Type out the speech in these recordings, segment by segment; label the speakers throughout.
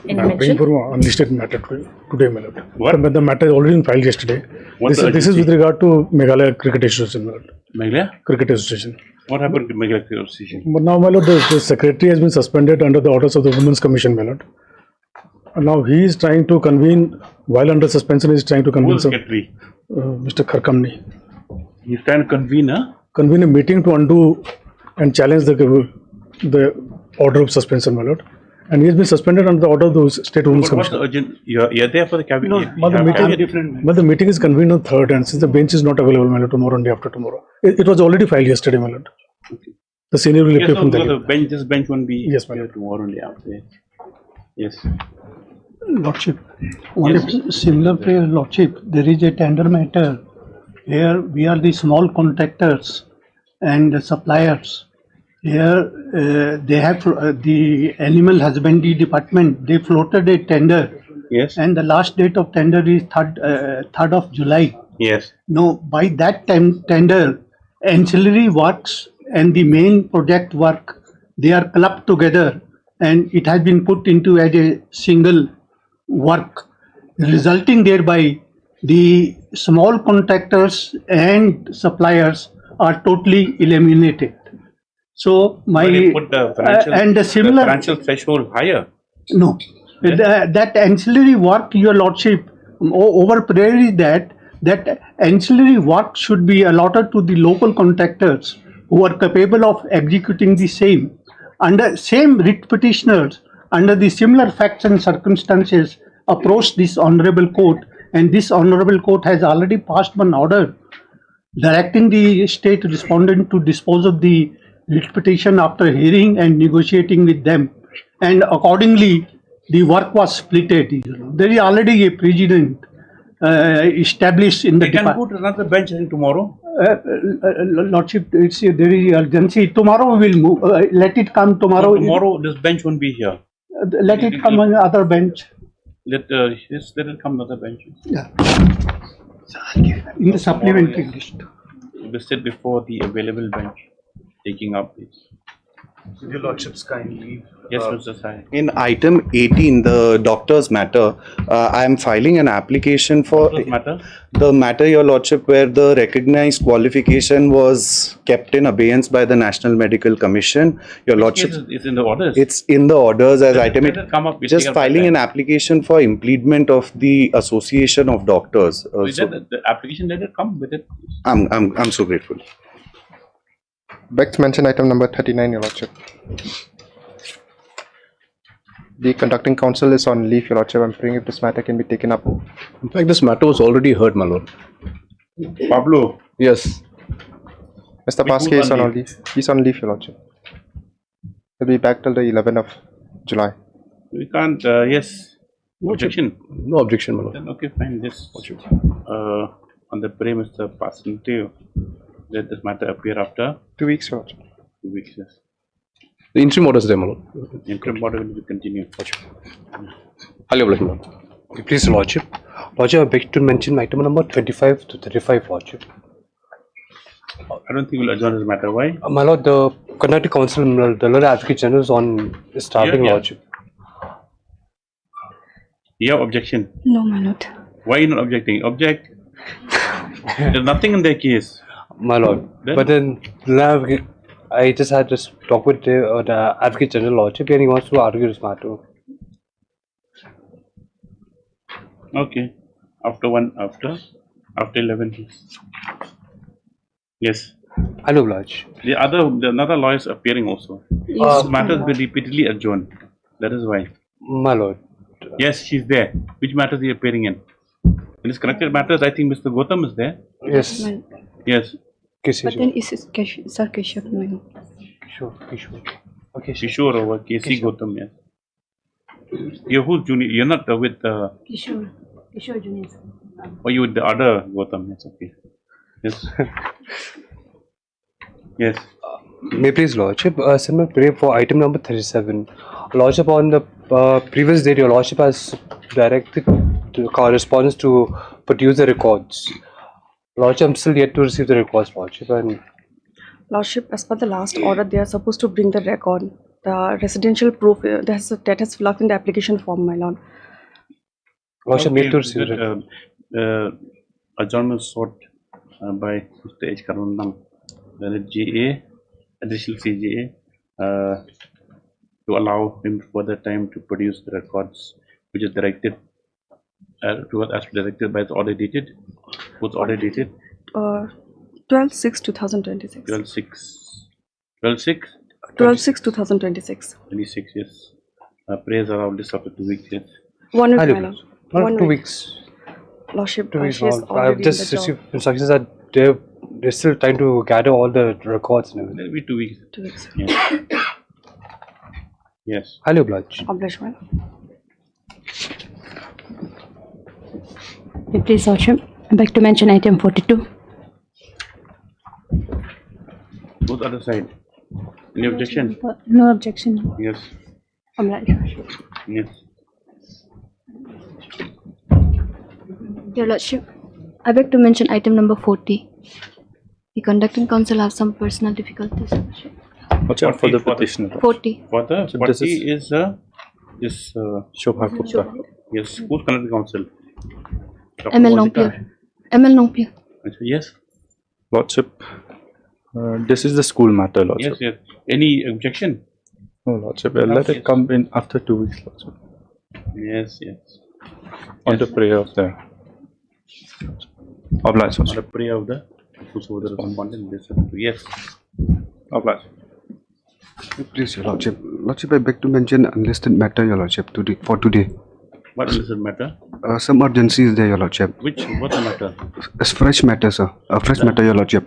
Speaker 1: I'm praying for unlisted matter today, my lord. What? The matter is already filed yesterday. This is with regard to Meghalaya Cricket Association, my lord.
Speaker 2: Meghalaya?
Speaker 1: Cricket Association.
Speaker 2: What happened to Meghalaya Cricket Association?
Speaker 1: But now, my lord, the secretary has been suspended under the orders of the Women's Commission, my lord. And now he is trying to convene, while under suspension, he is trying to convene.
Speaker 2: Who is secretary?
Speaker 1: Mr. Kharkamni.
Speaker 2: He is trying to convene,
Speaker 1: convene a meeting to undo and challenge the order of suspension, my lord. And he has been suspended under the order of the State Women's Commission.
Speaker 2: What's the urgent? You're there for the cabinet.
Speaker 1: No, but the meeting is convened on 3rd, and since the bench is not available, my lord, tomorrow and day after tomorrow. It was already filed yesterday, my lord.
Speaker 2: Okay.
Speaker 1: The senior will appear from
Speaker 2: the bench. This bench won't be
Speaker 1: here
Speaker 2: tomorrow and day after. Yes.
Speaker 3: Lordship, similar prayer, Lordship, there is a tender matter. Here we are the small contractors and the suppliers. Here they have the animal husbandry department. They floated a tender.
Speaker 2: Yes.
Speaker 3: And the last date of tender is 3rd of July.
Speaker 2: Yes.
Speaker 3: No, by that time tender, ancillary works and the main project work, they are clubbed together, and it has been put into as a single work, resulting thereby the small contractors and suppliers are totally eliminated. So my
Speaker 2: put the financial,
Speaker 3: and the similar
Speaker 2: the financial threshold higher.
Speaker 3: No, that ancillary work, your lordship, over prayer is that ancillary work should be allotted to the local contractors who are capable of executing the same. Under same writ petitioners, under the similar facts and circumstances, approached this honorable court, and this honorable court has already passed one order directing the state respondent to dispose of the writ petition after hearing and negotiating with them, and accordingly the work was splitted. There is already a precedent established in the
Speaker 2: department. Can go to another bench tomorrow.
Speaker 3: Lordship, there is urgency. Tomorrow we will move. Let it come tomorrow.
Speaker 2: No, tomorrow this bench won't be here.
Speaker 3: Let it come on other bench.
Speaker 2: Let it come another bench.
Speaker 3: Yeah. In the supplementary list.
Speaker 2: We sit before the available bench, taking up this.
Speaker 4: Your Lordship's kindly.
Speaker 2: Yes, Mr. Sai.
Speaker 4: In item 18, the doctor's matter, I am filing an application for the matter, Your Lordship, where the recognized qualification was kept in abeyance by the National Medical Commission. Your Lordship,
Speaker 2: it's in the orders.
Speaker 4: It's in the orders as item. Just filing an
Speaker 2: time.
Speaker 4: Application for impleadment of the Association of Doctors.
Speaker 2: So the application, let it come with it.
Speaker 4: I'm so grateful.
Speaker 5: Back to mention item number 39, Your Lordship. The conducting counsel is on leave, Your Lordship. I'm praying if this matter can be taken up.
Speaker 6: In fact, this matter was already heard, my lord.
Speaker 2: Pablo.
Speaker 6: Yes.
Speaker 5: Mr. Paske is on leave. He's on leave, Your Lordship. He'll be back till the 11th of July.
Speaker 2: We can't, yes. No objection?
Speaker 6: No objection, my lord.
Speaker 2: Then, okay, fine. Just on the premise of passing to let this matter appear after
Speaker 5: 2 weeks, Your Lordship.
Speaker 2: 2 weeks, yes.
Speaker 6: The interim order is there, my lord.
Speaker 2: The interim order will be continued.
Speaker 6: Hello, my lord.
Speaker 7: Please, Lordship. Lordship, I beg to mention item number 25 to 35, Lordship.
Speaker 2: I don't think we'll adjourn this matter. Why?
Speaker 7: My lord, the conducting counsel, the Lord Advocate General is on starting, Lordship.
Speaker 2: You have objection?
Speaker 8: No, my lord.
Speaker 2: Why are you not objecting? Object. There's nothing in their case.
Speaker 7: My lord. Then? But then, I just had to talk with the Advocate General, Lordship, and he wants to argue this matter.
Speaker 2: Okay. After 11. Yes.
Speaker 7: Hello, Lodge.
Speaker 2: Another lawyer is appearing also.
Speaker 8: Yes,
Speaker 2: this matter has been repeatedly adjourned. That is why.
Speaker 7: My lord.
Speaker 2: Yes, she's there. Which matters is he appearing in? In his connected matters, I think Mr. Gautam is there.
Speaker 7: Yes.
Speaker 2: Yes.
Speaker 8: But then is Sir Keshav, my lord.
Speaker 7: Kishore.
Speaker 2: Okay, Kishore over KC Gautam, yes. You're who's junior? You're not with
Speaker 8: Kishore junior.
Speaker 2: Or you with the other Gautam? Yes, okay. Yes. Yes.
Speaker 7: May please, Lordship, send my prayer for item number 37. Lordship, on the previous date, your Lordship has directed the correspondence to produce the records. Lordship, I'm still yet to receive the records, Lordship. And
Speaker 8: Lordship, as per the last order, they are supposed to bring the record
Speaker 9: the residential proof that has filled up in the application form, my lord.
Speaker 7: Lordship need to
Speaker 2: Okay,
Speaker 7: receive it.
Speaker 2: Adjournment sought by Mr. H. Karunam, the GA, additional CGA, to allow him further time to produce the records, which is directed as directed by the order dated. What's order dated?
Speaker 9: 12/6/2026.
Speaker 2: 12/6.
Speaker 9: 12/6/2026.
Speaker 2: 26, yes. Prayers are all this after 2 weeks, yes.
Speaker 9: 1 week,
Speaker 7: Hello,
Speaker 9: my lord.
Speaker 7: not
Speaker 9: 1
Speaker 7: 2
Speaker 9: week.
Speaker 7: weeks.
Speaker 9: Lordship,
Speaker 7: 2 weeks.
Speaker 9: she is
Speaker 7: I've
Speaker 9: already
Speaker 7: just
Speaker 9: in the job.
Speaker 7: received instructions that they're still trying to gather all the records and everything.
Speaker 2: It'll be 2 weeks.
Speaker 9: 2 weeks.
Speaker 2: Yes. Yes.
Speaker 7: Highly obliged.
Speaker 9: Obliged, my lord.
Speaker 8: Please, Lordship. I beg to mention item 42.
Speaker 2: Both other side. Any objection?
Speaker 8: No objection.
Speaker 2: Yes.
Speaker 8: Obliged.
Speaker 2: Yes.
Speaker 8: Your Lordship, I beg to mention item number 40. The conducting counsel have some personal difficulties. Lordship.
Speaker 10: Watch out for the petitioner.
Speaker 8: 40.
Speaker 2: For the
Speaker 10: So
Speaker 2: 40
Speaker 10: this is-
Speaker 2: this
Speaker 10: Shobha Gupta.
Speaker 2: yes, who's conducting counsel? Dr.
Speaker 8: ML
Speaker 2: Mosika.
Speaker 8: Nompier. ML Nompier.
Speaker 2: Yes.
Speaker 10: Lordship, this is the school matter, Lordship.
Speaker 2: Yes, yes. Any objection?
Speaker 10: No, Lordship, let it come in after 2 weeks, Lordship.
Speaker 2: Yes, yes.
Speaker 10: On the prayer of the obliged,
Speaker 2: On
Speaker 10: Lordship.
Speaker 2: the prayer of the whosoever is respondent. Yes.
Speaker 10: Obliged.
Speaker 11: Please, Your Lordship. Lordship, I beg to mention unlisted matter, Your Lordship, for today.
Speaker 2: What is the matter?
Speaker 11: Some urgency is there, Your Lordship.
Speaker 2: What's the matter?
Speaker 11: It's fresh matter, sir. Fresh matter, Your Lordship.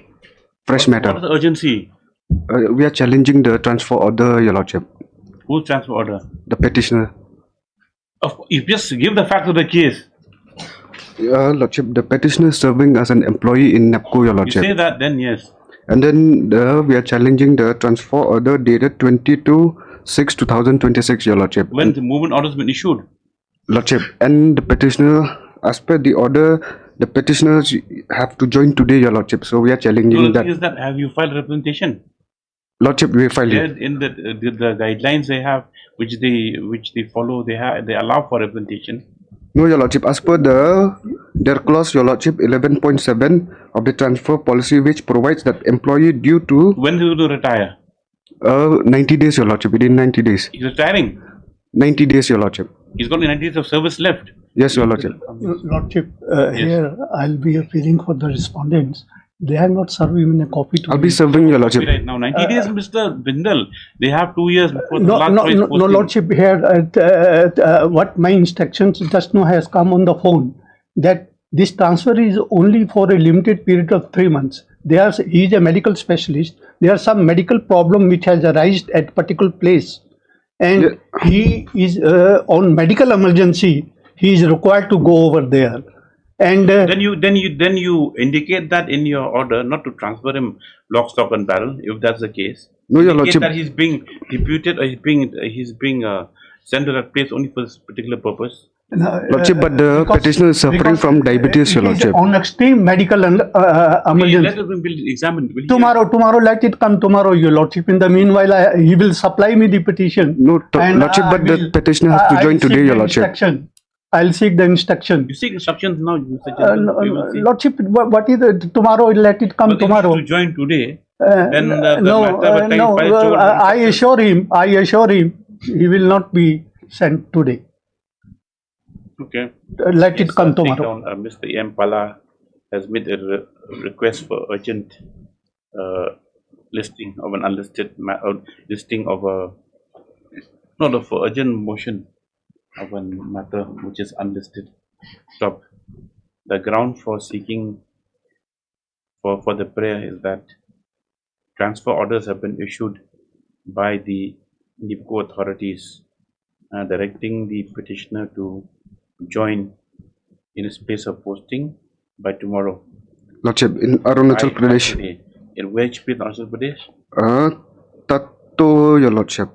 Speaker 11: Fresh
Speaker 2: What is
Speaker 11: matter.
Speaker 2: the urgency?
Speaker 11: We are challenging the transfer order, Your Lordship.
Speaker 2: Who's transfer order?
Speaker 11: The petitioner.
Speaker 2: You just give the fact of the case.
Speaker 11: Lordship, the petitioner is serving as an employee in NAPCO, Your
Speaker 2: You
Speaker 11: Lordship.
Speaker 2: say that, then yes.
Speaker 11: And then we are challenging the transfer order dated 22/6/2026, Your Lordship.
Speaker 2: When the movement order has been issued.
Speaker 11: Lordship, and the petitioner, as per the order, the petitioners have to join today, Your Lordship. So we are
Speaker 2: So
Speaker 11: challenging
Speaker 2: the
Speaker 11: that.
Speaker 2: thing is that have you filed representation?
Speaker 11: Lordship, we filed
Speaker 2: There
Speaker 11: it.
Speaker 2: in the guidelines they have, which they follow, they allow for representation.
Speaker 11: No, Your Lordship, as per their clause, Your Lordship, 11.7 of the transfer policy, which provides that employee due to
Speaker 2: When is he going to retire?
Speaker 11: 90 days, Your Lordship, within 90 days.
Speaker 2: He's retiring.
Speaker 11: 90 days, Your Lordship.
Speaker 2: He's got 90 days of service left.
Speaker 11: Yes, Your Lordship.
Speaker 3: Lordship, here I'll be appealing for the respondents. They have not served even a copy to
Speaker 11: I'll
Speaker 3: me.
Speaker 11: be serving, Your Lordship.
Speaker 2: Right now, 90 days, Mr. Bindal. They have 2 years before the
Speaker 3: No,
Speaker 2: last
Speaker 3: no,
Speaker 2: choice
Speaker 3: no, no,
Speaker 2: posting.
Speaker 3: Lordship, here, what my instructions just now has come on the phone, that this transfer is only for a limited period of 3 months. He is a medical specialist. There are some medical problem which has arisen at particular place. And he is on medical emergency. He is required to go over there. And
Speaker 2: Then you indicate that in your order not to transfer him lock, stock, and barrel. If that's the case,
Speaker 11: No, Your
Speaker 2: indicate
Speaker 11: Lordship.
Speaker 2: that he's being deputed or he's being sent to that place only for this particular purpose.
Speaker 11: Lordship, but the
Speaker 3: because-
Speaker 11: petitioner is suffering
Speaker 3: because
Speaker 11: from diabetes, Your
Speaker 3: he is
Speaker 11: Lordship.
Speaker 3: on extreme medical
Speaker 2: Let
Speaker 3: emergency.
Speaker 2: him be examined. Will he-
Speaker 3: Tomorrow, let it come tomorrow, Your Lordship. In the meanwhile, he will supply me the petition.
Speaker 11: No,
Speaker 3: And
Speaker 11: Lordship,
Speaker 3: I
Speaker 11: but the
Speaker 3: will-
Speaker 11: petitioner has to
Speaker 3: I'll
Speaker 11: join
Speaker 3: seek
Speaker 11: today,
Speaker 3: the
Speaker 11: Your Lordship.
Speaker 3: instruction. I'll seek the instruction.
Speaker 2: You seek instructions now, Mr. Chairman. We will see.
Speaker 3: Lordship, what is it? Tomorrow, let it come
Speaker 2: But if he
Speaker 3: tomorrow.
Speaker 2: is to join today,
Speaker 3: Uh,
Speaker 2: then the
Speaker 3: no,
Speaker 2: matter by time
Speaker 3: no,
Speaker 2: files to
Speaker 3: I assure him, he will not be sent today.
Speaker 2: okay.
Speaker 3: Let it come
Speaker 2: Take
Speaker 3: tomorrow.
Speaker 2: down, Mr. M. Pala has made a request for urgent listing of an unlisted listing of a for urgent motion of a matter which is unlisted. Stop. The ground for seeking for the prayer is that transfer orders have been issued by the NIPCO authorities directing the petitioner to join in his place of posting by tomorrow.
Speaker 11: Lordship, in Arunachal
Speaker 2: By
Speaker 11: Pradesh.
Speaker 2: today. In which place, Arunachal Pradesh?
Speaker 11: Tato, Your Lordship.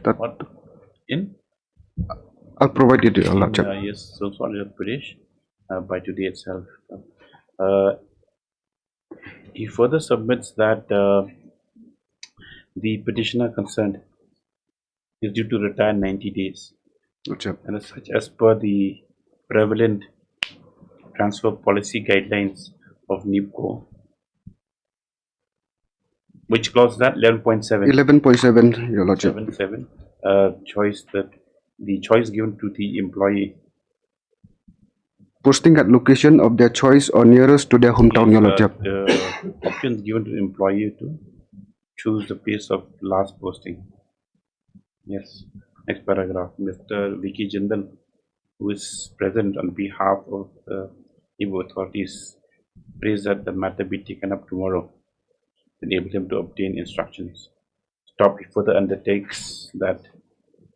Speaker 2: What? In?
Speaker 11: I'll provide it, Your Lordship.
Speaker 2: Yes, so Arunachal Pradesh by today itself. He further submits that the petitioner concerned is due to retire in 90 days.
Speaker 11: Lordship.
Speaker 2: And as such, as per the prevalent transfer policy guidelines of NIPCO, which clause is that? 11.7.
Speaker 11: 11.7, Your Lordship.
Speaker 2: 7.7. Choice that the choice given to the employee.
Speaker 11: Posting at location of their choice or nearest to their hometown, Your Lordship.
Speaker 2: The options given to the employee to choose the place of last posting. Yes. Next paragraph. Mr. Vicky Jindal, who is present on behalf of the Igbo authorities, prays that the matter be taken up tomorrow, enable him to obtain instructions. Stop further undertakes that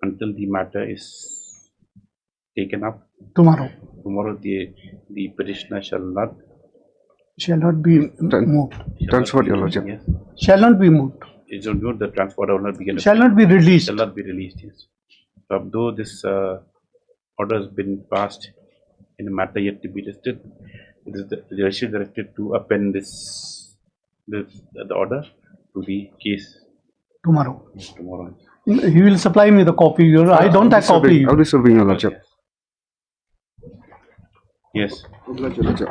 Speaker 2: until the matter is taken up
Speaker 3: Tomorrow
Speaker 2: tomorrow, the petitioner shall not
Speaker 3: be moved.
Speaker 11: Transferred, Your Lordship.
Speaker 2: Yes.
Speaker 3: Shall not be moved.
Speaker 2: It will not the transport will not be
Speaker 3: Shall not be released.
Speaker 2: Shall not be released. Yes. So, though this order has been passed in a matter yet to be listed, it is the judicial directed to append the order to the case
Speaker 3: Tomorrow.
Speaker 2: tomorrow.
Speaker 3: He will supply me the copy. I don't have copy.
Speaker 11: I'll be serving, Your Lordship.
Speaker 2: Yes.
Speaker 11: Your Lordship.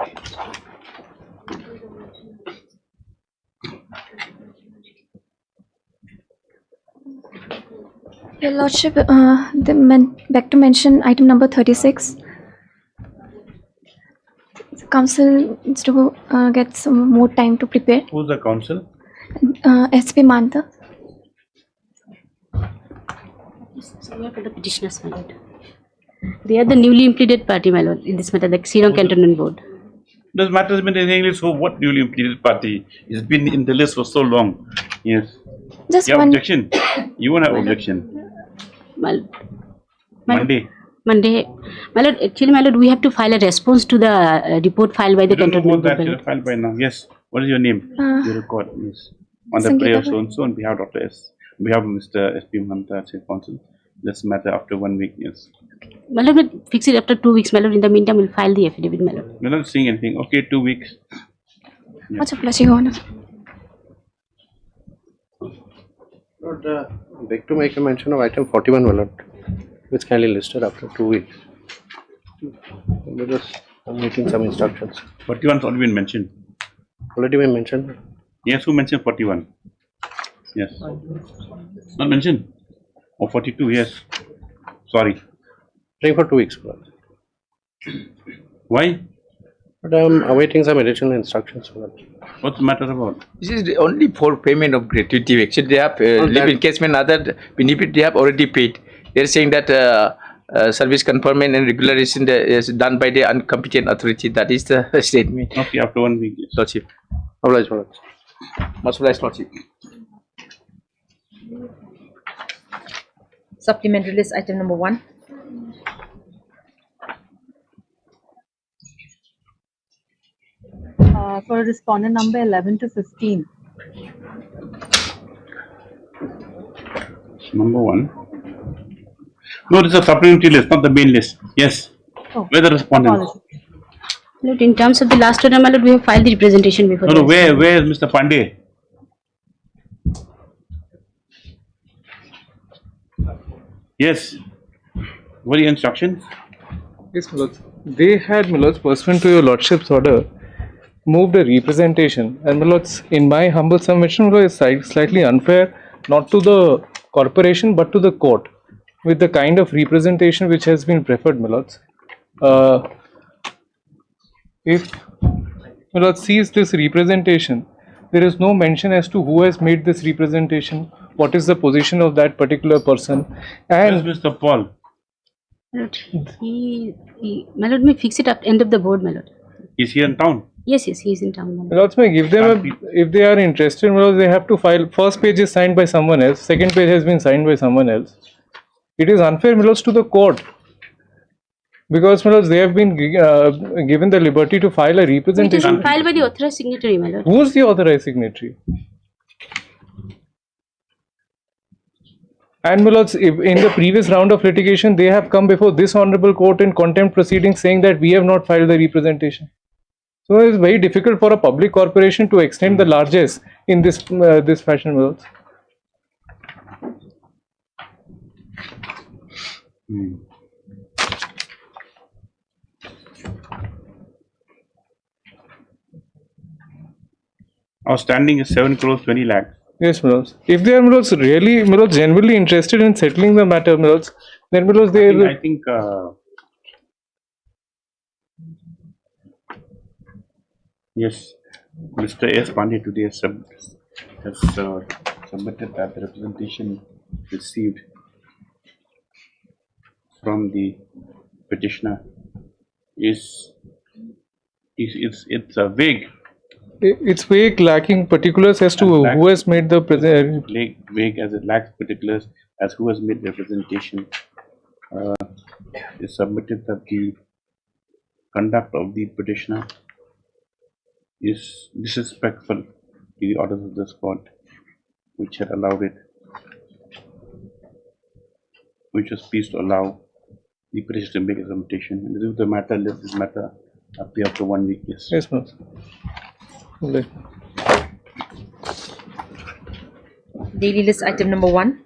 Speaker 8: Your Lordship, back to mention item number 36. The council needs to get some more time to prepare.
Speaker 2: Who's the council?
Speaker 8: SP Manta.
Speaker 12: So we are for the petitioners, my lord. They are the newly implemented party, my lord, in this matter, the Xenon Cantonment Board.
Speaker 2: This matter has been in English. So what newly implemented party? It's been in the list for so long. Yes.
Speaker 8: Just
Speaker 2: you have
Speaker 8: one
Speaker 2: objection? You won't have objection. Monday.
Speaker 12: My lord, actually, my lord, we have to file a response to the report filed by the Cantonment Board.
Speaker 2: That should have filed by now. Yes. What is your name? You record. Yes. On the
Speaker 8: Sangeeta
Speaker 2: prayer of
Speaker 8: Bhai.
Speaker 2: so and so, on behalf of Dr. S. On behalf of Mr. S.P. Mahanta, Chief Counsel. This matter after 1 week. Yes.
Speaker 12: My lord, we'll fix it after 2 weeks, my lord. In the meantime, we'll file the affidavit, my lord.
Speaker 2: We're not saying anything. Okay, 2 weeks.
Speaker 8: What's a pleasure, Your Honor?
Speaker 6: Lord, I beg to make a mention of item 41, my lord, which kindly listed after 2 weeks. Because I'm making some instructions.
Speaker 2: 41 has already been mentioned.
Speaker 6: Already been mentioned?
Speaker 2: Yes, who mentioned 41? Yes. Not mentioned? Oh, 42, yes. Sorry.
Speaker 6: Praying for 2 weeks, my lord.
Speaker 2: Why?
Speaker 6: But I'm awaiting some additional instructions, my lord.
Speaker 2: What's the matter about?
Speaker 13: This is only for payment of gratuity. Actually, they have leave encashment, other benefit they have already paid. They are saying that service conferment and regularization is done by the incompetent authority. That is the statement.
Speaker 2: Okay, after 1 week.
Speaker 13: Lordship.
Speaker 6: Obliged, my lord.
Speaker 13: Much obliged, Lordship.
Speaker 14: Supplementary list item number 1. For respondent number 11 to 15.
Speaker 2: Number 1. No, this is a supplementary list, not the main list. Yes.
Speaker 14: Oh,
Speaker 2: Where the respondent?
Speaker 14: apologies.
Speaker 12: Lord, in terms of the last order, my lord, we have filed the representation before.
Speaker 2: No, no, where is Mr. Pandey? Yes. What are your instructions?
Speaker 10: Yes, my lord. They had, my lord, pursuant to your lordship's order, moved a representation, and my lords, in my humble submission, my lord, it's slightly unfair, not to the corporation but to the court, with the kind of representation which has been preferred, my lords. If my lord sees this representation, there is no mention as to who has made this representation, what is the position of that particular person, and
Speaker 2: where's Mr. Paul?
Speaker 12: My lord, my lord, may fix it at end of the board, my lord.
Speaker 2: Is he in town?
Speaker 12: Yes, yes, he is in town, my lord.
Speaker 10: my lords, may give them if they are interested, my lords, they have to file. First page is signed by someone else, second page has been signed by someone else. It is unfair, my lords, to the court, because my lords, they have been given the liberty to file a
Speaker 12: It has
Speaker 10: representation.
Speaker 12: been filed by the authorized signatory, my lord.
Speaker 10: Who is the authorized signatory? And my lords, if in the previous round of litigation, they have come before this honorable court in contempt proceedings saying that we have not filed the representation. So it is very difficult for a public corporation to extend the largesse in this fashion, my lords.
Speaker 2: Outstanding is 7 crores 20 lakhs.
Speaker 10: Yes, my lords. If they are, my lords, really, my lords, genuinely interested in settling the matter, my lords, then, my lords, they.
Speaker 2: I think yes, Mr. S. Pandey today has submitted that the representation received from the petitioner is it's vague.
Speaker 10: It's vague, lacking particulars as to who has made the
Speaker 2: vague as it lacks particulars as who has made representation. Is submitted that the conduct of the petitioner is disrespectful to the orders of this court, which had allowed it, which was pleased to allow the petitioner to make a representation. And this is the matter. Let this matter appear after 1 week. Yes.
Speaker 10: Yes, ma'am. Okay.
Speaker 14: Daily list item number 1.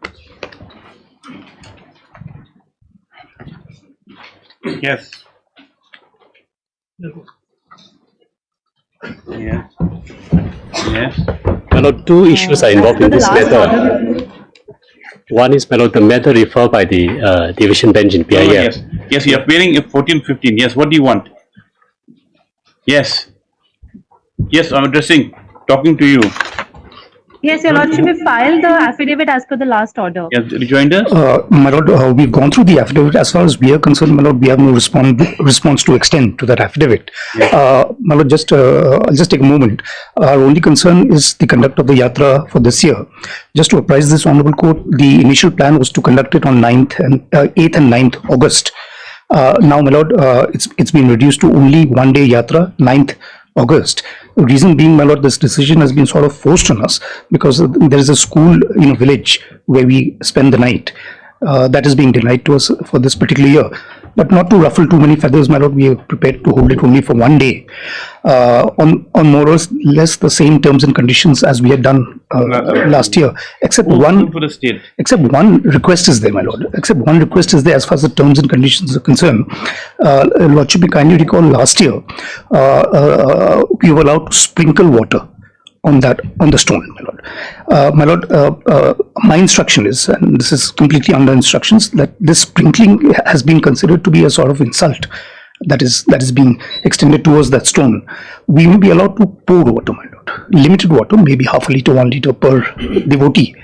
Speaker 2: Yes. Yes. Yes.
Speaker 15: My lord, two issues are involved in this matter. One is, my lord, the matter referred by the division bench in PIF.
Speaker 2: Yes. Yes, you are appearing in 1415. Yes, what do you want? Yes. Yes, I'm addressing, talking to you.
Speaker 14: Yes, Your Lordship, we filed the affidavit as per the last order.
Speaker 2: Yes, rejoinders?
Speaker 16: My lord, we've gone through the affidavit. As far as we are concerned, my lord, we have no response to extend to that affidavit. My lord, just take a moment. Our only concern is the conduct of the yatra for this year. Just to apprise this honorable court, the initial plan was to conduct it on 8th and 9th August. Now, my lord, it's been reduced to only 1 day yatra, 9th August. Reason being, my lord, this decision has been sort of forced on us because there is a school in a village where we spend the night. That is being denied to us for this particular year. But not to ruffle too many feathers, my lord, we are prepared to hold it only for 1 day. On more or less the same terms and conditions as we had done last year, except one request is there, my lord. Except one request is there as far as the terms and conditions are concerned. Lordship, you kindly recall last year, we were allowed to sprinkle water on the stone, my lord. My lord, my instruction is, and this is completely under instructions, that this sprinkling has been considered to be a sort of insult that is being extended towards that stone. We will be allowed to pour water, my lord. Limited water, maybe half a liter, 1 liter per devotee.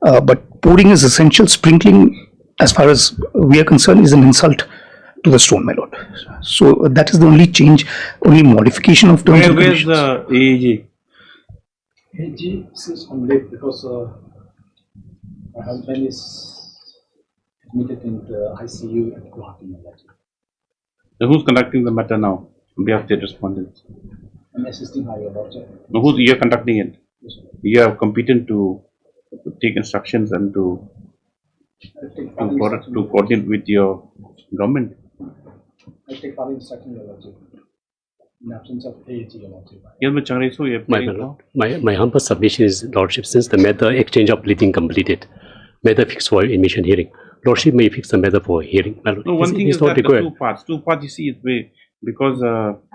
Speaker 16: But pouring is essential. Sprinkling, as far as we are concerned, is an insult to the stone, my lord. So that is the only change, only modification of terms and conditions.
Speaker 2: Where is the AEG?
Speaker 1: AG is on leave because my husband is admitted in the ICU at Guwahati.
Speaker 2: So who's conducting the matter now on behalf of the respondents?
Speaker 1: I'm assisting Higher Lordship.
Speaker 2: No, you're conducting it? Yes, you are competent to take instructions and to coordinate with your government.
Speaker 1: I take part in instructing Your Lordship. In absence of AG, Your Lordship.
Speaker 2: Yes,
Speaker 15: my humble submission is, Lordship, since the matter exchange of pleading completed, matter fixed for admission hearing, Lordship may fix the matter for hearing.
Speaker 2: No, one thing is that the two parts. You see, it's way because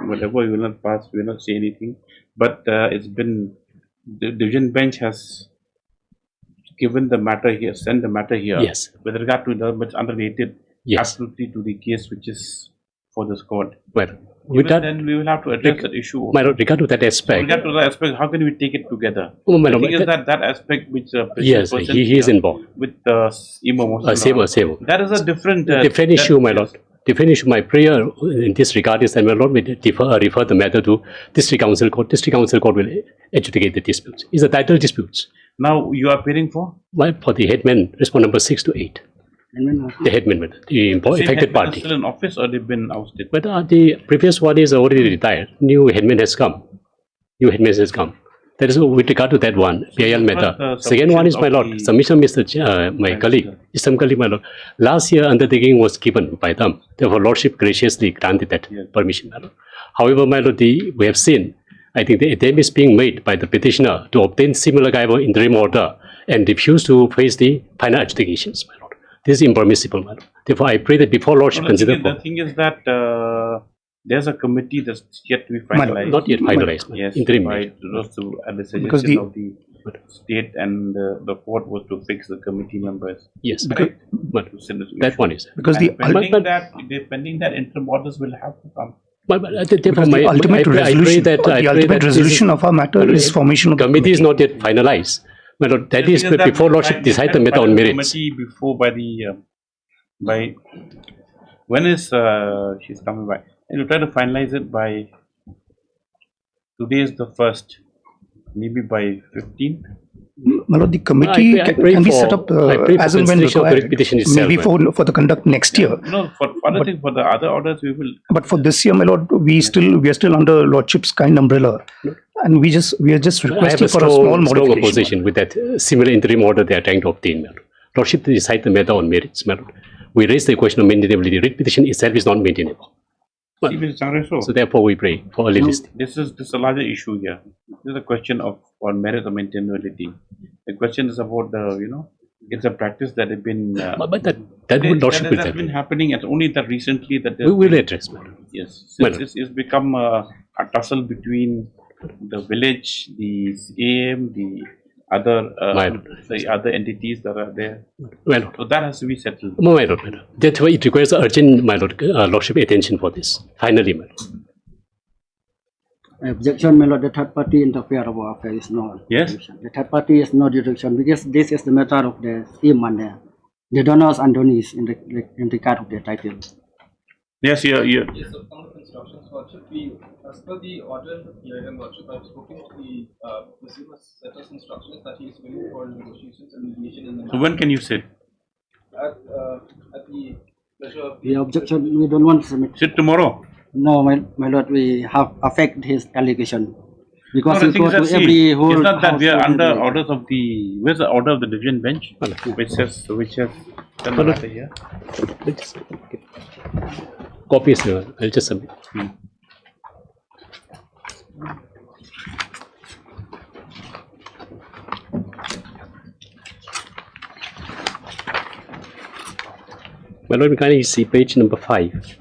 Speaker 2: whatever we will not pass, we will not say anything. But it's been the division bench has given the matter here, sent the matter here.
Speaker 15: Yes.
Speaker 2: With regard to the but unrelated, absolutely to the case which is for this court.
Speaker 15: Well, with that,
Speaker 2: then we will have to address that issue.
Speaker 15: My lord, regard to that aspect.
Speaker 2: Regard to that aspect, how can we take it together?
Speaker 15: Oh, my lord,
Speaker 2: the thing is that aspect which
Speaker 15: yes, he is involved
Speaker 2: with the
Speaker 15: same.
Speaker 2: That is a different
Speaker 15: issue, my lord. Different issue. My prayer in this regard is that, my lord, we refer the matter to District Council Court. District Council Court will adjudicate the disputes. It's a title disputes.
Speaker 2: Now you are appearing for?
Speaker 15: Well, for the headman, respond number 6 to 8. The headman, the affected party.
Speaker 2: Still in office or they've been ousted?
Speaker 15: But the previous one is already retired. New headman has come. That is with regard to that one, PIL matter. Second one is, my lord, submission, my colleague, my lord. Last year, undertaking was given by them. Therefore, Lordship graciously granted that permission, my lord. However, my lord, we have seen, I think the attempt is being made by the petitioner to obtain similar kind of interim order and refuse to face the final adjudications, my lord. This is impermissible, my lord. Therefore, I pray that before Lordship consider.
Speaker 2: The thing is that there's a committee that's yet to be finalized.
Speaker 15: Not yet finalized.
Speaker 2: Yes,
Speaker 15: interim.
Speaker 2: at the suggestion
Speaker 16: Because
Speaker 2: of the state, and the court was to fix the committee members.
Speaker 15: Yes,
Speaker 2: right?
Speaker 15: but that one is
Speaker 16: because
Speaker 2: and pending that interim orders will have to come.
Speaker 15: But therefore,
Speaker 16: the ultimate resolution of our matter is formation of
Speaker 15: committee is not yet finalized. My lord, that is before Lordship decide the matter on merits.
Speaker 2: Committee before by when is she's coming back? And you try to finalize it by today is the 1st, maybe by 15th.
Speaker 16: My lord, the committee can be set up as and when required. Maybe for the conduct next year.
Speaker 2: No, for the other orders we will.
Speaker 16: But for this year, my lord, we are still under Lordship's kind umbrella, and we are just requesting for a small modification.
Speaker 15: Opposition with that similar interim order they are trying to obtain. Lordship to decide the matter on merits. My lord, we raise the question of maintainability. Writ petition itself is not maintainable. So therefore, we pray for early listing.
Speaker 2: This is a larger issue here. This is a question of on merit or maintainability. The question is about the it's a practice that has been.
Speaker 15: But that would Lordship will
Speaker 2: has been happening, and only that recently that
Speaker 15: we will address.
Speaker 2: Yes, it's become a tussle between the village, the AM, the other entities that are there. So that has to be settled.
Speaker 15: No, my lord. That's why it requires urgent, my lord, Lordship attention for this. Finally, my lord.
Speaker 17: Objection, my lord, the third party interfere our affairs is not.
Speaker 2: Yes.
Speaker 17: The third party is no jurisdiction because this is the matter of the scheme and the donors and donors in the card of the title.
Speaker 2: Yes, yeah.
Speaker 18: Yes, instructions, Lordship. As per the order in the PIM, Lordship, I've spoken to the receiver, set us instructions that he is willing for negotiations and mediation in the matter.
Speaker 2: So when can you sit?
Speaker 18: At the pleasure of
Speaker 17: the objection, we don't want to submit.
Speaker 2: Sit tomorrow.
Speaker 17: No, my lord, we have affect his allegation because
Speaker 2: no,
Speaker 17: he go to every whole.
Speaker 2: It's not that we are under orders of the. Where's the order of the division bench? Which has done the matter here.
Speaker 15: Copies, I'll just submit. My lord, can you see page number 5?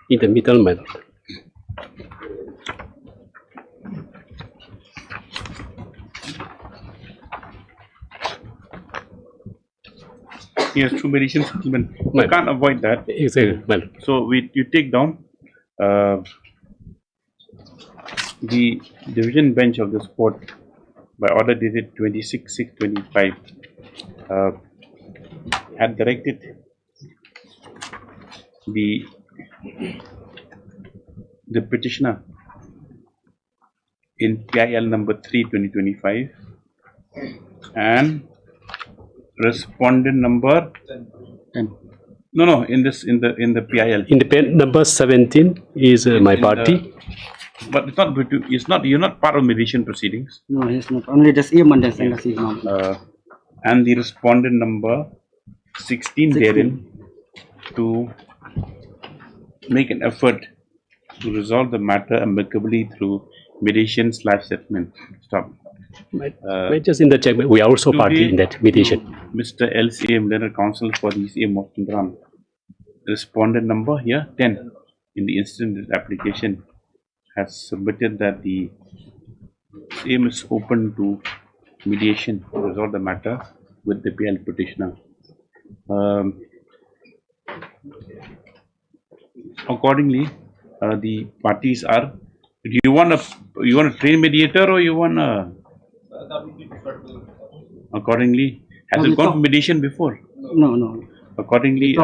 Speaker 15: In the middle, my lord.
Speaker 2: Yes, true mediation settlement. We can't avoid that.
Speaker 15: Exactly. Well,
Speaker 2: so you take down the division bench of this court by order dated 26/6/25 had directed the petitioner in PIL number 3/2025 and respondent number
Speaker 17: 10.
Speaker 2: No, in the PIL.
Speaker 15: Independent number 17 is my party.
Speaker 2: But it's not. You're not part of mediation proceedings.
Speaker 17: No, he's not. Only the scheme and
Speaker 2: and the respondent number 16 therein to make an effort to resolve the matter amicably through mediation/settlement. Stop.
Speaker 15: Just in the check, we are also party in that mediation.
Speaker 2: Mr. LCM, Learned Counsel for the CM of Chandran, respondent number here 10 in the incident application has submitted that the CM is open to mediation to resolve the matter with the PL petitioner. Accordingly, the parties are. Do you want a trained mediator or you want a?
Speaker 18: That would be preferable.
Speaker 2: Accordingly, has it gone to mediation before?
Speaker 17: No.
Speaker 2: Accordingly,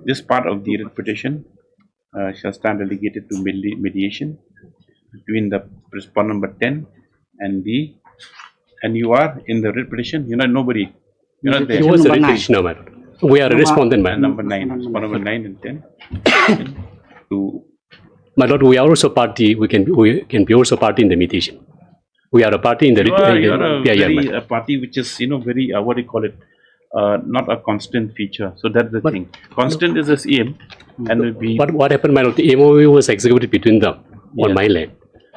Speaker 2: this part of the petition shall stand relegated to mediation between the respondent number 10 and you are in the writ petition. You're not nobody. You're not there.
Speaker 15: He was a writ petitioner, man. We are a respondent, man.
Speaker 2: Number 9, respondent number 9 and 10.
Speaker 15: My lord, we are also party. We can be also party in the mediation. We are a party in the
Speaker 2: a party which is very what do you call it? Not a constant feature. So that's the thing. Constant is the aim, and
Speaker 15: what happened, my lord? The MOU was executed between them on my land.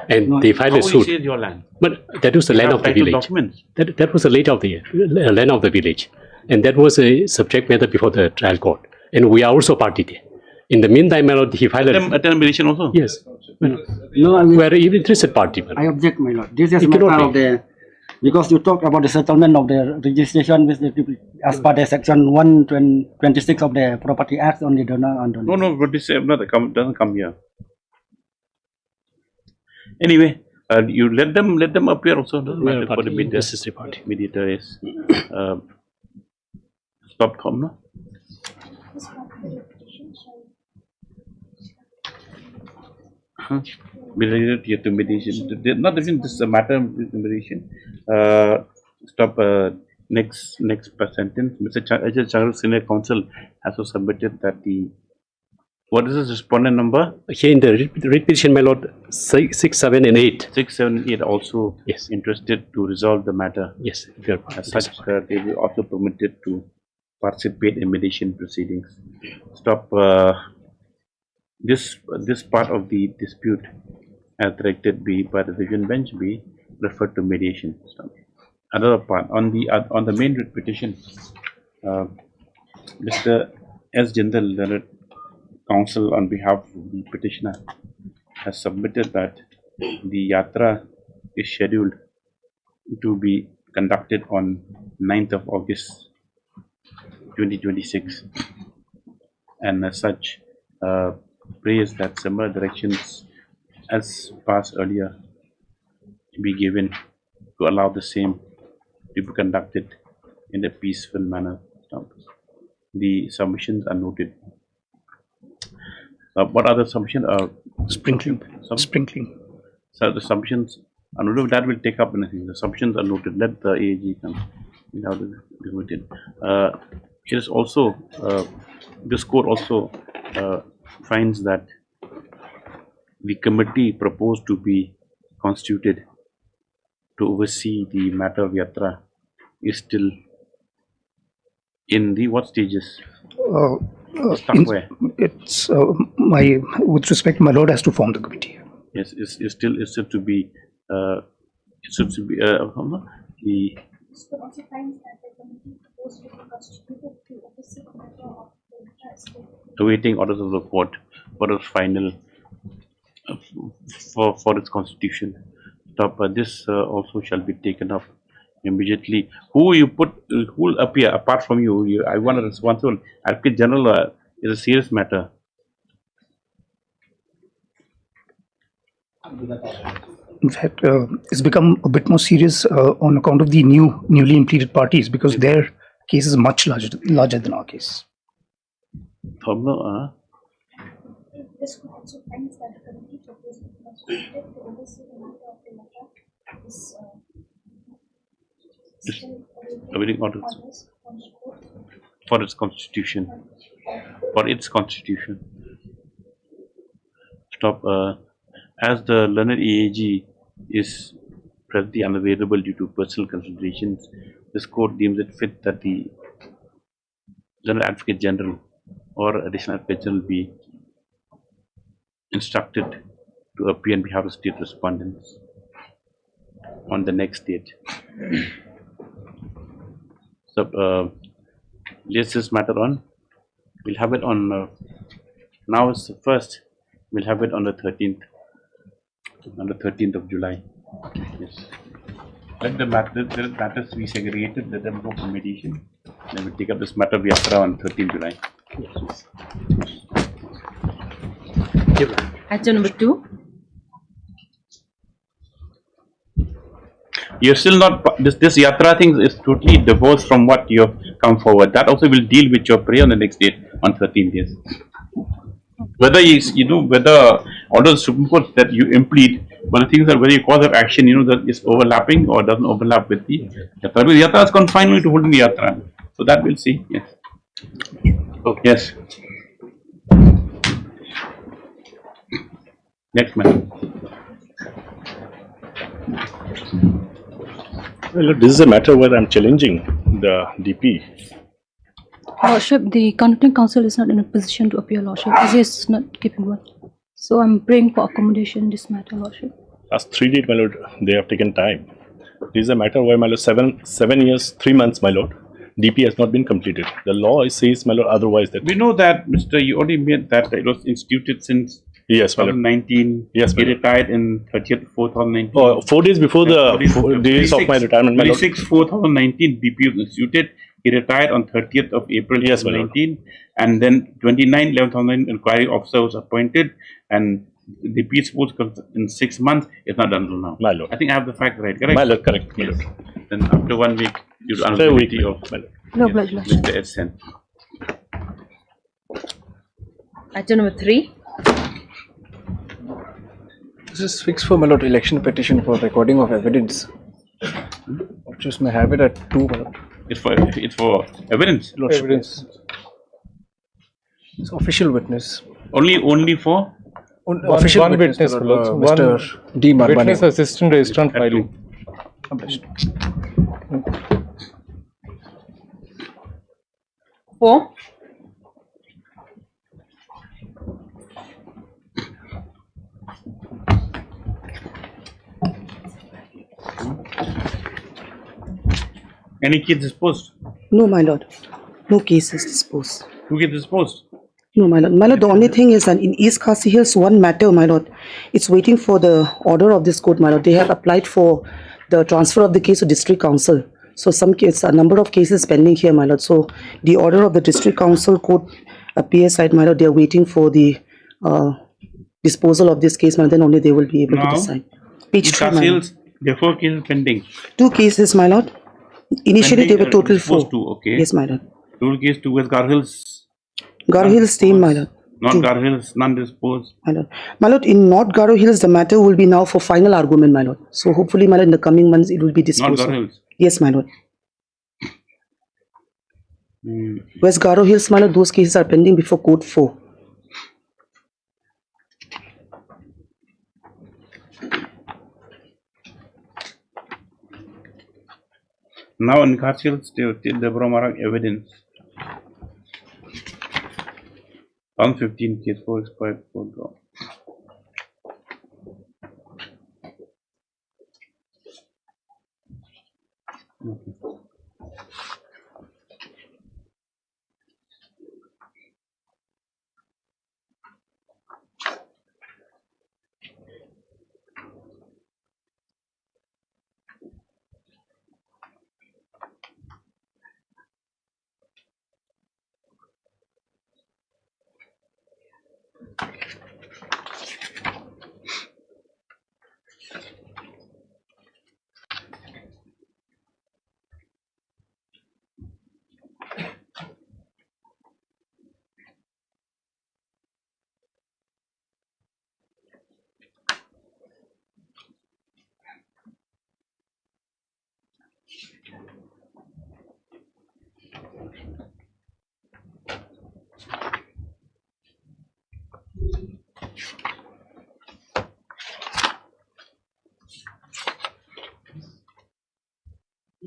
Speaker 15: And they filed a
Speaker 2: How
Speaker 15: suit.
Speaker 2: is your land?
Speaker 15: But that was the land
Speaker 2: have
Speaker 15: of the
Speaker 2: title
Speaker 15: village.
Speaker 2: documents?
Speaker 15: That was the land of the village. And that was a subject matter before the trial court. And we are also party there. In the meantime, my lord, he filed
Speaker 2: Attend mediation also?
Speaker 15: Yes.
Speaker 17: No, I mean,
Speaker 15: we are an interested party.
Speaker 17: I object, my lord. This is
Speaker 15: It
Speaker 17: matter
Speaker 15: cannot
Speaker 17: of the, because you talk about the settlement of the registration with the, as per the section 126 of the Property Act on the donor and donor.
Speaker 2: No, but this doesn't come here. Anyway, you let them appear also. Doesn't matter for the mediator is stop come no? Related to mediation. Not even this matter of mediation. Stop. Next sentence. Mr. Changal Senior Counsel has also submitted that the what is this respondent number?
Speaker 15: Here in the writ petition, my lord, 6, 7, and 8.
Speaker 2: 6, 7, 8 also interested to resolve the matter.
Speaker 15: Yes.
Speaker 2: As such, they will also permitted to participate in mediation proceedings. Stop. This part of the dispute, as directed by the division bench, be referred to mediation. Stop. Another part on the main writ petition, Mr. S. Jindal, the counsel on behalf of the petitioner, has submitted that the yatra is scheduled to be conducted on 9th of August 2026, and as such prays that similar directions as passed earlier be given to allow the same to be conducted in a peaceful manner. The submissions are noted. What other submission?
Speaker 16: Sprinkling.
Speaker 2: So the submissions are noted. That will take up anything. The submissions are noted. Let the AAG come. It is also this court also finds that the committee proposed to be constituted to oversee the matter of yatra is still in the what stages? Where?
Speaker 16: It's with respect, my lord has to form the committee.
Speaker 2: Yes, it's still to be the
Speaker 8: also finds that the committee proposed to be constituted to oversee the matter of the
Speaker 2: awaiting orders of the court for a final for its constitution. Stop. This also shall be taken up immediately. Who will appear apart from you? I want a responsible Advocate General is a serious matter.
Speaker 16: In fact, it's become a bit more serious on account of the newly implemented parties, because their case is much larger than our case.
Speaker 8: This court also finds that the committee proposed to be constituted to oversee the matter of the matter is still
Speaker 2: awaiting orders
Speaker 8: from the court
Speaker 2: for its constitution. Stop. As the learned EAG is presently unavailable due to personal considerations, this court deems it fit that the General Advocate General or Additional Advocate General be instructed to appear on behalf of state respondents on the next date. So, let's this matter on. We'll have it on. Now it's the first. We'll have it on the 13th. On the 13th of July. Yes. Let the matters be segregated. Let them go for mediation. Then we take up this matter of Yatra on 13th July.
Speaker 9: Item number 2.
Speaker 2: You're still not. This Yatra thing is totally divorced from what you have come forward. That also will deal with your prayer on the next date on 13th. Yes. Whether whether order the Supreme Court that you implead, but the things are whether your cause of action, that is overlapping or doesn't overlap with the Yatra. Because Yatra is confined only to holding the Yatra. So that we'll see. Yes. Okay. Yes. Next man.
Speaker 19: Well, this is a matter where I'm challenging the DP.
Speaker 20: Lordship, the Contempt Council is not in a position to appear, Lordship, as he is not capable. So I'm praying for accommodation in this matter, Lordship.
Speaker 19: Last 3 days, my lord, they have taken time. This is a matter where, my lord, 7 years, 3 months, my lord, DP has not been completed. The law says, my lord, otherwise that.
Speaker 2: We know that, Mr. You already made that it was instituted since
Speaker 19: Yes, my lord.
Speaker 2: 2019.
Speaker 19: Yes, my
Speaker 2: he
Speaker 19: lord.
Speaker 2: retired in 30th 2019.
Speaker 19: Oh, 4 days before the days of my retirement, my lord.
Speaker 2: 26 2019 DP was instituted. He retired on 30th of April
Speaker 19: Yes, my lord.
Speaker 2: 2019, and then 29 11th inquiry officer was appointed, and the DP is supposed to come in 6 months. It's not done till now.
Speaker 19: My lord.
Speaker 2: I think I have the fact right, correct?
Speaker 19: My lord, correct, my lord.
Speaker 2: Then after 1 week, due to
Speaker 19: After a week,
Speaker 2: unavailability of
Speaker 19: my lord.
Speaker 20: No, Lordship.
Speaker 2: Mr. S. Sen.
Speaker 9: Item number 3.
Speaker 21: This is fixed for my lord election petition for recording of evidence. Just may have it at 2, my lord.
Speaker 2: It's for evidence.
Speaker 21: Lordship.
Speaker 10: Evidence.
Speaker 21: It's official witness.
Speaker 2: Only for
Speaker 21: Official
Speaker 10: one witness,
Speaker 21: my
Speaker 10: my
Speaker 21: lord,
Speaker 10: lord.
Speaker 21: Mr. D.
Speaker 10: One
Speaker 21: Marmani.
Speaker 10: witness assistant registrant filing.
Speaker 21: Published.
Speaker 9: 4.
Speaker 2: any case disposed.
Speaker 22: No, my lord. No case is disposed.
Speaker 2: Who gets disposed?
Speaker 22: No, my lord. My lord, the only thing is that in East Khasi Hills, one matter, my lord, it's waiting for the order of this court, my lord. They have applied for the transfer of the case to district council. So some case, a number of cases pending here, my lord. So the order of the district council court appears side, my lord. They are waiting for the disposal of this case, my lord. Then only they will be able to decide. Page 3, my lord.
Speaker 2: There are 4 cases pending.
Speaker 22: 2 cases, my lord. Initially,
Speaker 2: Pending,
Speaker 22: they were total 4.
Speaker 2: disposed to, okay.
Speaker 22: Yes, my lord.
Speaker 2: Total case 2 was Gar Hills.
Speaker 22: Gar Hills, same, my lord.
Speaker 2: Not
Speaker 22: 2.
Speaker 2: Gar Hills, none disposed.
Speaker 22: My lord. My lord, in North Garo Hills, the matter will be now for final argument, my lord. So hopefully, my lord, in the coming months, it will be disposed
Speaker 2: Not
Speaker 22: of.
Speaker 2: Garo Hills.
Speaker 22: Yes, my lord. West Garo Hills, my lord, those cases are pending before court 4.
Speaker 2: Now in Gar Hills, they brought evidence. 115 case 4 expired 4 draw. Okay.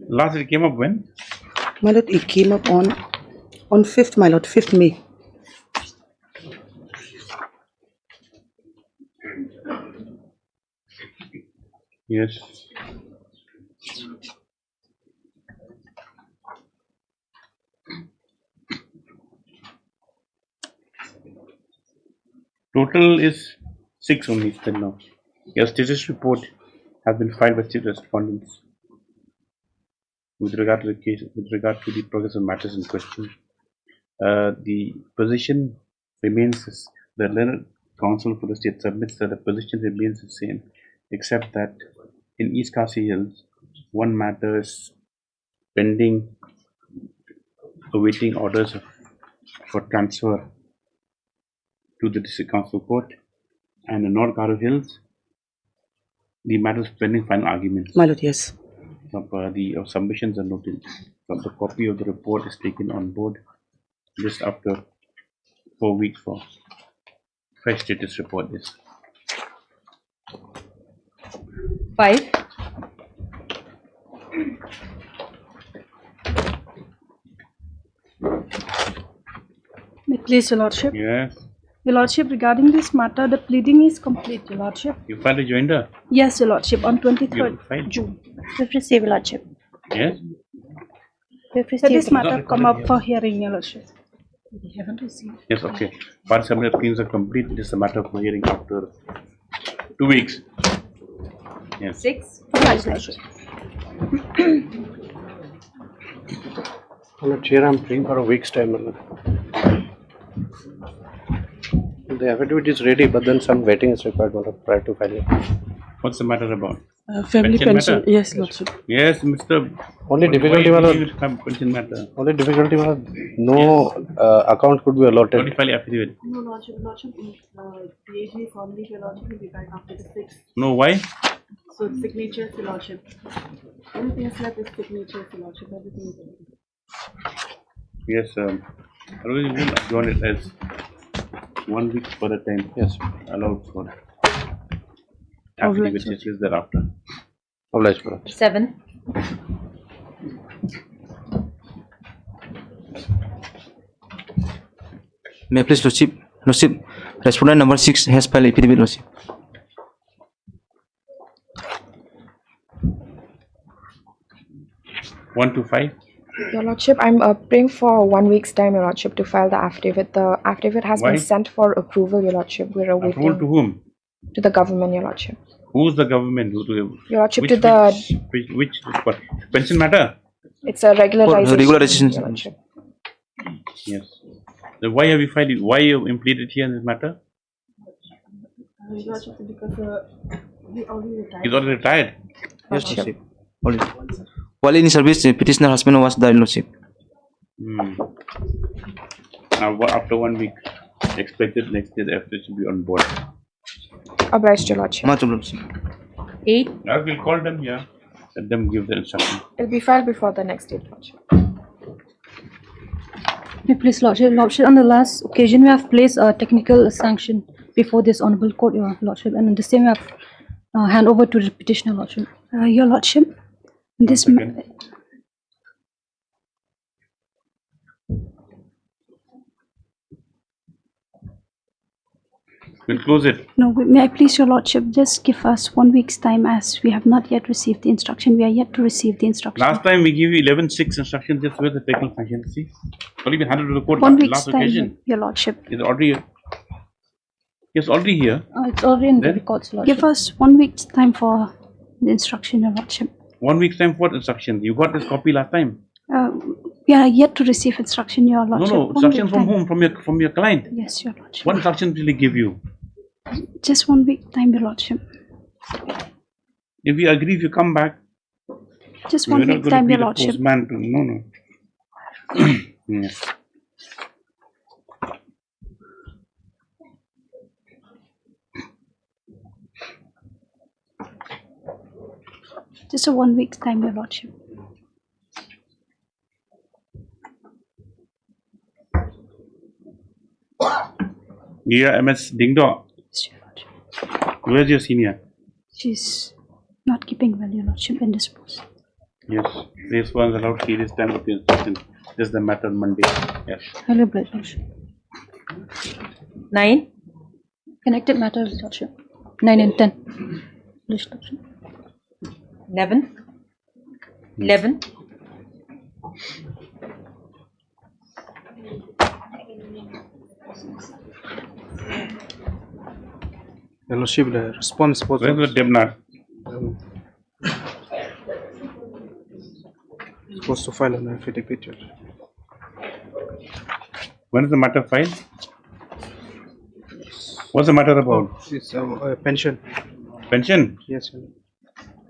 Speaker 2: Last it came up when?
Speaker 22: My lord, it came up on 5th, my lord, 5th May.
Speaker 2: Yes. Total is 6 only still now. Your status report has been filed by state respondents with regard to the case, with regard to the progress of matters in question. The position remains, the learned counsel for the state submits that the position remains the same, except that in East Khasi Hills, one matter is pending, awaiting orders for transfer to the district council court, and in North Garo Hills, the matter is pending final arguments.
Speaker 22: My lord, yes.
Speaker 2: The submissions are noted. The copy of the report is taken on board just after 4 weeks for fresh status report is.
Speaker 9: 5.
Speaker 20: Please, Your Lordship.
Speaker 2: Yes.
Speaker 9: Your Lordship, regarding this matter, the pleading is complete, Your Lordship.
Speaker 2: You filed a joinder?
Speaker 9: Yes, Your Lordship, on
Speaker 2: You
Speaker 9: 23rd
Speaker 2: filed?
Speaker 9: June.
Speaker 14: We've received, Your Lordship.
Speaker 2: Yes?
Speaker 14: We've
Speaker 9: So this
Speaker 14: received.
Speaker 9: matter come up for hearing, Your Lordship. We haven't received.
Speaker 2: Yes, okay. Part submitted claims are complete. It is a matter for hearing after 2 weeks. Yes.
Speaker 9: 6. Yes, Lordship.
Speaker 6: My Lord, Chair, I'm praying for a week's time, my Lord. The affidavit is ready, but then some waiting is required, my Lord, prior to filing.
Speaker 2: What's the matter about?
Speaker 9: Family pension.
Speaker 2: matter?
Speaker 9: Yes, Lordship.
Speaker 2: Yes, Mr.
Speaker 6: Only
Speaker 2: Why
Speaker 6: difficulty,
Speaker 2: are
Speaker 6: my
Speaker 2: you
Speaker 6: Lord.
Speaker 2: dealing with pension matter?
Speaker 6: Only difficulty, my Lord. No account could be allotted.
Speaker 2: What do you file affidavit?
Speaker 9: No, Lordship, the age is only, Your Lordship, will be back after the 6th.
Speaker 2: No, why?
Speaker 9: So signatures, Your Lordship. Anything is left is signatures, Your Lordship. Everything is ready.
Speaker 2: Yes, otherwise you will adjourn it as 1 week for the time.
Speaker 6: Yes.
Speaker 2: Allowed for affidavit is thereafter.
Speaker 6: Obliged, my Lord.
Speaker 14: 7.
Speaker 4: May I please, Lordship? Lordship, respondent number 6 has filed affidavit, Lordship.
Speaker 2: One to five.
Speaker 5: Your Lordship, I'm praying for 1 week's time, Your Lordship, to file the affidavit. The affidavit has
Speaker 2: Why?
Speaker 5: been sent for approval, Your Lordship. We're awaiting.
Speaker 2: Approval to whom?
Speaker 5: To the government, Your Lordship.
Speaker 2: Who's the government?
Speaker 5: Your Lordship,
Speaker 2: Which,
Speaker 5: to the.
Speaker 2: which what? Pension matter?
Speaker 5: It's a regularization.
Speaker 4: regularization.
Speaker 5: Your Lordship.
Speaker 2: Yes. So why have you filed it? Why you impleaded here in this matter?
Speaker 9: Your Lordship, because he already retired.
Speaker 2: He's already retired.
Speaker 4: Yes, Lordship. While in service, petitioner husband was died, Lordship.
Speaker 2: Now, after 1 week, expected next day the FD should be on board.
Speaker 5: Obliged, Your Lordship.
Speaker 4: Much obliged.
Speaker 14: 8.
Speaker 2: I will call them, yeah. Let them give the instruction.
Speaker 5: It'll be filed before the next date, Lordship.
Speaker 20: Please, Lordship, on the last occasion, we have placed a technical sanction before this honorable court, Your Lordship, and the same we have hand over to the petitioner, Lordship. Your Lordship, this.
Speaker 2: We'll close it.
Speaker 8: No, may I please, Your Lordship, just give us 1 week's time as we have not yet received the instruction. We are yet to receive the instruction.
Speaker 2: Last time we give you 11-6 instructions, just where the technical sanction. See, only been handed to the court
Speaker 8: 1 week's
Speaker 2: last
Speaker 8: time,
Speaker 2: occasion.
Speaker 8: Your Lordship.
Speaker 2: It's already here. It's already here.
Speaker 20: It's already in the
Speaker 2: Then?
Speaker 20: records, Lordship.
Speaker 8: Give us 1 week's time for the instruction, Your Lordship.
Speaker 2: 1 week's time for instruction. You got this copy last time.
Speaker 8: We are yet to receive instruction, Your Lordship.
Speaker 2: No,
Speaker 8: 1
Speaker 2: instruction
Speaker 8: week
Speaker 2: from
Speaker 8: time.
Speaker 2: whom? From your client.
Speaker 8: Yes, Your Lordship.
Speaker 2: What instruction will he give you?
Speaker 8: Just 1 week time, Your Lordship.
Speaker 2: If we agree, if you come back,
Speaker 8: Just
Speaker 2: we're
Speaker 8: 1
Speaker 2: not
Speaker 8: week
Speaker 2: going
Speaker 8: time,
Speaker 2: to be
Speaker 8: Your
Speaker 2: the
Speaker 8: Lordship.
Speaker 2: postman to, no. Yes.
Speaker 8: Just a 1 week's time, Your Lordship.
Speaker 2: Yeah, MS Ding Dong. Where's your senior?
Speaker 8: She's not keeping well, Your Lordship, indisposed.
Speaker 2: Yes. This one's allowed serious time of the instruction. This is the matter on Monday. Yes.
Speaker 20: Hello, Blood, Lordship.
Speaker 14: 9.
Speaker 20: Connected matters, Lordship. 9 and 10. Lordship.
Speaker 14: 11. 11.
Speaker 21: Your Lordship, the response was.
Speaker 2: Where's the Debnar?
Speaker 21: Supposed to file an affidavit.
Speaker 2: When is the matter filed? What's the matter about?
Speaker 21: It's a pension.
Speaker 2: Pension?
Speaker 21: Yes,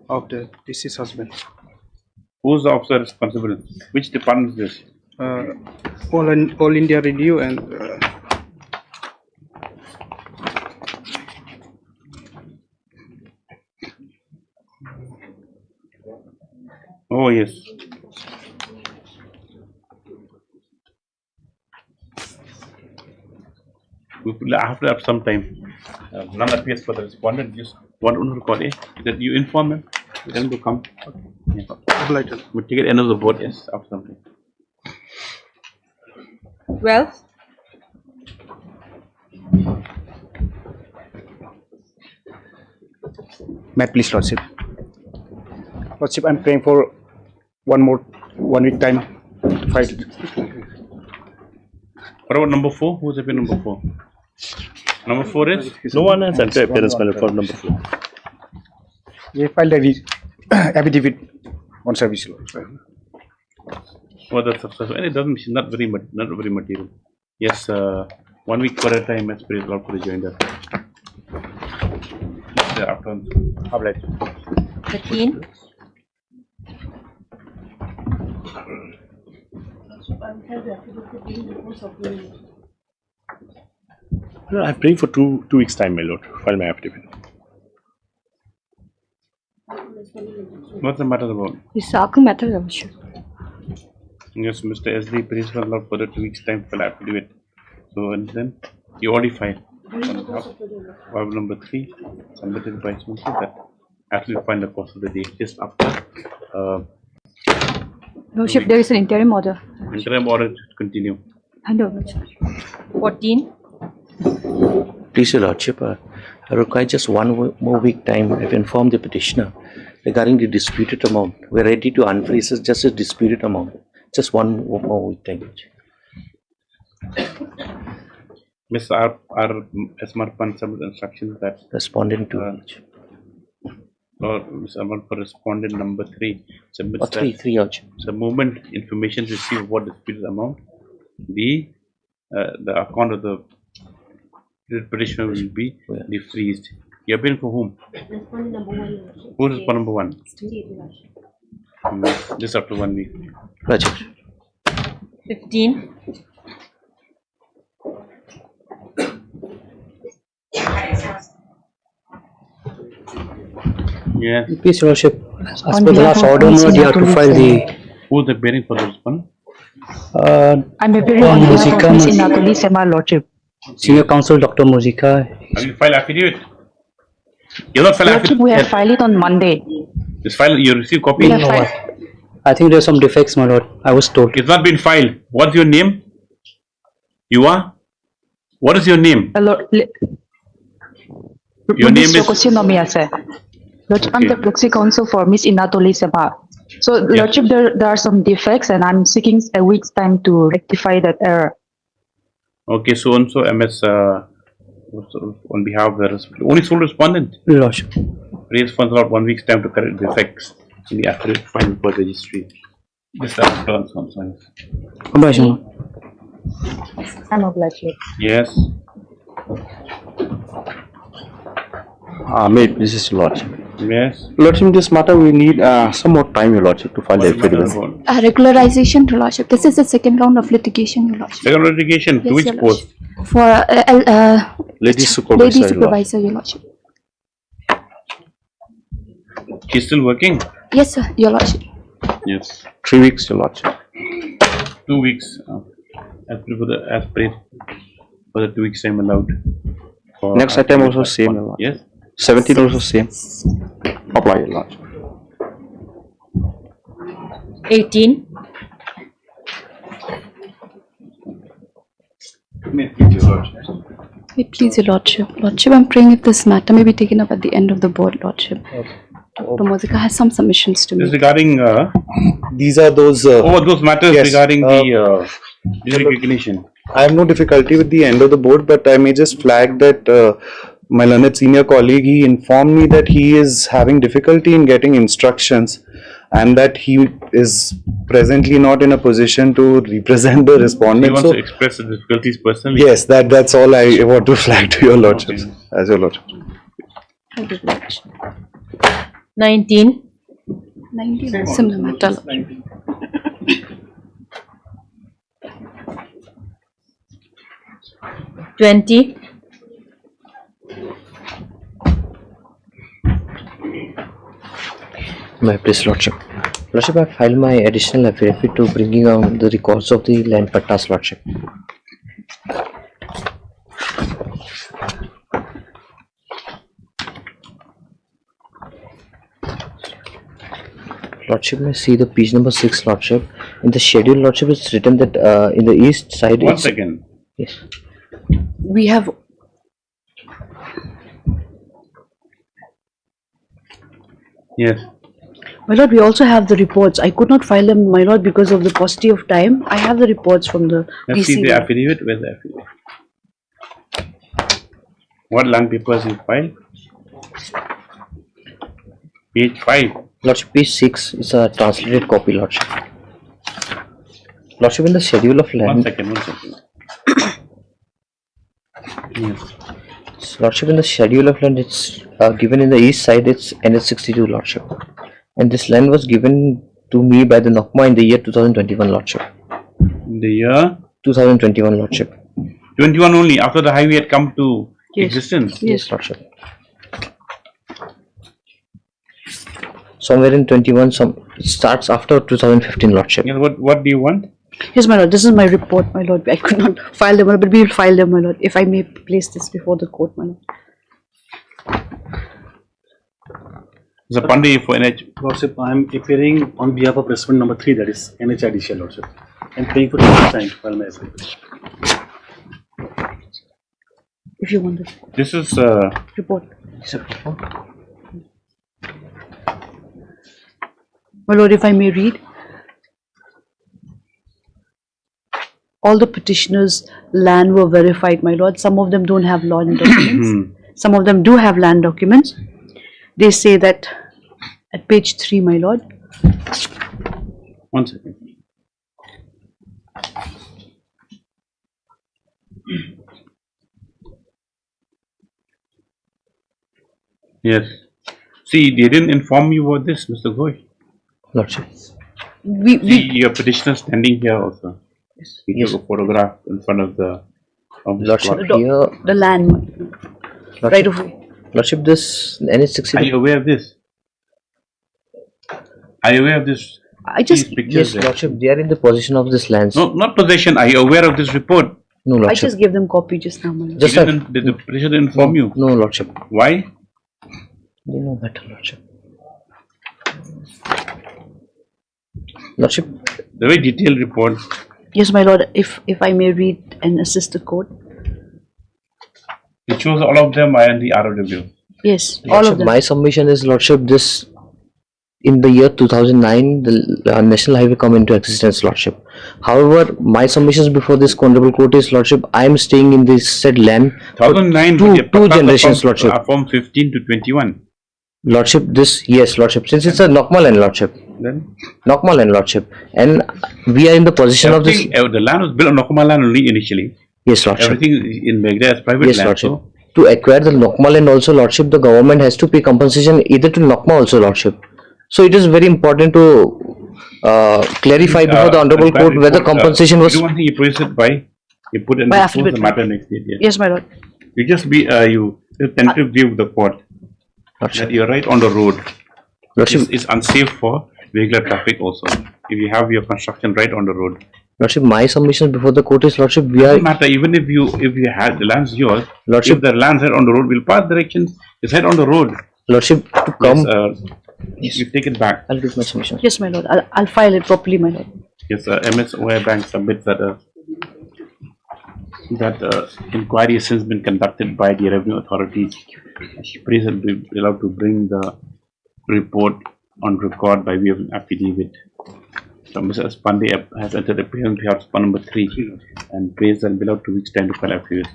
Speaker 21: of the deceased husband.
Speaker 2: Who's the officer responsible? Which department is this?
Speaker 21: All India Review and.
Speaker 2: Oh, yes. We will have to have some time. None appears for the respondent. Just one record, that you inform him. Tell him to come. Yes. We'll take it end of the board, yes, after some time.
Speaker 14: 12.
Speaker 16: May I please, Lordship? Lordship, I'm praying for 1 week time to fight it.
Speaker 2: What about number 4? Who's appeared number 4? Number 4 is?
Speaker 19: No one has entered appearance, my lord, for number 4.
Speaker 16: We filed a affidavit on service, Lord.
Speaker 2: Oh, that's successful. And it doesn't, not very material. Yes, 1 week for a time, as praise the Lord for the joinder. Yeah, after.
Speaker 9: 13.
Speaker 19: I'm praying for two weeks time, my lord, to file my affidavit.
Speaker 2: What's the matter about?
Speaker 20: It's a matter, Your Lordship.
Speaker 2: Yes, Mr. SD, praise the Lord for the 2 weeks time for affidavit. So, and then you already filed. File number 3, submitted by Minister that after you find the cost of the day, just after.
Speaker 20: Lordship, there is an interim order.
Speaker 2: Interim order to continue.
Speaker 20: Hand over, Lordship.
Speaker 9: 14.
Speaker 6: Please, Your Lordship, I require just 1 more week time. I've informed the petitioner regarding the disputed amount. We're ready to unfreeze just a disputed amount. Just 1 more week time.
Speaker 2: Ms. R. Esmarpan submitted instructions that
Speaker 6: respondent to
Speaker 2: or Ms. Amar for respondent number 3 submits
Speaker 6: or 3 also.
Speaker 2: The moment information received what disputed amount, the account of the petitioner will be defreezed. You're appealing for whom?
Speaker 12: Respondent number 1.
Speaker 2: Who is respondent number 1? Just after 1 week.
Speaker 6: Roger.
Speaker 9: 15.
Speaker 2: Yes.
Speaker 17: Please, Your Lordship, as per the last order, you have to file the.
Speaker 2: Who's appearing for the respondent?
Speaker 17: I'm appearing on behalf of Ms. Inatoli Sema, Lordship. Senior Counsel Dr. Muzika.
Speaker 2: Have you filed affidavit? You not filed affidavit?
Speaker 17: We have filed it on Monday.
Speaker 2: This file, you received copy?
Speaker 17: I think there are some defects, my lord. I was told.
Speaker 2: It's not been filed. What's your name? You are? What is your name? Your name is?
Speaker 17: Lordship, I'm the proxy counsel for Ms. Inatoli Sema. So, Lordship, there are some defects and I'm seeking a week's time to rectify that error.
Speaker 2: Okay, so and so MS on behalf of the only sole respondent.
Speaker 17: Lordship.
Speaker 2: Raise funds about 1 week's time to correct defects in the affidavit filed for registry. Just after on some signs.
Speaker 17: I'm obliged.
Speaker 2: Yes.
Speaker 3: Mate, this is Your Lordship.
Speaker 2: Yes.
Speaker 3: Lordship, in this matter we need some more time, Your Lordship, to file the affidavit.
Speaker 8: Regularization, Your Lordship. This is the second round of litigation, Your Lordship.
Speaker 2: Second litigation, to which
Speaker 8: Your
Speaker 2: post?
Speaker 8: For
Speaker 3: Lady Supervisor,
Speaker 8: Lady Supervisor, Your Lordship.
Speaker 2: She's still working?
Speaker 8: Yes, sir, Your Lordship.
Speaker 2: Yes.
Speaker 3: 3 weeks, Your Lordship.
Speaker 2: 2 weeks. As per for the 2 weeks time allowed.
Speaker 3: Next item also same, Your Lordship.
Speaker 2: Yes.
Speaker 3: 17 also same. Apply, Your Lordship.
Speaker 9: 18.
Speaker 8: Please, Your Lordship. Lordship, I'm praying if this matter may be taken up at the end of the board, Lordship. Dr. Mozika has some submissions to
Speaker 2: This
Speaker 8: me.
Speaker 2: regarding
Speaker 11: These are those.
Speaker 2: those matters
Speaker 11: yes,
Speaker 2: regarding the recognition.
Speaker 11: I have no difficulty with the end of the board, but I may just flag that my learned senior colleague, he informed me that he is having difficulty in getting instructions and that he is presently not in a position to represent the respondent.
Speaker 2: He wants
Speaker 11: So,
Speaker 2: to express the difficulties personally.
Speaker 11: yes, that's all I want to flag to your lordship, as your lordship.
Speaker 9: 19.
Speaker 8: 19, similar matter.
Speaker 9: Lordship. 20.
Speaker 6: My please, Lordship. Lordship, I filed my additional affidavit to bringing on the records of the land pattas, Lordship. Lordship, may see the page number 6, Lordship. In the schedule, Lordship, it's written that in the east side.
Speaker 2: One second.
Speaker 6: Yes.
Speaker 8: We have
Speaker 2: Yes.
Speaker 7: My lord, we also have the reports. I could not file them, my lord, because of the paucity of time. I have the reports from the
Speaker 2: Let's see
Speaker 7: DC.
Speaker 2: the affidavit. Where's the affidavit? What land papers you filed? Page 5.
Speaker 6: Lordship, page 6 is a translated copy, Lordship. Lordship, in the schedule of land.
Speaker 2: One second. Yes.
Speaker 6: Lordship, in the schedule of land, it's given in the east side, it's NH62, Lordship. And this land was given to me by the NOCMA in the year 2021, Lordship.
Speaker 2: In the year?
Speaker 6: 2021, Lordship.
Speaker 2: 21 only, after the highway had come to existence?
Speaker 6: Yes, Lordship. Somewhere in 21, it starts after 2015, Lordship.
Speaker 2: Yes, what do you want?
Speaker 7: Yes, my lord, this is my report, my lord. I could not file them, but we will file them, my lord, if I may place this before the court, my lord.
Speaker 2: Mr. Pandey for NH.
Speaker 1: Lordship, I am appearing on behalf of respondent number 3, that is NHIDCL, Lordship. I am paying for the first time to file my affidavit.
Speaker 7: If you want it.
Speaker 2: This is
Speaker 7: Report. My lord, if I may read. All the petitioners' land were verified, my lord. Some of them don't have land documents. Some of them do have land documents. They say that at page 3, my lord.
Speaker 2: 1 second. Yes. See, they didn't inform you about this, Mr. Ghosh.
Speaker 6: Lordship.
Speaker 2: See, your petitioner standing here also. He took a photograph in front of the
Speaker 6: Lordship, here.
Speaker 7: The land. Right of way.
Speaker 6: Lordship, this NH60.
Speaker 2: Are you aware of this? Are you aware of this?
Speaker 7: I just.
Speaker 6: Yes, Lordship, they are in the possession of this land.
Speaker 2: No, not possession. Are you aware of this report?
Speaker 6: No, Lordship.
Speaker 7: I just gave them copy just now, my lord.
Speaker 6: Just
Speaker 2: did the petitioner inform you?
Speaker 6: No, Lordship.
Speaker 2: Why?
Speaker 6: They know better, Lordship. Lordship.
Speaker 2: The very detailed report.
Speaker 7: Yes, my lord, if I may read and assist the court.
Speaker 2: It shows all of them are in the ROW.
Speaker 7: Yes,
Speaker 6: Lordship,
Speaker 7: all of them.
Speaker 6: my submission is, Lordship, this in the year 2009, the National Highway come into existence, Lordship. However, my submissions before this Honorable Court is, Lordship, I am staying in this said land
Speaker 2: 2009,
Speaker 6: two generations, Lordship.
Speaker 2: From 15 to 21.
Speaker 6: Lordship, this, yes, Lordship, since it's a NOCMA land, Lordship.
Speaker 2: Then?
Speaker 6: NOCMA land, Lordship. And we are in the possession of this.
Speaker 2: The land was built on NOCMA land only initially.
Speaker 6: Yes, Lordship.
Speaker 2: Everything in Meghalaya is private
Speaker 6: Yes,
Speaker 2: land.
Speaker 6: Lordship.
Speaker 2: So
Speaker 6: to acquire the NOCMA land also, Lordship, the government has to pay compensation either to NOCMA also, Lordship. So it is very important to clarify before the Honorable Court whether compensation was.
Speaker 2: Do one thing, you produce it by, you put in
Speaker 7: By
Speaker 2: the
Speaker 7: affidavit.
Speaker 2: matter next date.
Speaker 7: Yes, my lord.
Speaker 2: You just be, you tentative give the court that you're right on the road. It's unsafe for regular traffic also. If you have your construction right on the road.
Speaker 6: Lordship, my submission before the court is, Lordship, we
Speaker 2: Doesn't
Speaker 6: are.
Speaker 2: matter, even if you have the land's yours,
Speaker 6: Lordship.
Speaker 2: if the land's right on the road, we'll pass directions, it's right on the road.
Speaker 6: Lordship, to come.
Speaker 2: Yes, you take it back.
Speaker 6: I'll give my submission.
Speaker 7: Yes, my lord. I'll file it properly, my lord.
Speaker 2: Yes, MSOI Bank submits that inquiry has since been conducted by the revenue authorities. Please will be allowed to bring the report on record by way of an affidavit. So Mr. Pandey has entered appearance behalf of number 3 and prays and below 2 weeks time to file affidavit.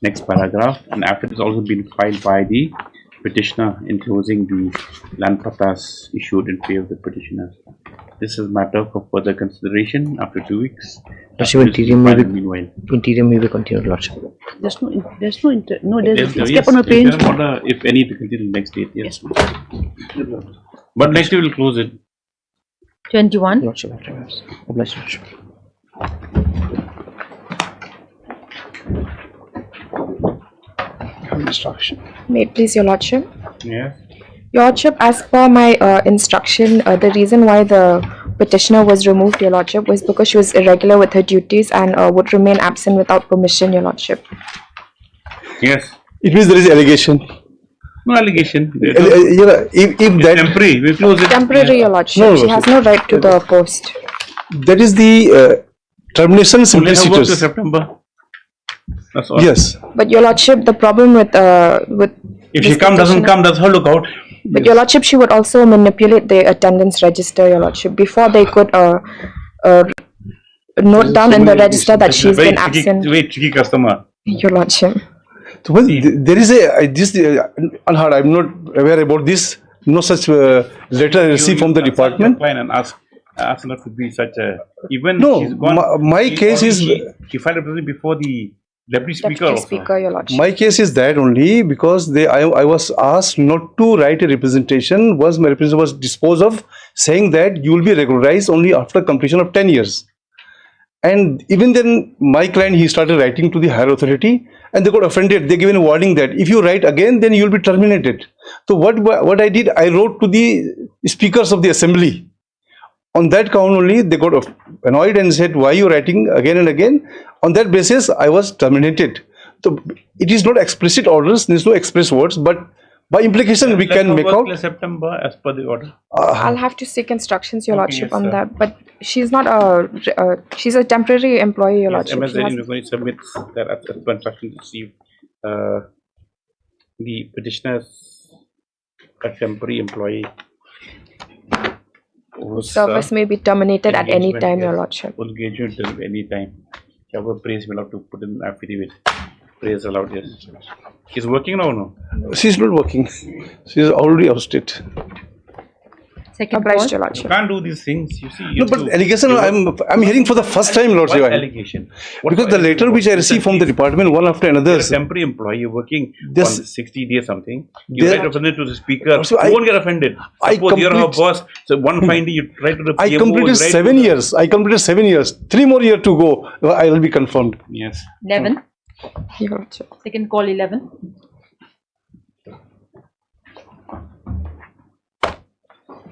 Speaker 2: Next paragraph, an affidavit has also been filed by the petitioner enclosing the land patas issued in favor of the petitioner. This is matter for further consideration after 2 weeks.
Speaker 6: Lordship, interior may be,
Speaker 2: meanwhile.
Speaker 6: interior may be continued, Lordship.
Speaker 7: There's it's
Speaker 2: Yes,
Speaker 7: kept on a page.
Speaker 2: order, if any, to continue next date. Yes. But next we will close it.
Speaker 20: 21.
Speaker 6: Lordship, obliged, Lordship.
Speaker 5: Instruction. May it please your lordship.
Speaker 2: Yes.
Speaker 5: Your lordship, as per my instruction, the reason why the petitioner was removed, your lordship, was because she was irregular with her duties and would remain absent without permission, your lordship.
Speaker 2: Yes.
Speaker 13: It means there is allegation.
Speaker 2: No allegation.
Speaker 13: You know, if that
Speaker 2: temporary, we close it.
Speaker 5: Temporary, your lordship.
Speaker 13: No,
Speaker 5: She has no right to the post.
Speaker 13: that is the termination
Speaker 2: Only her work to
Speaker 13: simplicitous.
Speaker 2: September. That's all.
Speaker 13: Yes.
Speaker 5: But your lordship, the problem with
Speaker 2: If
Speaker 5: this
Speaker 2: she doesn't
Speaker 5: petitioner-
Speaker 2: come, that's her lookout.
Speaker 5: But Your Lordship, she would also manipulate the attendance register, Your Lordship, before they could note down in the register that she's been absent.
Speaker 2: Very tricky customer.
Speaker 5: Your Lordship.
Speaker 13: So well, there is unheard. I'm not aware about this. No such letter I received from the department.
Speaker 2: And ask not to be such a. Even
Speaker 13: No,
Speaker 2: she's gone.
Speaker 13: my case is.
Speaker 2: She filed a petition before the Deputy Speaker.
Speaker 5: Deputy Speaker, Your Lordship.
Speaker 13: My case is that only because I was asked not to write a representation. My representation was disposed of, saying that you will be regularized only after completion of 10 years. And even then, my client, he started writing to the higher authority, and they got offended. They given a warning that if you write again, then you will be terminated. So what I did, I wrote to the speakers of the assembly. On that count only, they got annoyed and said, "Why are you writing again and again?" On that basis, I was terminated. So it is not explicit orders. There is no express words, but by implication, we can make out.
Speaker 2: September, as per the order.
Speaker 5: I'll have to seek instructions, Your Lordship,
Speaker 2: yes,
Speaker 5: on
Speaker 2: sir.
Speaker 5: that. But she's not she's a temporary employee, Your Lordship. She
Speaker 2: MSN
Speaker 5: has-
Speaker 2: is going to submit that as per instruction to receive the petitioner's a temporary employee. whose,
Speaker 5: Service may be terminated at any
Speaker 2: engagement,
Speaker 5: time, Your
Speaker 2: yes,
Speaker 5: Lordship.
Speaker 2: full engagement at any time. However, praise will have to put in an affidavit. Praise allowed, yes. She's working now, no?
Speaker 13: She's not working. She is already ousted.
Speaker 5: Obliged, Your
Speaker 2: You
Speaker 5: Lordship.
Speaker 2: can't do these things. You see,
Speaker 13: No, but allegation I'm hearing for the first time, Lord
Speaker 2: What
Speaker 13: Shiva.
Speaker 2: allegation? What
Speaker 13: Because the letter which I received from the department one after another.
Speaker 2: You're a temporary employee, you're working
Speaker 13: This-
Speaker 2: on 60 days something. You
Speaker 13: There-
Speaker 2: write offended to the speaker.
Speaker 13: So
Speaker 2: You
Speaker 13: I-
Speaker 2: won't get offended.
Speaker 13: I
Speaker 2: Suppose you're her
Speaker 13: complete-
Speaker 2: boss. So one fine day you write to the PMO.
Speaker 13: I completed
Speaker 2: you write
Speaker 13: 7
Speaker 2: to the-
Speaker 13: years. I completed 7 years. 3 more years to go. I will be confirmed.
Speaker 2: Yes.
Speaker 14: 11.
Speaker 5: Your Lordship.
Speaker 14: Second call 11.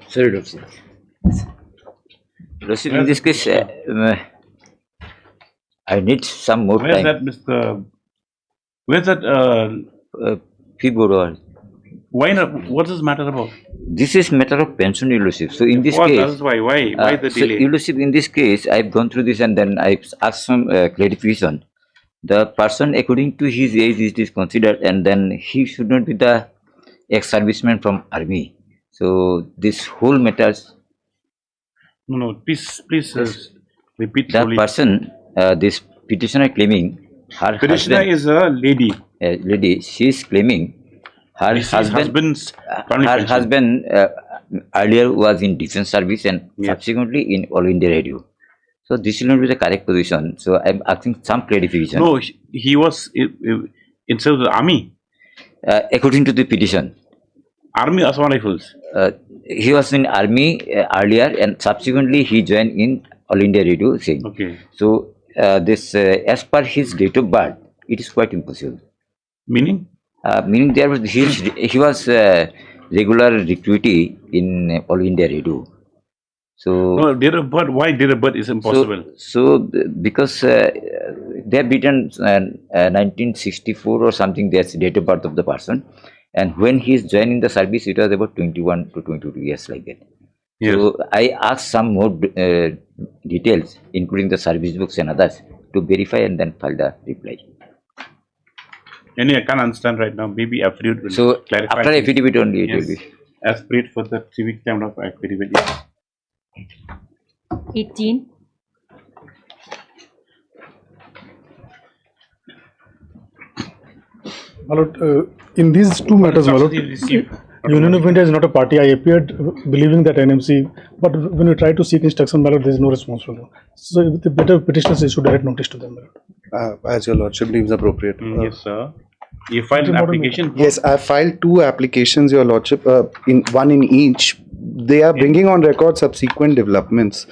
Speaker 15: Sorry, Lordship. Lordship, in this case, I need some more
Speaker 2: Where's
Speaker 15: time.
Speaker 2: that, Mr. Where's that?
Speaker 15: February.
Speaker 2: Why not? What is this matter about?
Speaker 15: This is matter of pension, Your Lordship. So in this
Speaker 2: What?
Speaker 15: case,
Speaker 2: That's why. Why the
Speaker 15: so
Speaker 2: delay?
Speaker 15: Your Lordship, in this case, I've gone through this and then I've asked some clarification. The person, according to his age, it is considered, and then he should not be the ex-serviceman from army. So this whole matters.
Speaker 2: No, please repeat
Speaker 15: The
Speaker 2: slowly.
Speaker 15: person, this petitioner claiming her
Speaker 2: Petitioner
Speaker 15: husband,
Speaker 2: is a lady.
Speaker 15: lady, she is claiming her
Speaker 2: This is
Speaker 15: husband's
Speaker 2: family
Speaker 15: her
Speaker 2: pension.
Speaker 15: husband earlier was in defense service and subsequently in All India Radio. So this will not be the correct position. So I'm asking some clarification.
Speaker 2: No, he was inside the army.
Speaker 15: According to the petition,
Speaker 2: Army Assault Rifles.
Speaker 15: he was in army earlier and subsequently he joined in All India Radio saying.
Speaker 2: Okay.
Speaker 15: So this as per his date of birth, it is quite impossible.
Speaker 2: Meaning?
Speaker 15: Meaning there was he was regular recruitee in All India Radio. So
Speaker 2: No, date of birth. Why date of birth is impossible?
Speaker 15: Because they have written 1964 or something. That's the date of birth of the person, and when he is joining the service, it was about 21 to 22 years like that.
Speaker 2: Yes.
Speaker 15: So I asked some more details, including the service books and others, to verify and then file the reply.
Speaker 2: Anyway, I can't understand right now. Maybe affidavit will
Speaker 15: So
Speaker 2: clarify.
Speaker 15: after
Speaker 2: things.
Speaker 15: affidavit only it will
Speaker 2: Yes.
Speaker 15: be.
Speaker 2: As paid for the civic term of affidavit. Yes.
Speaker 14: 18.
Speaker 1: My lord, in these two matters, my lord, Union of India is not a party. I appeared believing that NMC, but when we try to seek instruction, my lord, there is no response from them. So the better petitioners issue direct notice to them, my lord.
Speaker 11: As your lordship deems appropriate.
Speaker 2: Yes, sir. You filed an application?
Speaker 11: Yes, I filed 2 applications, your lordship, one in each. They are bringing on record subsequent developments.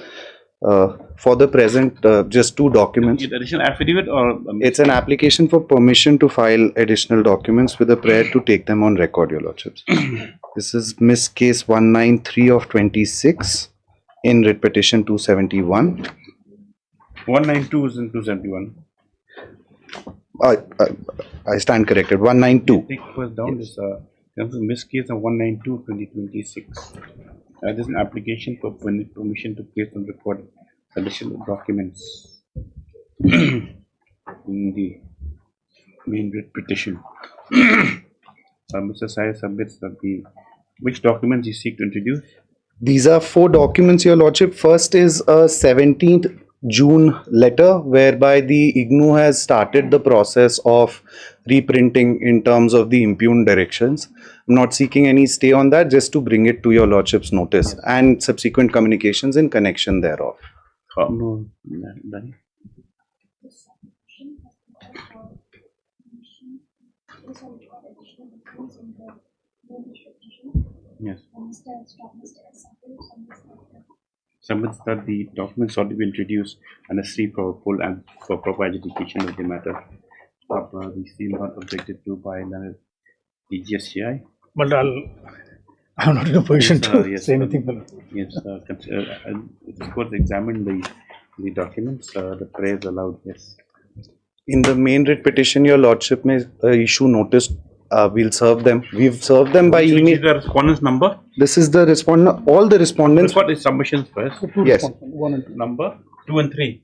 Speaker 11: For the present, just 2 documents.
Speaker 2: Additional affidavit or?
Speaker 11: It's an application for permission to file additional documents with a prayer to take them on record, your lordships. This is Miss Case 193 of 26 in writ petition 271.
Speaker 2: 192 is in 271.
Speaker 11: I stand corrected. 192.
Speaker 2: Take first down this Miss Case of 192 2026. This is an application for permission to place on record additional documents in the main writ petition. Mr. Sai submits that the Which documents you seek to introduce?
Speaker 11: These are 4 documents, Your Lordship. First is a 17th June letter whereby the IGNOU has started the process of reprinting in terms of the impugned directions. I'm not seeking any stay on that, just to bring it to Your Lordship's notice, and subsequent communications in connection thereof.
Speaker 2: No, Danny. Yes. Submits that the documents ought to be introduced and a free for full and for proper adjudication of the matter. The same not objected to by the GSCI.
Speaker 1: But I'm not in a position to
Speaker 2: Yes,
Speaker 1: say anything. Well.
Speaker 2: Yes, the court examined the documents. The prayer is allowed. Yes.
Speaker 11: In the main writ petition, Your Lordship may issue notice. We'll serve them. We've served them by email.
Speaker 2: Which is the respondent's number?
Speaker 11: This is the respondent. All the respondents.
Speaker 2: Record is submissions first.
Speaker 11: Yes.
Speaker 1: 1 and 2.
Speaker 2: Number 2 and 3.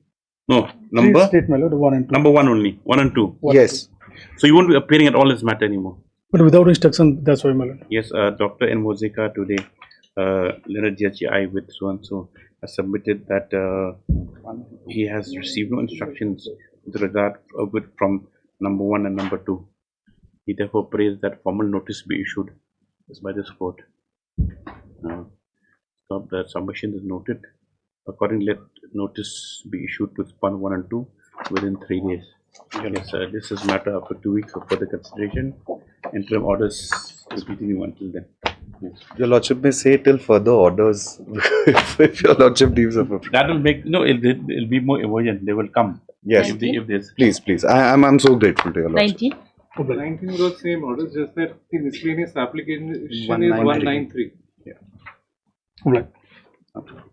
Speaker 2: No, number.
Speaker 1: State, my lord, 1 and 2.
Speaker 2: Number 1 only. 1 and 2.
Speaker 11: Yes.
Speaker 2: So you won't be appearing at all as matter anymore.
Speaker 1: But without instruction, that's why, my lord.
Speaker 2: Yes, Dr. N. Mozeka today, Leonard GSCI with so and so has submitted that he has received no instructions with regard from number 1 and number 2. He therefore prays that formal notice be issued by this court. The submission is noted. Accordingly, let notice be issued to span 1 and 2 within 3 days. Yes, this is matter for 2 weeks for further consideration. Interim orders will continue until then. Yes.
Speaker 11: Your Lordship may say till further orders if Your Lordship leaves a
Speaker 2: That will make it'll be more evasion. They will come.
Speaker 11: Yes.
Speaker 2: If there's
Speaker 11: Please. I'm so grateful to Your Lordship.
Speaker 10: 19. 19 was same orders, just that the miscellaneous application is 193.
Speaker 11: Yeah.
Speaker 1: Right.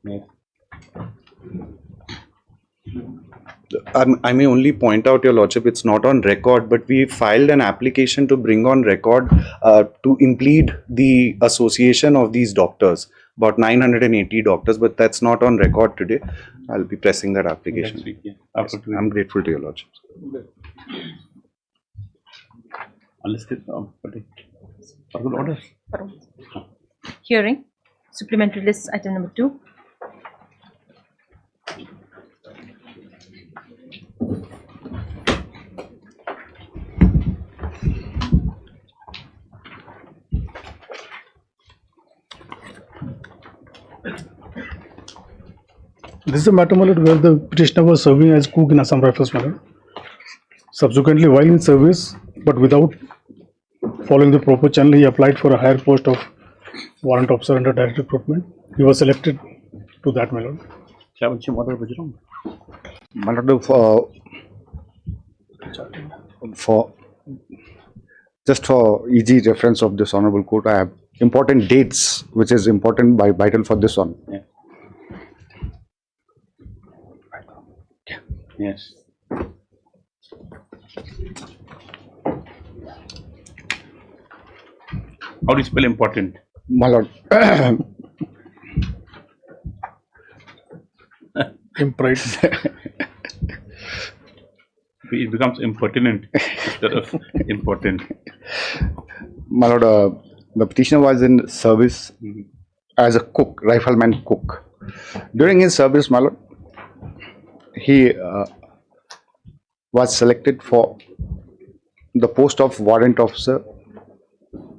Speaker 2: Yes.
Speaker 11: I may only point out, Your Lordship, it's not on record, but we filed an application to bring on record to implead the association of these doctors, about 980 doctors, but that's not on record today. I'll be pressing that application.
Speaker 2: Next week, yeah.
Speaker 11: Yes, I'm grateful to Your Lordship.
Speaker 2: Unlisted orders.
Speaker 10: Hearing. Supplementary list item number 2.
Speaker 1: This is a matter, my lord, where the petitioner was serving as cook in Assam Rifles, my lord. Subsequently, while in service, but without following the proper channel, he applied for a higher post of warrant officer under direct recruitment. He was selected to that, my lord.
Speaker 18: My lord, for just for easy reference of this honorable court, I have important dates which is important by vital for this one.
Speaker 2: Yeah. Yes. How do you spell important?
Speaker 18: My lord.
Speaker 1: Impride.
Speaker 2: It becomes impertinent instead of important.
Speaker 18: My lord, the petitioner was in service as a cook, rifleman cook. During his service, my lord, he was selected for the post of warrant officer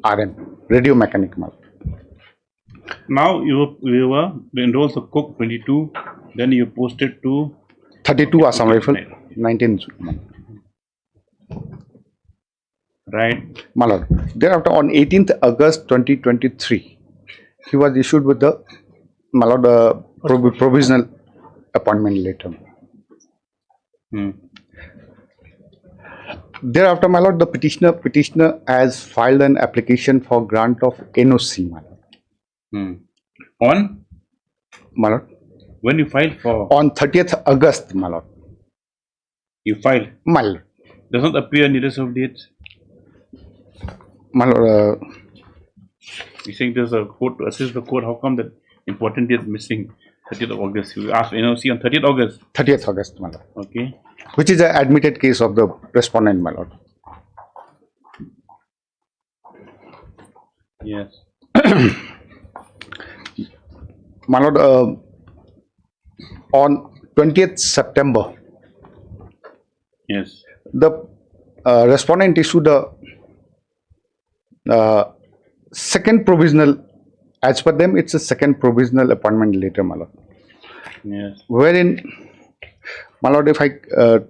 Speaker 18: RM, radio mechanic, my lord.
Speaker 2: Now you were enrolled as a cook 22, then you posted to
Speaker 18: 32 Assam Rifle, 19
Speaker 2: right.
Speaker 18: My lord. Thereafter, on 18th August 2023, he was issued with the my lord, provisional appointment letter. Thereafter, my lord, the petitioner has filed an application for grant of NOC, my lord.
Speaker 2: On?
Speaker 18: My lord.
Speaker 2: When you filed for?
Speaker 18: On 30th August, my lord.
Speaker 2: You filed?
Speaker 18: My lord.
Speaker 2: Does not appear in the list of dates?
Speaker 18: My lord.
Speaker 2: You think there's a court to assist the court? How come that important date is missing? 30th of August. You asked for NOC on 30th August?
Speaker 18: 30th August, my lord.
Speaker 2: Okay.
Speaker 18: Which is an admitted case of the respondent, my lord.
Speaker 2: Yes.
Speaker 18: my lord, on 20th September,
Speaker 2: Yes.
Speaker 18: the respondent issued a second provisional, as per them, it's a second provisional appointment letter, my lord.
Speaker 2: Yes.
Speaker 18: Wherein, my lord, if I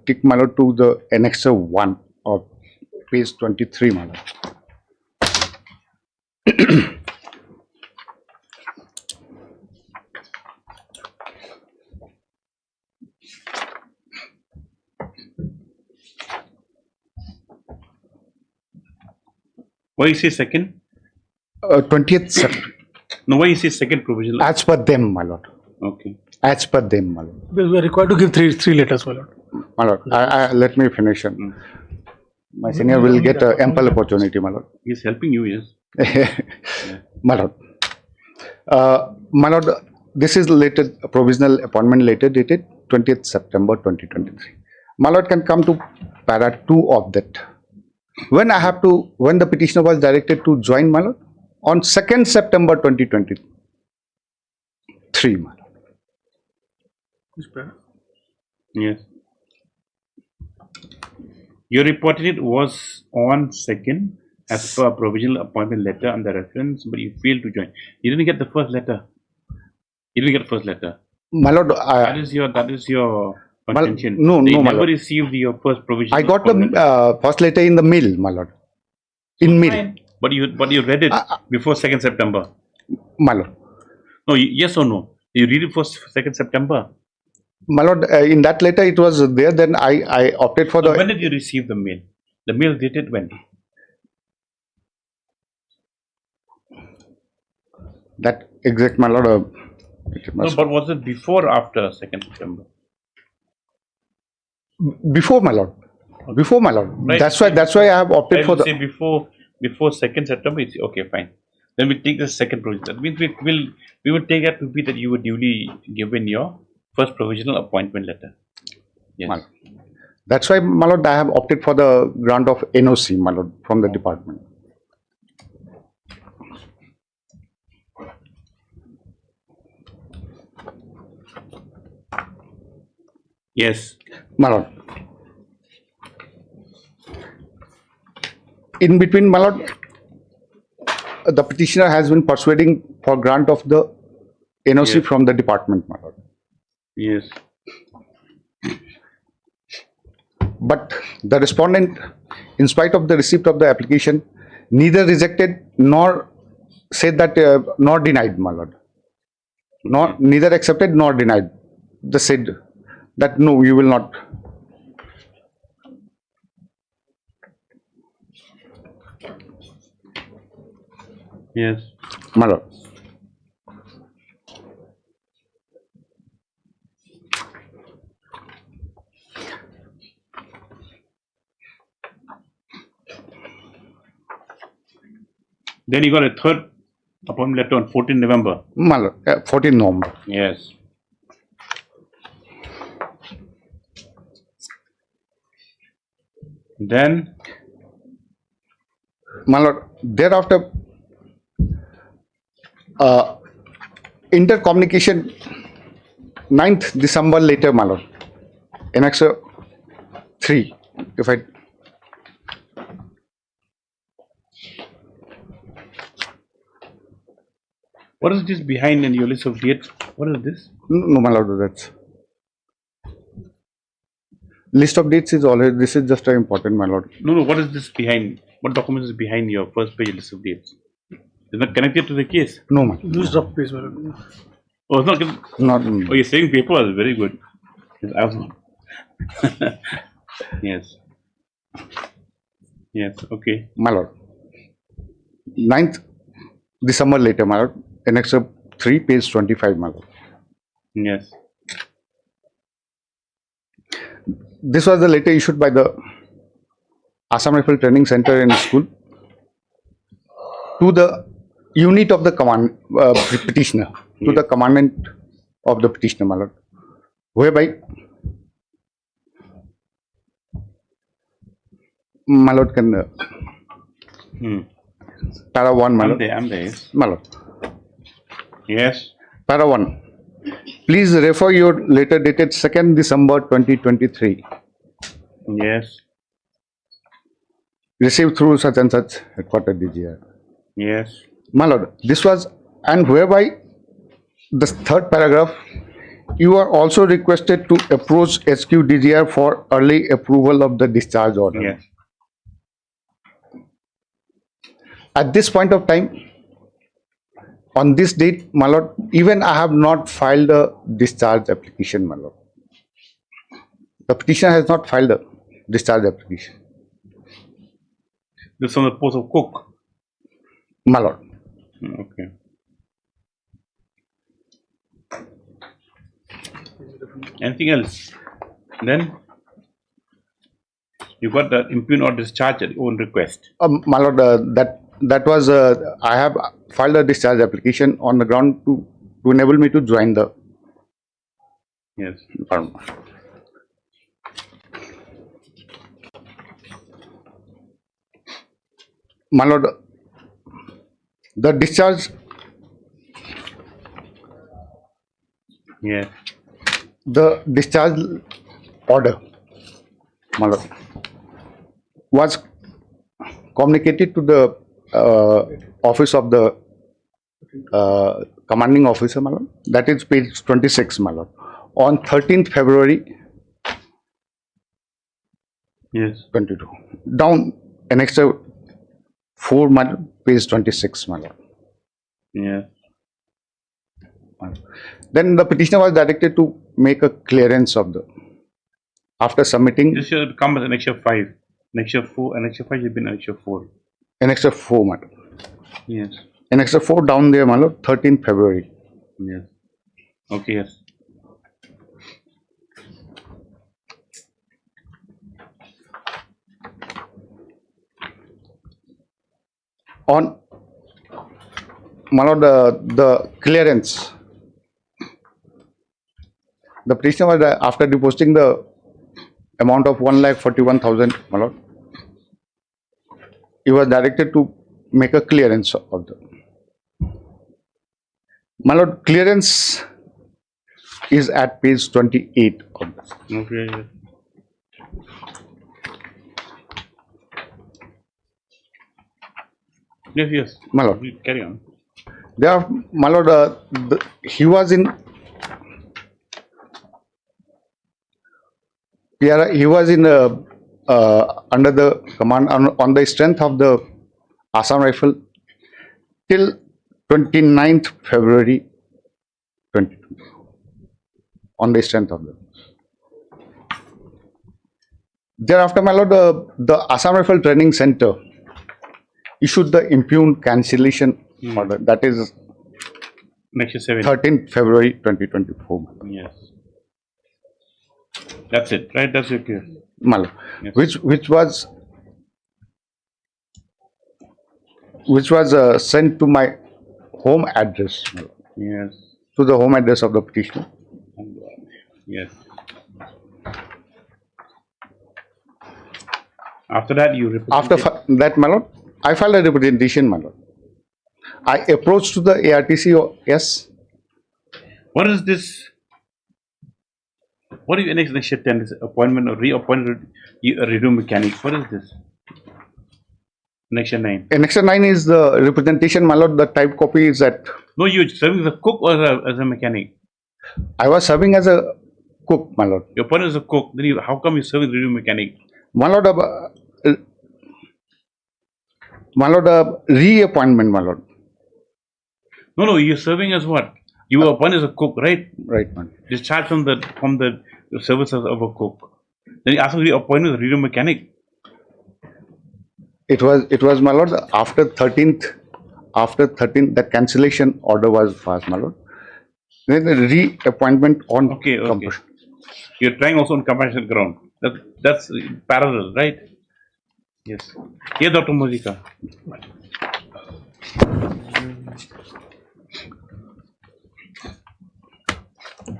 Speaker 18: take my lord to the annexure 1 of page 23, my lord.
Speaker 2: Why you say second?
Speaker 18: 20th September.
Speaker 2: No, why you say second provisional?
Speaker 18: As per them, my lord.
Speaker 2: Okay.
Speaker 18: As per them, my lord.
Speaker 1: We are required to give three letters, my lord.
Speaker 18: My lord, let me finish. My senior will get ample opportunity, my lord.
Speaker 2: He's helping you, yes.
Speaker 18: My lord. My lord, this is later provisional appointment letter dated 20th September 2023. My lord can come to para 2 of that. When the petitioner was directed to join, my lord, on 2nd September 2023, my lord.
Speaker 2: Yes. You reported it was on 2nd as per provisional appointment letter and the reference, but you failed to join. You didn't get the first letter. You didn't get the first letter.
Speaker 18: My lord,
Speaker 2: that is your contention.
Speaker 18: No,
Speaker 2: you
Speaker 18: my
Speaker 2: never
Speaker 18: lord.
Speaker 2: received your first provisional.
Speaker 18: I got the first letter in the mail, my lord. In mail.
Speaker 2: But you read it before 2nd September.
Speaker 18: My lord.
Speaker 2: No, yes or no? You read it for 2nd September.
Speaker 18: My lord, in that letter it was there. Then I opted for
Speaker 2: So
Speaker 18: the.
Speaker 2: when did you receive the mail? The mail dated when?
Speaker 18: That exact, my lord.
Speaker 2: No, but was it before or after 2nd September?
Speaker 18: Before, my lord. Before, my lord.
Speaker 2: Right.
Speaker 18: That's why I have opted for the.
Speaker 2: Say before 2nd September. It's okay, fine. Then we take the second provisional. That means we will take that to be that you were duly given your first provisional appointment letter. Yes.
Speaker 18: My lord. That's why, my lord, I have opted for the grant of NOC, my lord, from the department.
Speaker 2: Yes.
Speaker 18: My lord. In between, my lord, the petitioner has been persuading for grant of the NOC from the department, my lord.
Speaker 2: Yes.
Speaker 18: But the respondent, in spite of the receipt of the application, neither rejected nor said that nor denied, my lord. Neither accepted nor denied. They said that no, you will not.
Speaker 2: Yes.
Speaker 18: My lord.
Speaker 2: Then you got a third appointment letter on 14 November.
Speaker 18: My lord, 14 November.
Speaker 2: Yes. Then,
Speaker 18: my lord, thereafter, intercommunication 9th December later, my lord. Annexure 3, if I.
Speaker 2: what is this behind in your list of dates? What is this?
Speaker 18: No, my lord, that's. List of dates is already, this is just important, my lord.
Speaker 2: No, what is this behind? What document is behind your first page list of dates? Is not connected to the case?
Speaker 18: No, man.
Speaker 1: Use rough page, my lord.
Speaker 2: Oh, it's not. Oh, you're saving paper? Very good. Yes, I was not. Yes. Yes, okay.
Speaker 18: My lord. 9th December later, my lord. Annexure 3, page 25, my lord.
Speaker 2: Yes.
Speaker 18: This was the letter issued by the Assam Rifle Training Center and School to the unit of the petitioner, to the commandant of the petitioner, my lord, whereby, my lord, can Para 1, my
Speaker 2: I'm
Speaker 18: lord.
Speaker 2: there, I'm there. Yes.
Speaker 18: My lord.
Speaker 2: Yes.
Speaker 18: Para 1. Please refer your letter dated 2nd December 2023.
Speaker 2: Yes.
Speaker 18: Received through such and such headquarter DGR.
Speaker 2: Yes.
Speaker 18: My lord, this was, and whereby the third paragraph, you are also requested to approach HQ DGR for early approval of the discharge order.
Speaker 2: Yes.
Speaker 18: At this point of time, on this date, my lord, even I have not filed a discharge application, my lord. The petitioner has not filed a discharge application.
Speaker 2: This is on the post of cook.
Speaker 18: My lord.
Speaker 2: Okay. Anything else? Then you got the impugn or discharge at your own request.
Speaker 18: My lord, that was I have filed a discharge application on the ground to enable me to join the.
Speaker 2: Yes.
Speaker 18: My lord, the discharge.
Speaker 2: Yes.
Speaker 18: The discharge order, my lord, was communicated to the office of the commanding officer, my lord. That is page 26, my lord. On 13th February.
Speaker 2: Yes.
Speaker 18: 22. Down annexure 4, my lord, page 26, my lord.
Speaker 2: Yeah.
Speaker 18: Then the petitioner was directed to make a clearance of the, after submitting.
Speaker 2: This should come as annexure 5. Annexure 4, annexure 5 should be annexure 4.
Speaker 18: Annexure 4, my lord.
Speaker 2: Yes.
Speaker 18: Annexure 4 down there, my lord, 13th February.
Speaker 2: Yes. Okay, yes.
Speaker 18: On, my lord, the clearance. The petitioner was, after depositing the amount of 1,41,000, my lord, he was directed to make a clearance of the. My lord, clearance is at page 28 of this.
Speaker 2: Okay, yes. Yes, yes.
Speaker 18: My lord.
Speaker 2: Carry on.
Speaker 18: There, my lord, he was in. Yeah, he was in under the command on the strength of the Assam Rifle till 29th February 2020. On the strength of the. Thereafter, my lord, the Assam Rifle Training Center issued the impugned cancellation order. That is
Speaker 2: Annexure 7.
Speaker 18: 13th February 2024.
Speaker 2: Yes. That's it, right? That's your case.
Speaker 18: My lord.
Speaker 2: Yes.
Speaker 18: Which was sent to my home address. My lord.
Speaker 2: Yes.
Speaker 18: To the home address of the petitioner.
Speaker 2: Yes. After that, you represented.
Speaker 18: After that, my lord, I filed a representation, my lord. I approached to the ARTC. Yes.
Speaker 2: What is this? What is annexure 10? This appointment or reappointed radio mechanic. What is this? Annexure 9.
Speaker 18: Annexure 9 is the representation, my lord. The type copy is at.
Speaker 2: No, you're serving as a cook or as a mechanic?
Speaker 18: I was serving as a cook, my lord.
Speaker 2: Your appointment is a cook. Then how come you serving radio mechanic?
Speaker 18: My lord, reappointment, my lord.
Speaker 2: No, you're serving as what? You were appointed as a cook, right?
Speaker 18: Right, man.
Speaker 2: Discharged from the services of a cook. Then you asked to be appointed as a radio mechanic.
Speaker 18: It was, my lord, after 13th, the cancellation order was passed, my lord. Then the reappointment on.
Speaker 2: Okay. You're trying also on compassionate ground. That's parallel, right? Yes. Here, Dr. Muzika.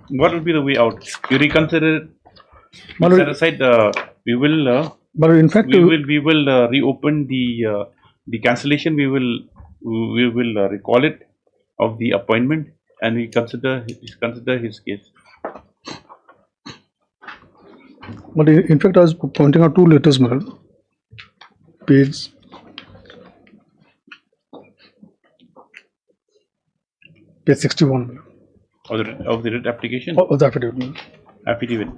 Speaker 2: What will be the way out? You reconsider it. Set aside. We will.
Speaker 1: But in fact,
Speaker 2: we will reopen the The cancellation we will recall it of the appointment, and we consider his case.
Speaker 1: But in fact, I was pointing out 2 letters, my lord. Page 61, my lord.
Speaker 2: Of the writ application?
Speaker 1: Of the affidavit, my lord.
Speaker 2: Affidavit.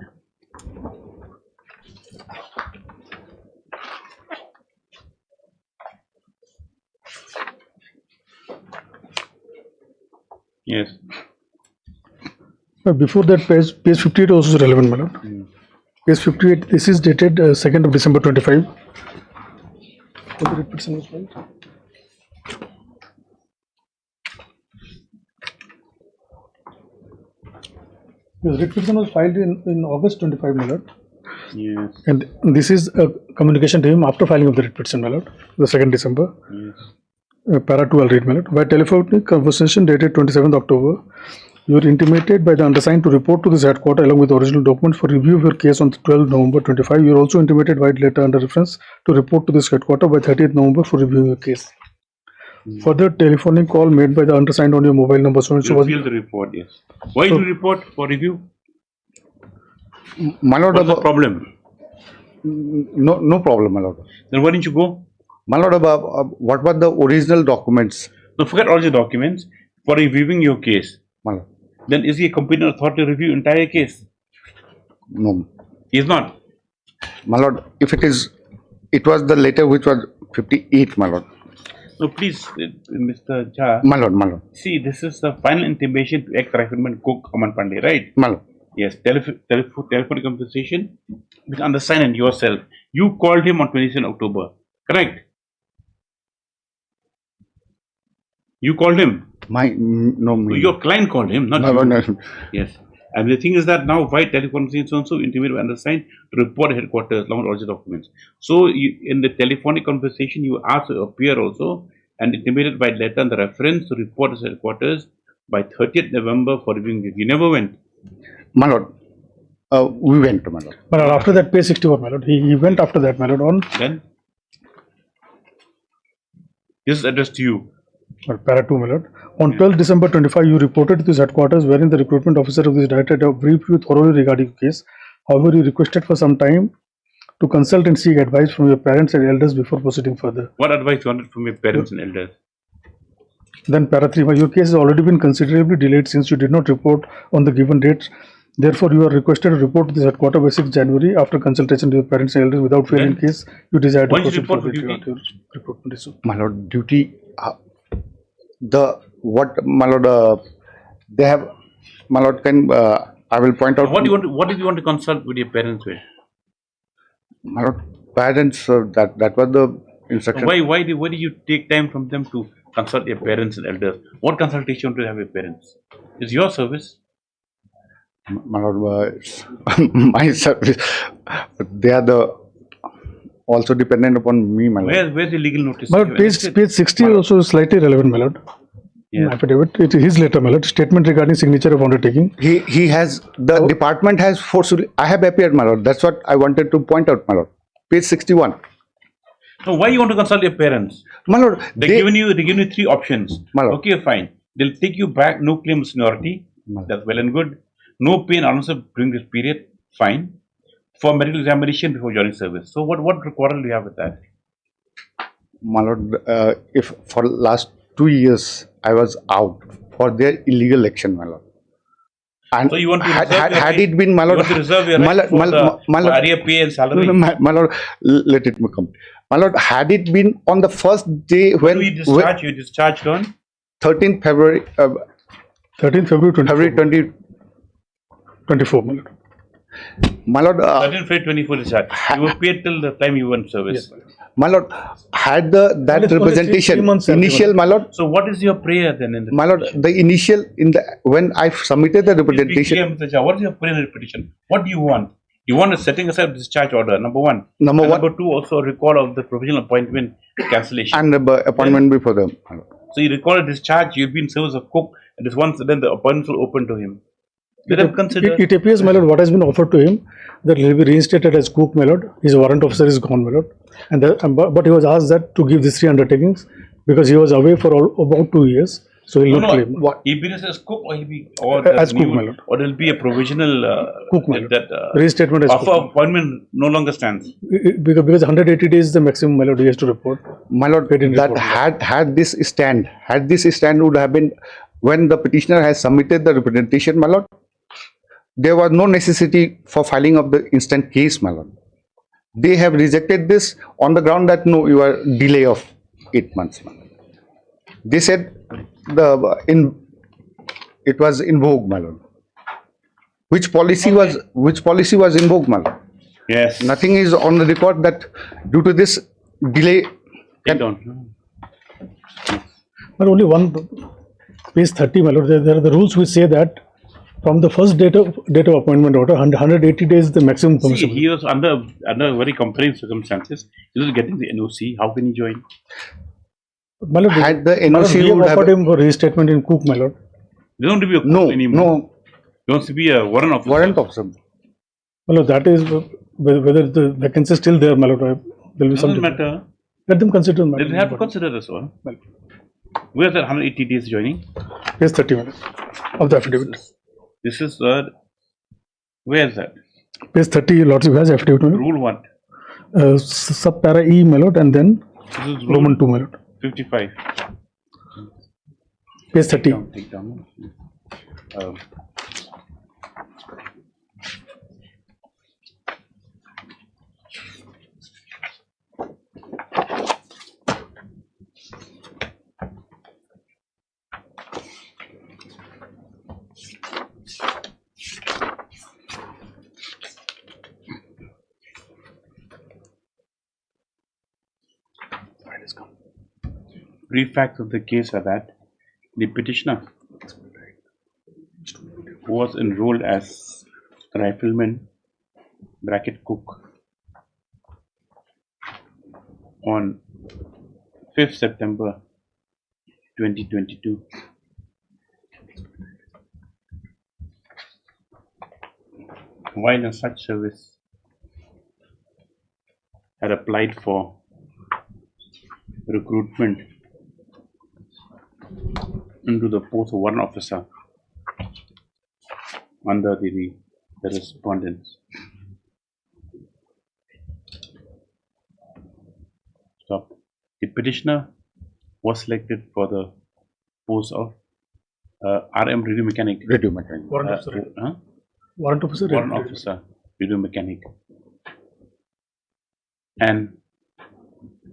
Speaker 2: Yes.
Speaker 1: Before that, page 58 also is relevant, my lord. Page 58, this is dated 2nd of December 25. The writ petition was filed. The writ petition was filed in August 25, my lord.
Speaker 2: Yes.
Speaker 1: And this is a communication to him after filing of the writ petition, my lord, the 2nd December.
Speaker 2: Yes.
Speaker 1: Para 2, I'll read, my lord. By telephonic conversation dated 27th October, you are intimated by the undersigned to report to this headquarter along with the original documents for review of your case on 12 November 25. You are also intimated by letter under reference to report to this headquarter by 30th November for reviewing your case. Further telephonic call made by the undersigned on your mobile number. So
Speaker 2: You feel the report, yes. Why do you report for review?
Speaker 18: My lord,
Speaker 2: what's the problem?
Speaker 18: No problem, my lord.
Speaker 2: Then why didn't you go?
Speaker 18: My lord, what were the original documents?
Speaker 2: No, forget all the documents for reviewing your case.
Speaker 18: My lord.
Speaker 2: Then is he a competent authority to review entire case?
Speaker 18: No.
Speaker 2: He is not.
Speaker 18: My lord, if it is, it was the letter which was 58, my lord.
Speaker 2: No, please, Mr. Jha.
Speaker 18: My lord, my lord.
Speaker 2: See, this is the final intimation to ex-rifleman Cook Aman Pandey, right?
Speaker 18: My lord.
Speaker 2: Yes, telephonic conversation with undersigned and yourself. You called him on 27 October, correct? You called him. Your client called him, not you.
Speaker 18: No.
Speaker 2: Yes. And the thing is that now why teleconference also intimated by undersigned to report headquarters along with all the documents. So in the telephonic conversation you asked to appear also and intimated by letter and the reference to report his headquarters by 30th November for reviewing it. You never went.
Speaker 18: My lord, we went, my lord.
Speaker 1: But after that, page 61, my lord. He went after that, my lord. On
Speaker 2: then this is addressed to you.
Speaker 1: Para 2, my lord. On 12 December 25, you reported to this headquarters wherein the recruitment officer of this directorate have briefed you thoroughly regarding the case. However, you requested for some time to consult and seek advice from your parents and elders before proceeding further.
Speaker 2: What advice you wanted from your parents and elders?
Speaker 1: Then para 3, your case has already been considerably delayed since you did not report on the given date. Therefore, you are requested to report to this headquarters by 6 January after consultation with your parents and elders without fail in case you desire to
Speaker 2: Why did you
Speaker 1: proceed
Speaker 2: report
Speaker 1: further.
Speaker 2: for duty?
Speaker 18: My lord, duty. My lord, they have. My lord, I will point out.
Speaker 2: What do you want to consult with your parents with?
Speaker 18: My lord, parents. That was the instruction.
Speaker 2: Why do you take time from them to consult your parents and elders? What consultation do you have with your parents? It's your service.
Speaker 18: My lord, it's my service. They are also dependent upon me, my lord.
Speaker 2: Where's the legal notice?
Speaker 1: But page 60 also is slightly relevant, my lord.
Speaker 2: Yeah.
Speaker 1: Affidavit. It is his letter, my lord. Statement regarding signature of undertaking.
Speaker 18: He has, the department has forcefully, I have appeared, my lord. That's what I wanted to point out, my lord. Page 61.
Speaker 2: So why you want to consult your parents?
Speaker 18: My lord,
Speaker 2: They're giving you 3 options.
Speaker 18: My lord.
Speaker 2: Okay, fine. They'll take you back, no claim of seniority. That's well and good. No pay and allowance during this period. Fine. For medical examination before joining service. So what quarrel do you have with that?
Speaker 18: My lord, if for last 2 years I was out for their illegal action, my lord. And
Speaker 2: so you want to
Speaker 18: had it been, my lord,
Speaker 2: you want to reserve your right for arrear pay and salary?
Speaker 18: No, my lord, let it come. My lord, had it been on the first day when
Speaker 2: you discharged on
Speaker 18: 13th February
Speaker 1: 13th February 2024, my lord.
Speaker 18: My lord,
Speaker 2: 13th February 24 discharge. You were paid till the time you were in service.
Speaker 18: Yes. My lord, had that representation initial, my lord.
Speaker 2: So what is your prayer then in the
Speaker 18: my lord, the initial when I submitted the representation.
Speaker 2: What is your prayer in the petition? What do you want? You want a setting aside discharge order, number 1.
Speaker 18: Number
Speaker 2: 2, also recall of the provisional appointment cancellation.
Speaker 18: And the appointment before them.
Speaker 2: So you recall a discharge, you've been in service of Cook, and this once then the appointments will open to him. Let them consider.
Speaker 1: It appears, my lord, what has been offered to him, that he will be reinstated as cook, my lord. His warrant officer is gone, my lord. And but he was asked that to give these 3 undertakings because he was away for about 2 years. So he will not claim.
Speaker 2: He be as cook or he be
Speaker 1: As cook, my lord.
Speaker 2: or there will be a provisional
Speaker 1: Cook, my lord.
Speaker 2: that
Speaker 1: Reinstatement as
Speaker 2: offer
Speaker 1: cook.
Speaker 2: of appointment no longer stands.
Speaker 1: Because 180 days is the maximum, my lord, he has to report.
Speaker 18: My lord, that had this stand would have been when the petitioner has submitted the representation, my lord. There was no necessity for filing of the instant case, my lord. They have rejected this on the ground that no, you are delay of 8 months. My lord. They said it was invoked, my lord. Which policy was invoked, my lord?
Speaker 2: Yes.
Speaker 18: Nothing is on the record that due to this delay.
Speaker 2: Take down.
Speaker 1: But only one page 30, my lord. There are the rules which say that from the first date of appointment order, 180 days is the maximum permissible.
Speaker 2: See, he was under very compelling circumstances. He was getting the NOC. How can he join?
Speaker 1: My lord,
Speaker 18: had the
Speaker 1: my lord,
Speaker 18: NOC
Speaker 1: we
Speaker 18: would
Speaker 1: have
Speaker 18: have
Speaker 1: offered him for reinstatement in cook, my lord.
Speaker 2: You don't want to be a cook anymore.
Speaker 18: No.
Speaker 2: He wants to be a warrant officer.
Speaker 18: Warrant officer.
Speaker 1: My lord, that is whether the vacancy is still there, my lord. There will be some.
Speaker 2: Doesn't matter.
Speaker 1: Let them consider.
Speaker 2: They will have to consider this one. Where is that 180 days joining?
Speaker 1: Page 30, my lord, of the affidavit.
Speaker 2: This is where is that?
Speaker 1: Page 30, lordship has affidavit. My lord.
Speaker 2: Rule what?
Speaker 1: Subpara E, my lord, and then
Speaker 2: This is rule
Speaker 1: Roman 2, my lord.
Speaker 2: 55.
Speaker 1: Page 30.
Speaker 2: Take down. Brief facts of the case are that the petitioner, who was enrolled as rifleman (cook) on 5th September 2022, while in such service, had applied for recruitment into the post of warrant officer under the respondents. Stop. The petitioner was selected for the post of RM radio mechanic.
Speaker 18: Radio mechanic.
Speaker 1: Warrant officer.
Speaker 2: Warrant officer, radio mechanic, and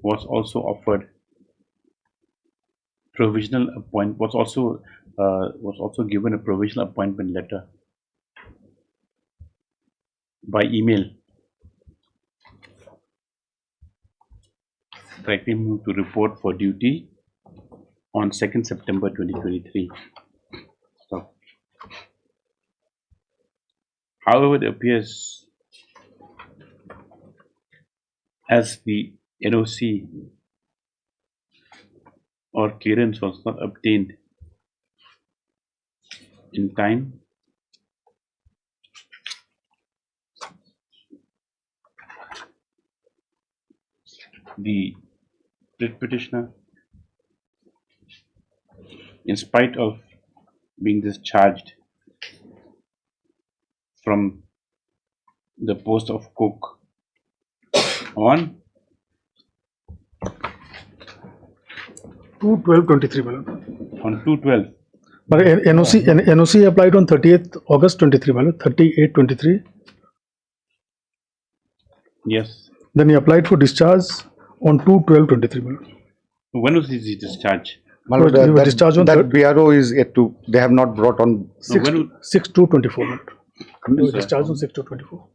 Speaker 2: was also offered provisional appointment. Was also given a provisional appointment letter by email, directing him to report for duty on 2nd September 2023. So, however, it appears as the NOC or clearance was not obtained in time, the writ petitioner, in spite of being discharged from the post of cook on
Speaker 1: 2/12/23, my lord.
Speaker 2: on 2/12.
Speaker 1: But NOC applied on 30th August 23, my lord. 38/23.
Speaker 2: Yes.
Speaker 1: Then he applied for discharge on 2/12/23, my lord.
Speaker 2: When was his discharge?
Speaker 18: My lord,
Speaker 1: He was discharged on
Speaker 18: that BRO is yet to, they have not brought on
Speaker 1: 6/2/24, my lord. He was discharged on 6/2/24.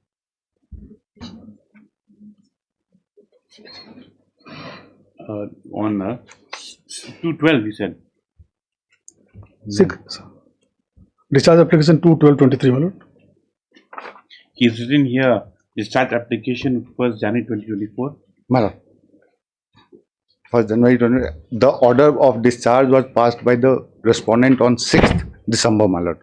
Speaker 2: On 2/12, you said.
Speaker 1: Discharge application 2/12/23, my lord.
Speaker 2: He's written here discharge application 1st January 2024.
Speaker 18: My lord. 1st January 20, the order of discharge was passed by the respondent on 6th December, my lord.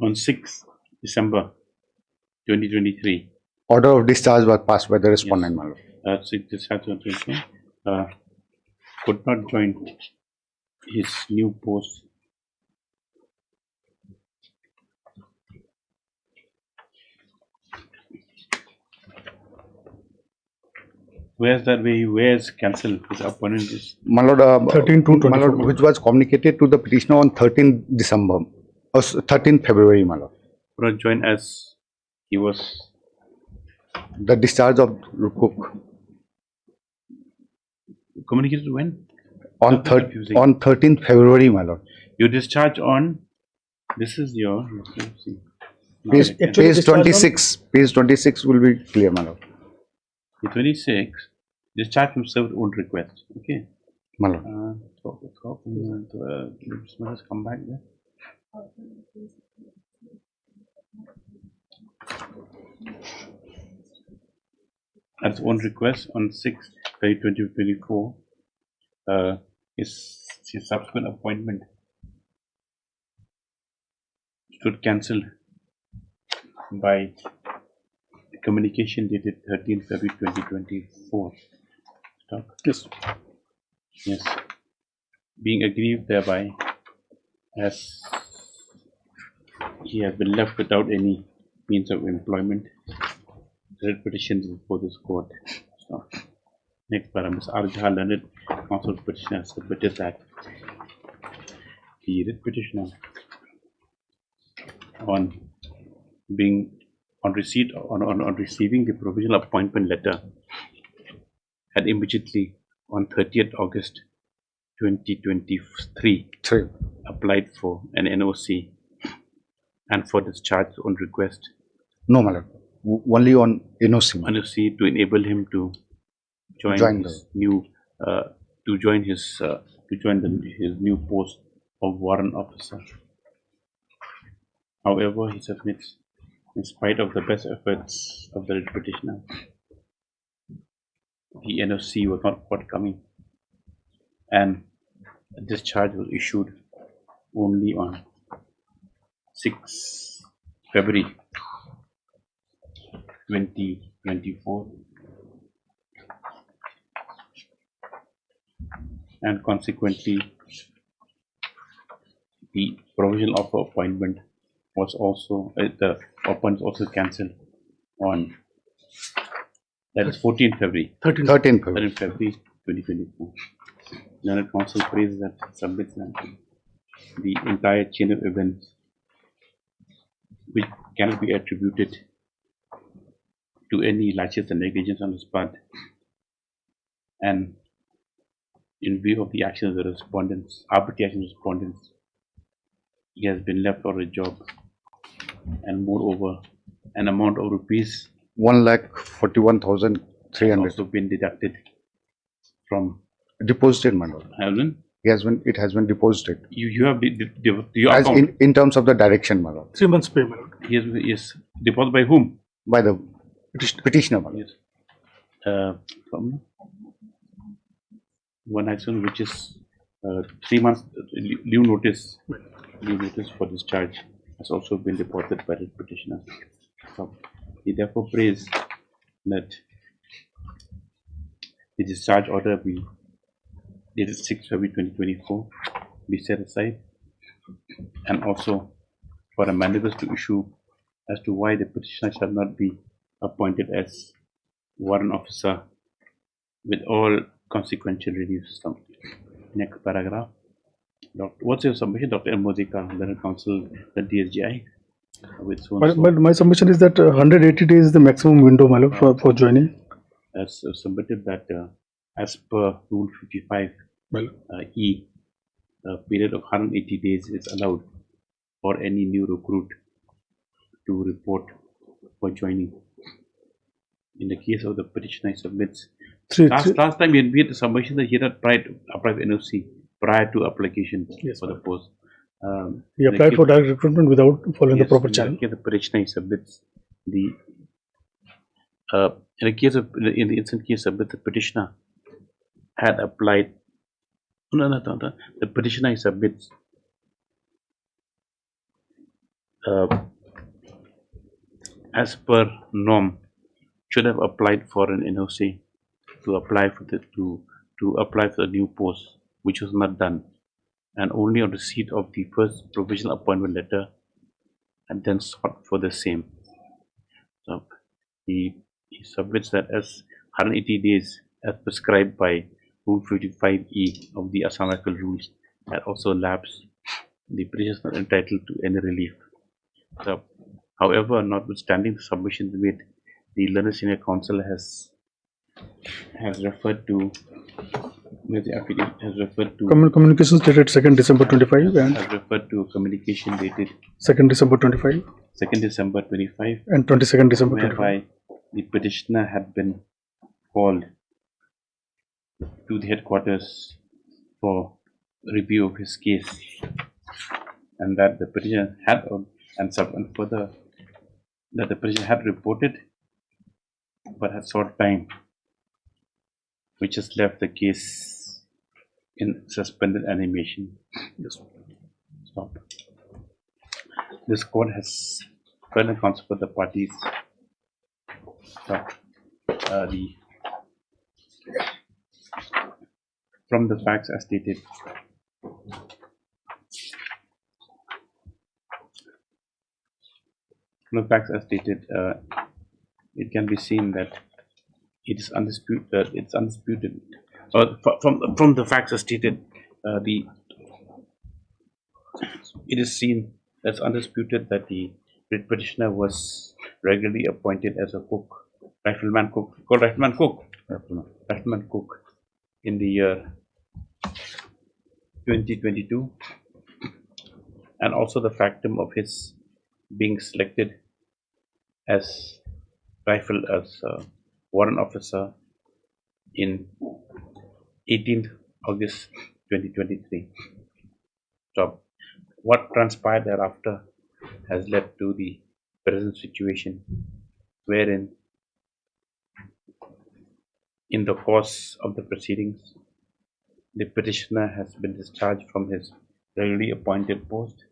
Speaker 2: on 6th December 2023.
Speaker 18: Order of discharge was passed by the respondent, my lord.
Speaker 2: 6th December 2023, could not join his new post. Where's that way? Where's cancelled? His appointment is
Speaker 18: My lord,
Speaker 1: 13 to
Speaker 18: my lord,
Speaker 1: 24.
Speaker 18: which was communicated to the petitioner on 13th December, 13th February, my lord.
Speaker 2: could not join as he was
Speaker 18: The discharge of cook
Speaker 2: communicated when?
Speaker 18: on on 13th February, my lord.
Speaker 2: You discharge on. This is your. Let's see.
Speaker 18: Page, page 26. Page 26 will be clear, my lord.
Speaker 2: The 26. Discharge from served own request. Okay.
Speaker 18: My lord.
Speaker 2: Let us come back there. At his own request on 6th February 2024, his subsequent appointment stood cancelled by the communication dated 13th February 2024. Stop.
Speaker 1: Yes.
Speaker 2: Yes. Being aggrieved thereby, as he has been left without any means of employment, the petitions before this court. So, next parameter, Archival Data counsel petitioner submitted that the writ petitioner on receiving the provisional appointment letter had immediately on 30th August 2023 applied for an NOC and for discharge on request.
Speaker 18: No, my lord. Only on NOC.
Speaker 2: NOC to enable him to join his new his new post of warrant officer. However, he submits, in spite of the best efforts of the writ petitioner, the NOC was not forthcoming, and a discharge was issued only on 6 February 2024, and consequently the provisional offer appointment was also the appointment was also cancelled on, that is 14th February
Speaker 18: 13th February
Speaker 2: 2024. Learned counsel praises that submits that the entire chain of events which cannot be attributed to any laches and negligence on his part, and in view of the actions of the respondents, arbitrary actions of respondents, he has been left for a job, and moreover, an amount of rupees
Speaker 18: 1,41,300
Speaker 2: also been deducted from
Speaker 18: deposited, my lord. It has been deposited.
Speaker 2: You have your
Speaker 18: As
Speaker 2: account.
Speaker 18: in terms of the direction, my lord.
Speaker 1: 3 months pay, my lord.
Speaker 2: Yes, deposited by whom?
Speaker 18: By the petitioner, my lord.
Speaker 2: Yes. From one action which is 3 months leave notice for discharge has also been deposited by the petitioner. So he therefore prays that the discharge order be dated 6 February 2024 be set aside, and also for a manifest to issue as to why the petitioner shall not be appointed as warrant officer with all consequential reliefs. Next paragraph. What's your submission, Dr. M. Mozika, Learned Counsel, the DSGI? With so and so.
Speaker 1: My submission is that 180 days is the maximum window, my lord, for joining.
Speaker 2: As submitted that as per Rule 55 E, a period of 180 days is allowed for any new recruit to report for joining. In the case of the petitioner, he submits. Last time we had the submission that he had applied for NOC prior to application for the post.
Speaker 1: He applied for direct recruitment without following the proper channel.
Speaker 2: In the case of the petitioner, he submits the in the instant case submit, the petitioner had applied. The petitioner he submits as per norm, should have applied for an NOC to apply for the apply for the new post, which was not done, and only on receipt of the first provisional appointment letter, and then sought for the same. So he submits that as 180 days as prescribed by Rule 55E of the Assam Rifle Rules had also lapsed. The petitioner is not entitled to any relief. So, however, notwithstanding the submissions made, the Learned Senior Counsel has referred to
Speaker 1: Communications dated 2nd December 25 and
Speaker 2: has referred to communication dated
Speaker 1: 2nd December 25
Speaker 2: 2nd December 25
Speaker 1: and 22nd December 25.
Speaker 2: whereby the petitioner had been called to the headquarters for review of his case, and that the petitioner had further that the petitioner had reported but had sought time, which has left the case in suspended animation. Stop. This court has further consulted the parties. From the facts as stated, it can be seen that it is undisputed. It's undisputed. From the facts as stated, it is seen as undisputed that the writ petitioner was regularly appointed as a cook, rifleman cook, rifleman cook in the year 2022, and also the factum of his being selected as warrant officer in 18th August 2023. So, what transpired thereafter has led to the present situation, wherein in the course of the proceedings, the petitioner has been discharged from his regularly appointed post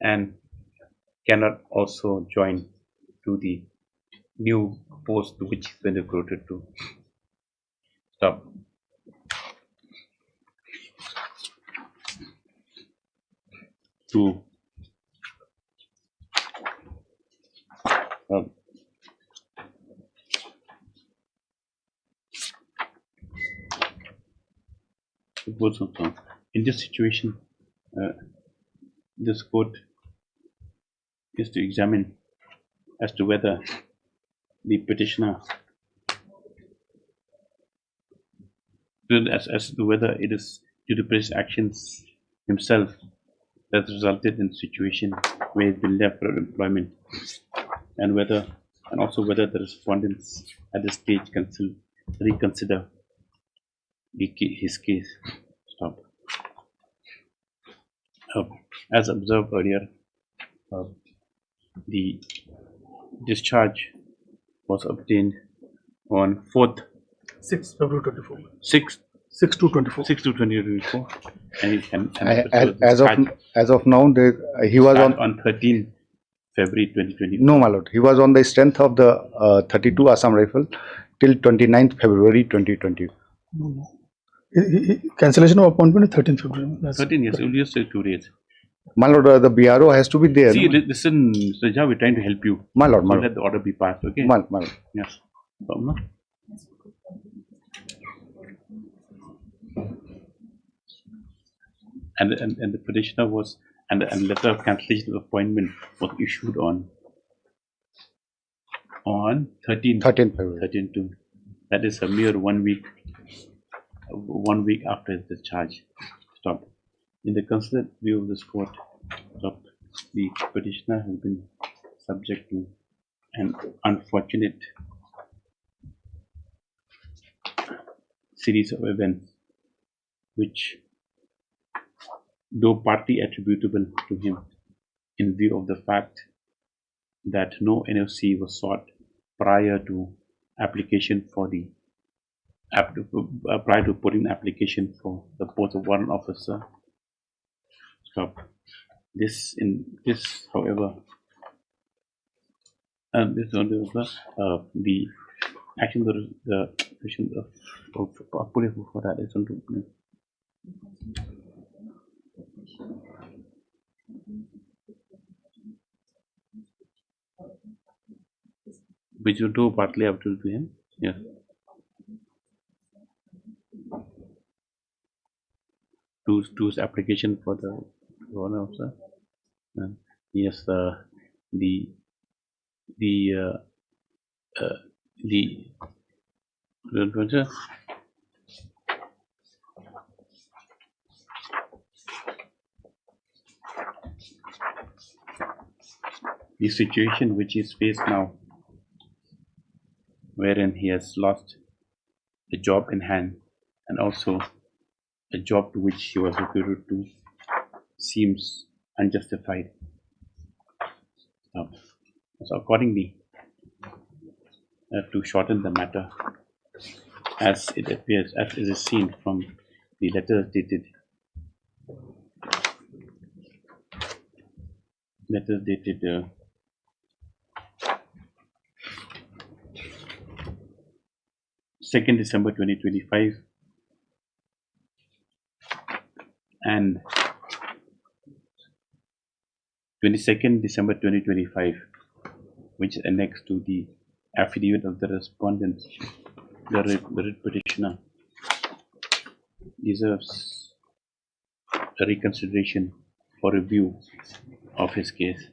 Speaker 2: and cannot also join to the new post to which he has been recruited to. Stop. In this situation, this court is to examine as to whether the petitioner, as to whether it is due to petitioner's actions himself that resulted in a situation where he has been left without employment, and also whether the respondents at this stage can still reconsider his case. Stop. As observed earlier, the discharge was obtained on
Speaker 1: 6th February 24.
Speaker 2: 6
Speaker 1: to 24.
Speaker 2: 6 to 2024.
Speaker 18: As of now, he was
Speaker 2: on 13 February 2020.
Speaker 18: No, my lord. He was on the strength of the 32 Assam Rifle till 29th February 2020.
Speaker 1: No. Cancellation of appointment is 13th February. That's
Speaker 2: 13 years, only just 2 days.
Speaker 18: My lord, the BRO has to be there.
Speaker 2: See, listen, Saja, we're trying to help you.
Speaker 18: My lord,
Speaker 2: Don't let the order be passed, okay?
Speaker 18: My lord.
Speaker 2: Yes. And the petitioner was, and letter of cancellation of appointment was issued on 13th
Speaker 18: February.
Speaker 2: 13 June. That is a mere 1 week. 1 week after his discharge. Stop. In the considered view of this court, the petitioner has been subject to an unfortunate series of events which, though partly attributable to him in view of the fact that no NOC was sought prior to application for the prior to putting application for the post of warrant officer. Stop. this, however, this the action the question of for that is on which you do partly up to him. Yes. Two's application for the one officer. Yes, the situation which is faced now, wherein he has lost a job in hand and also a job to which he was recruited to, seems unjustified. So accordingly, to shorten the matter, as it appears, as it is seen from the letters dated 2nd December 2025 and 22nd December 2025, which is annexed to the affidavit of the respondent, the writ petitioner, deserves a reconsideration for review of his case.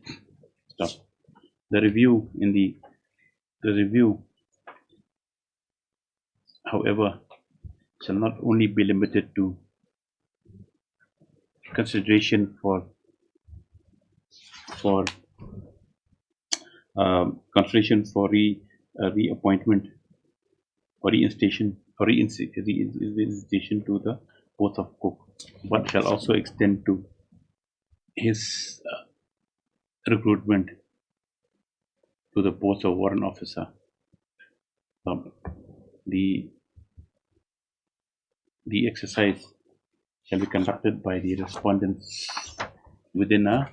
Speaker 2: Stop. The review, however, shall not only be limited to consideration for consideration for reappointment or reinstatation to the post of cook, but shall also extend to his recruitment to the post of warrant officer. The exercise shall be conducted by the respondents within a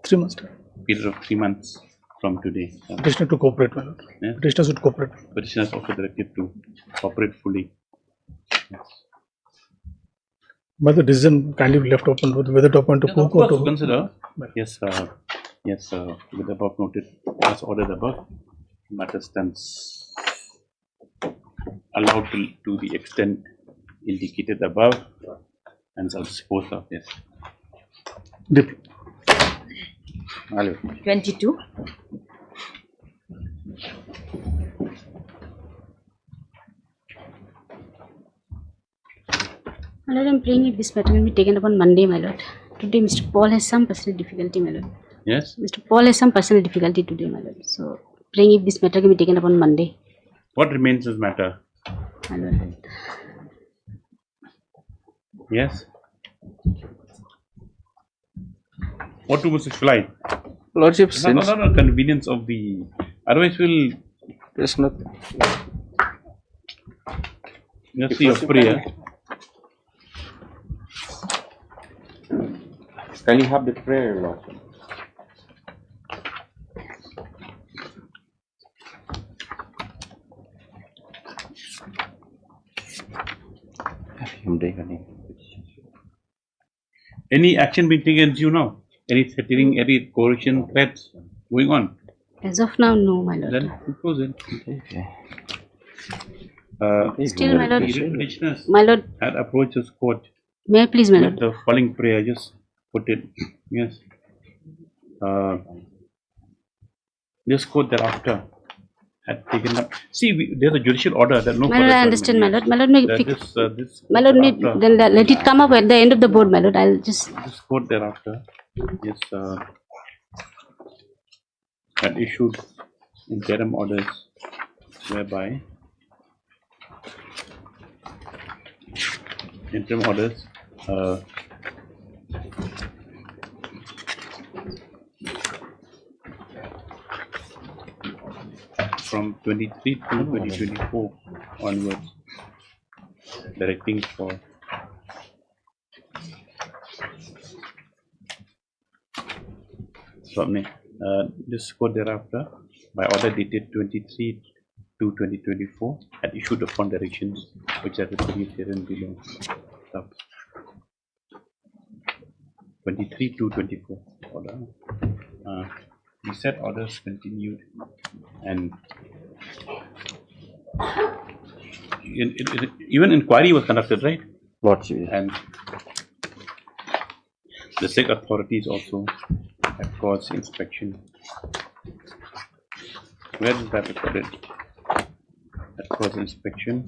Speaker 1: 3 months time.
Speaker 2: period of 3 months from today.
Speaker 1: Petitioner to cooperate, my lord.
Speaker 2: Yeah.
Speaker 1: Petitioner should cooperate.
Speaker 2: Petitioner is also directed to cooperate fully. Yes.
Speaker 1: But the decision can be left open whether to appoint to
Speaker 2: Yes,
Speaker 1: cook
Speaker 2: of course,
Speaker 1: or to
Speaker 2: consider. Yes, with the above noted, as ordered above, matter stands allowed to the extent indicated above and shall dispose of. Yes.
Speaker 12: 22. My lord, I'm praying if this matter will be taken up on Monday, my lord. Today, Mr. Paul has some personal difficulty, my lord.
Speaker 2: Yes.
Speaker 12: Mr. Paul has some personal difficulty today, my lord. So, praying if this matter can be taken up on Monday.
Speaker 2: What remains as matter?
Speaker 12: My lord.
Speaker 2: Yes. What to Mr. Fly?
Speaker 21: Lordship,
Speaker 2: not convenience of the. Otherwise, we'll.
Speaker 21: There's not.
Speaker 2: Let's see your prayer.
Speaker 3: Can you have the prayer, Lordship?
Speaker 2: Any action being taken against you now? Any threatening, any coercion, threats going on?
Speaker 12: As of now, no, my lord.
Speaker 2: Then close it.
Speaker 12: Still, my lord.
Speaker 2: The petitioners
Speaker 12: My lord.
Speaker 2: had approached this court.
Speaker 12: May I please, my lord?
Speaker 2: The following prayer, just put it. Yes. This court thereafter had taken up. See, there's a judicial order that no.
Speaker 12: My lord, I understand, my lord. My lord, may
Speaker 2: this
Speaker 12: my lord, may then let it come up at the end of the board, my lord. I'll just.
Speaker 2: This court thereafter, yes, had issued interim orders whereby from 23 to 2024 onwards, directing for Swapne, this court thereafter, by order dated 23/2/2024, had issued upon directions which are reproduced herein below. 23/2/24 order. The said orders continued, and even inquiry was conducted, right?
Speaker 3: Lordship.
Speaker 2: And the SIG authorities also have caused inspection. Where is that recorded? That caused inspection.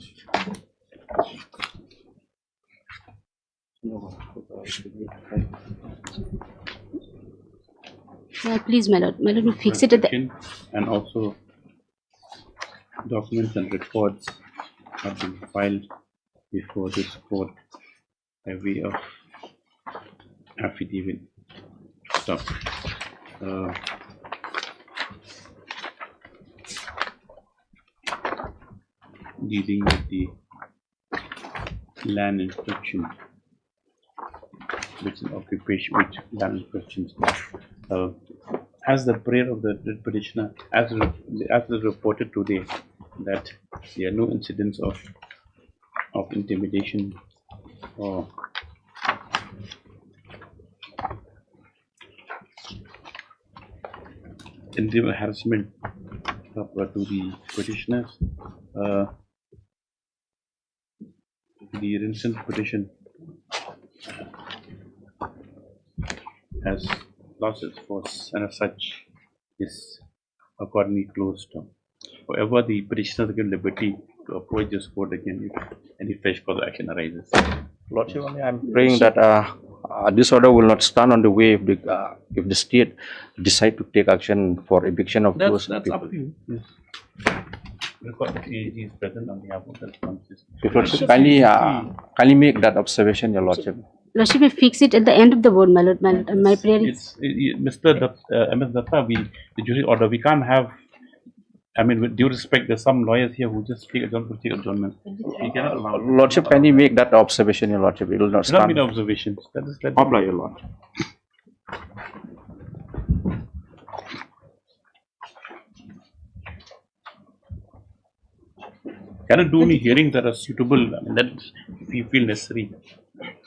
Speaker 12: Please, my lord, we fix it at the
Speaker 2: And also documents and records have been filed before this court by way of affidavit. Stop. Dealing with the land inspection, which is occupation, which land inspections. As the prayer of the petitioner, as reported today, that there are no incidents of intimidation or harassment to the petitioners. The recent petition has lost its force, and as such is accordingly closed. However, the petitioner given liberty to approach this court again if any fresh cause of action arises.
Speaker 3: Lordship, I'm praying that this order will not stand on the way if the state decide to take action for eviction of those
Speaker 2: That's
Speaker 3: people.
Speaker 2: up to you. Yes. Because the AG is present on behalf of the responses.
Speaker 3: Your Lordship, kindly make that observation, Your Lordship.
Speaker 12: Lordship, we fix it at the end of the board, my lord. My prayer is.
Speaker 2: Mr. MS Datta, the jury order, we can't have. I mean, with due respect, there's some lawyers here who just take adjournment. We cannot allow.
Speaker 3: Lordship, kindly make that observation, Your Lordship. It will not
Speaker 2: There have
Speaker 3: stand.
Speaker 2: been observations. That is
Speaker 3: Apply, Your Lord.
Speaker 2: Cannot do any hearings that are suitable. I mean, that if you feel necessary.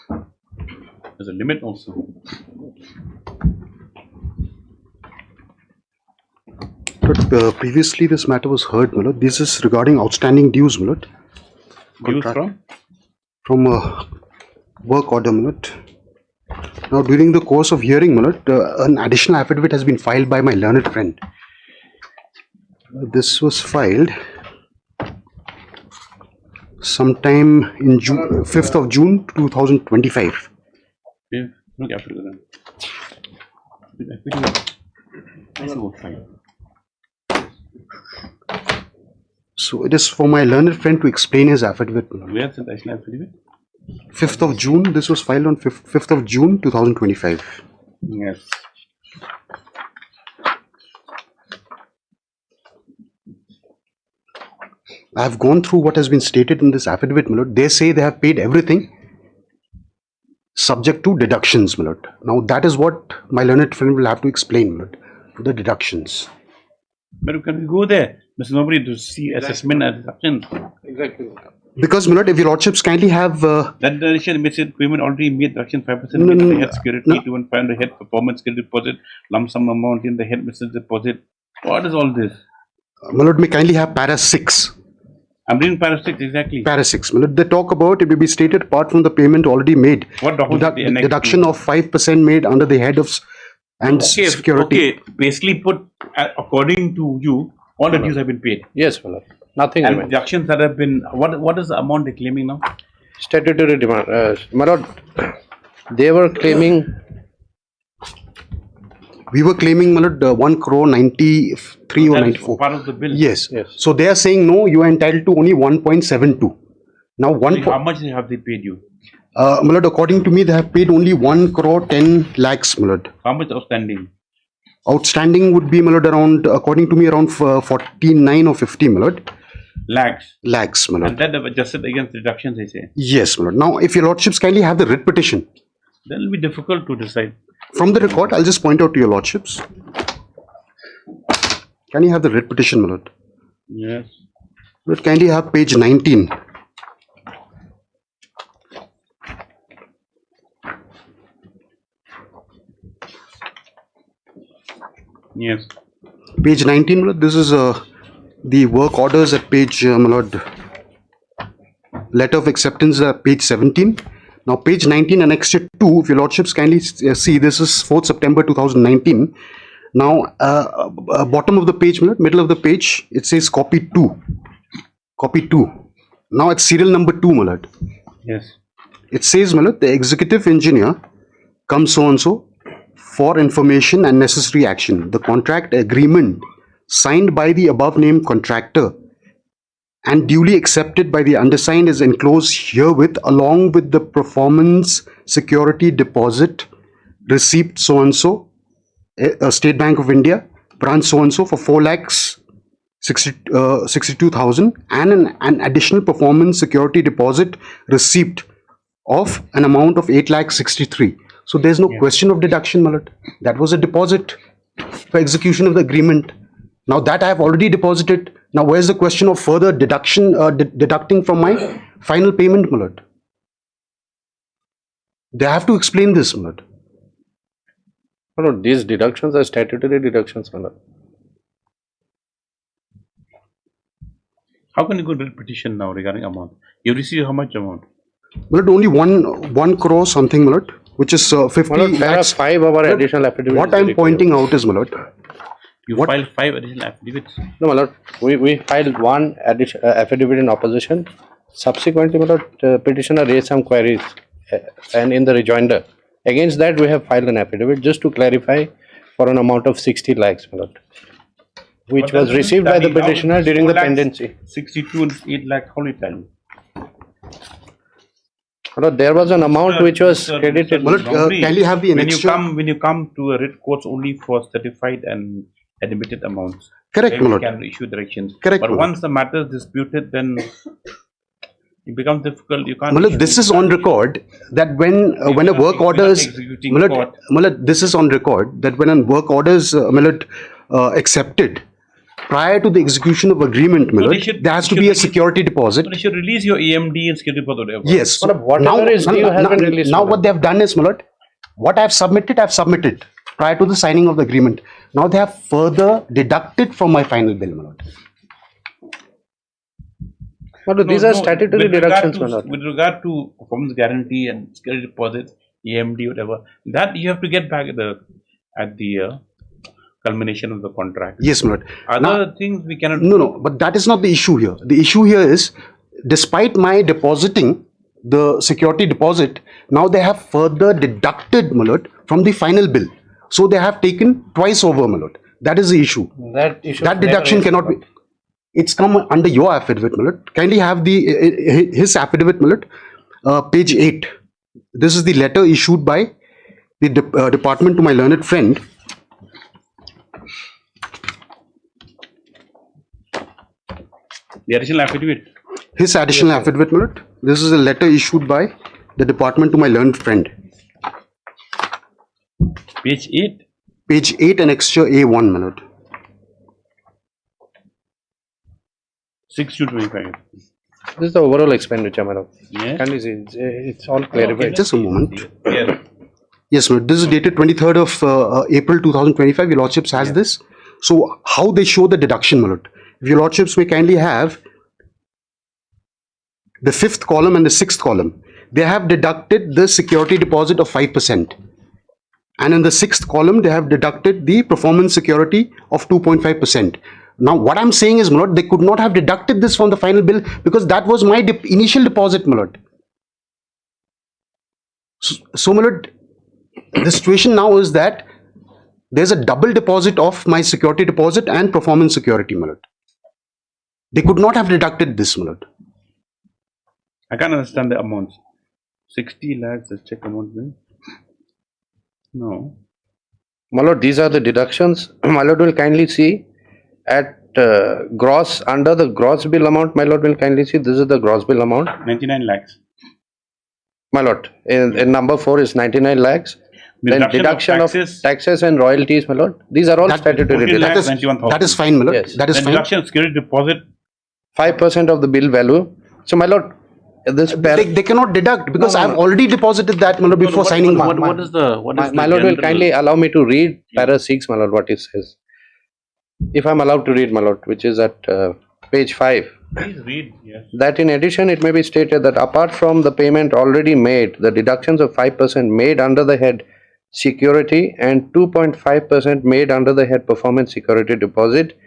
Speaker 2: There's a limit also.
Speaker 18: But previously this matter was heard, my lord. This is regarding outstanding dues, my lord.
Speaker 2: Dues from?
Speaker 18: From a work order, my lord. Now, during the course of hearing, my lord, an additional affidavit has been filed by my learned friend. This was filed sometime in June, 5th of June 2025.
Speaker 2: Yeah, look after them.
Speaker 18: So it is for my learned friend to explain his affidavit.
Speaker 2: Where is the additional affidavit?
Speaker 18: 5th of June, this was filed on 5th of June 2025.
Speaker 2: Yes.
Speaker 18: I have gone through what has been stated in this affidavit, my lord. They say they have paid everything subject to deductions, my lord. Now that is what my learned friend will have to explain, my lord, the deductions.
Speaker 2: But can we go there? There's nobody to see assessment and deductions.
Speaker 10: Exactly.
Speaker 18: Because, my lord, if your lordships kindly have...
Speaker 2: that deduction means that payment already made deduction 5%
Speaker 18: No,
Speaker 2: in
Speaker 18: no,
Speaker 2: the
Speaker 18: no,
Speaker 2: head security, 215 the head performance security deposit, lump sum amount in the head business deposit. What is all this?
Speaker 18: My lord, may kindly have para 6.
Speaker 2: I'm reading para 6 exactly.
Speaker 18: Para 6, my lord. They talk about it may be stated apart from the payment already made.
Speaker 2: What document?
Speaker 18: Deduction of 5% made under the head of security.
Speaker 2: Okay, basically put according to you, all the dues have been paid.
Speaker 4: Yes, my lord. Nothing
Speaker 2: And
Speaker 4: remains.
Speaker 2: deductions that have been, what is the amount they're claiming now?
Speaker 4: Statutory demand. My lord, they were claiming.
Speaker 18: We were claiming, my lord, 1 crore 93 or
Speaker 2: That is
Speaker 18: 94.
Speaker 2: part of the bill.
Speaker 18: Yes. So they are saying no, you are entitled to only 1.72. Now
Speaker 2: How much have they paid you?
Speaker 18: my lord, according to me, they have paid only 1 crore 10 lakhs, my lord.
Speaker 2: How much outstanding?
Speaker 18: Outstanding would be, my lord, around, according to me, around 49 or 50, my lord.
Speaker 2: Lakhs.
Speaker 18: Lakhs, my lord.
Speaker 2: And that they've adjusted against deductions, they say.
Speaker 18: Yes, my lord. Now, if your lordships kindly have the writ petition.
Speaker 2: Then it will be difficult to decide.
Speaker 18: From the record, I'll just point out to your lordships. Can you have the writ petition, my lord?
Speaker 2: Yes.
Speaker 18: Lord, kindly have page 19.
Speaker 2: Yes.
Speaker 18: Page 19, my lord, this is the work orders at page, my lord, letter of acceptance at page 17. Now page 19 annexed 2, if your lordships kindly see, this is 4th September 2019. Now bottom of the page, my lord, middle of the page, it says copy 2. Copy 2. Now it's serial number 2, my lord.
Speaker 2: Yes.
Speaker 18: It says, my lord, the executive engineer comes so and so for information and necessary action. The contract agreement signed by the above named contractor and duly accepted by the undersigned is enclosed herewith along with the performance security deposit receipt so and so, State Bank of India, branch so and so for 4,62,000 and an additional performance security deposit receipt of an amount of 8,63,000. So there's no question of deduction, my lord. That was a deposit for execution of the agreement. Now that I have already deposited. Now where's the question of further deduction, deducting from my final payment, my lord? They have to explain this, my lord.
Speaker 4: No, these deductions are statutory deductions, my lord.
Speaker 2: How can you go to petition now regarding amount? You receive how much amount?
Speaker 18: My lord, only one crore something, my lord, which is 50
Speaker 4: My lord, there are
Speaker 18: lakhs.
Speaker 4: 5 of our additional affidavits.
Speaker 18: What I'm pointing out is, my lord,
Speaker 2: You filed 5 additional affidavits.
Speaker 4: No, my lord, we filed one affidavit in opposition. Subsequently, my lord, petitioner raised some queries and in the rejoinder. Against that, we have filed an affidavit just to clarify for an amount of 60 lakhs, my lord, which was received by the petitioner during the pendency.
Speaker 2: 62 and 8 lakh, how it tell?
Speaker 4: My lord, there was an amount which was credited.
Speaker 18: can you have the
Speaker 2: when
Speaker 18: annexure?
Speaker 2: when you come to a writ courts only for certified and admitted amounts.
Speaker 18: Correct,
Speaker 2: then
Speaker 18: my
Speaker 2: we
Speaker 18: lord.
Speaker 2: can issue directions.
Speaker 18: Correct,
Speaker 2: But
Speaker 18: my
Speaker 2: once the matter is disputed, then it becomes difficult. You can't.
Speaker 18: Malad, this is on record that when a work order is Malad, this is on record that when a work order is accepted prior to the execution of agreement, Malad, there has to be a security deposit.
Speaker 2: So they should release your AMD and security for the
Speaker 18: Yes. So now what they have done is, Malad, what I have submitted prior to the signing of the agreement. Now they have further deducted from my final bill, Malad.
Speaker 4: These are statutory deductions, my lord.
Speaker 2: With regard to performance guarantee and security deposits, AMD, whatever, that you have to get back at the culmination of the contract.
Speaker 18: Yes, my lord.
Speaker 2: Other things we cannot.
Speaker 18: No, but that is not the issue here. The issue here is, despite my depositing the security deposit, now they have further deducted, my lord, from the final bill. So they have taken twice over, my lord. That is the issue.
Speaker 4: That issue.
Speaker 18: That deduction cannot be. It's come under your affidavit, my lord. Kindly have his affidavit, my lord, page 8. This is the letter issued by the department to my learned friend.
Speaker 2: The additional affidavit.
Speaker 18: His additional affidavit, my lord. This is a letter issued by the department to my learned friend.
Speaker 2: Page 8.
Speaker 18: Page 8 annexure A1, my lord.
Speaker 2: 6 to 25.
Speaker 4: This is the overall expenditure, my lord.
Speaker 2: Yes.
Speaker 4: Can you see? It's all clarified.
Speaker 18: Just a moment.
Speaker 2: Yes.
Speaker 18: Yes, my lord. This is dated 23rd of April 2025. Your lordships has this. So how they show the deduction, my lord? If your lordships may kindly have the 5th column and the 6th column. They have deducted the security deposit of 5%. And in the 6th column, they have deducted the performance security of 2.5%. Now, what I'm saying is, my lord, they could not have deducted this from the final bill because that was my initial deposit, my lord. So, my lord, the situation now is that there's a double deposit of my security deposit and performance security, my lord. They could not have deducted this, my lord.
Speaker 2: I can't understand the amounts. 60 lakhs, let's check amount. No.
Speaker 4: My lord, these are the deductions. My lord will kindly see at gross, under the gross bill amount, my lord will kindly see this is the gross bill amount.
Speaker 2: 99 lakhs.
Speaker 4: My lord, in number 4 is 99 lakhs. Then deduction of taxes and royalties, my lord. These are all statutory deductions.
Speaker 18: That is fine, my lord.
Speaker 4: Yes.
Speaker 18: That is
Speaker 2: Then
Speaker 18: fine.
Speaker 2: deduction of security deposit.
Speaker 4: 5% of the bill value. So, my lord, this
Speaker 18: They cannot deduct because I have already deposited that, my lord, before signing.
Speaker 2: What is the
Speaker 4: my lord will kindly allow me to read para 6, my lord, what it says. If I'm allowed to read, my lord, which is at page 5.
Speaker 2: Please read. Yes.
Speaker 4: That in addition, it may be stated that apart from the payment already made, the deductions of 5% made under the head security and 2.5% made under the head performance security deposit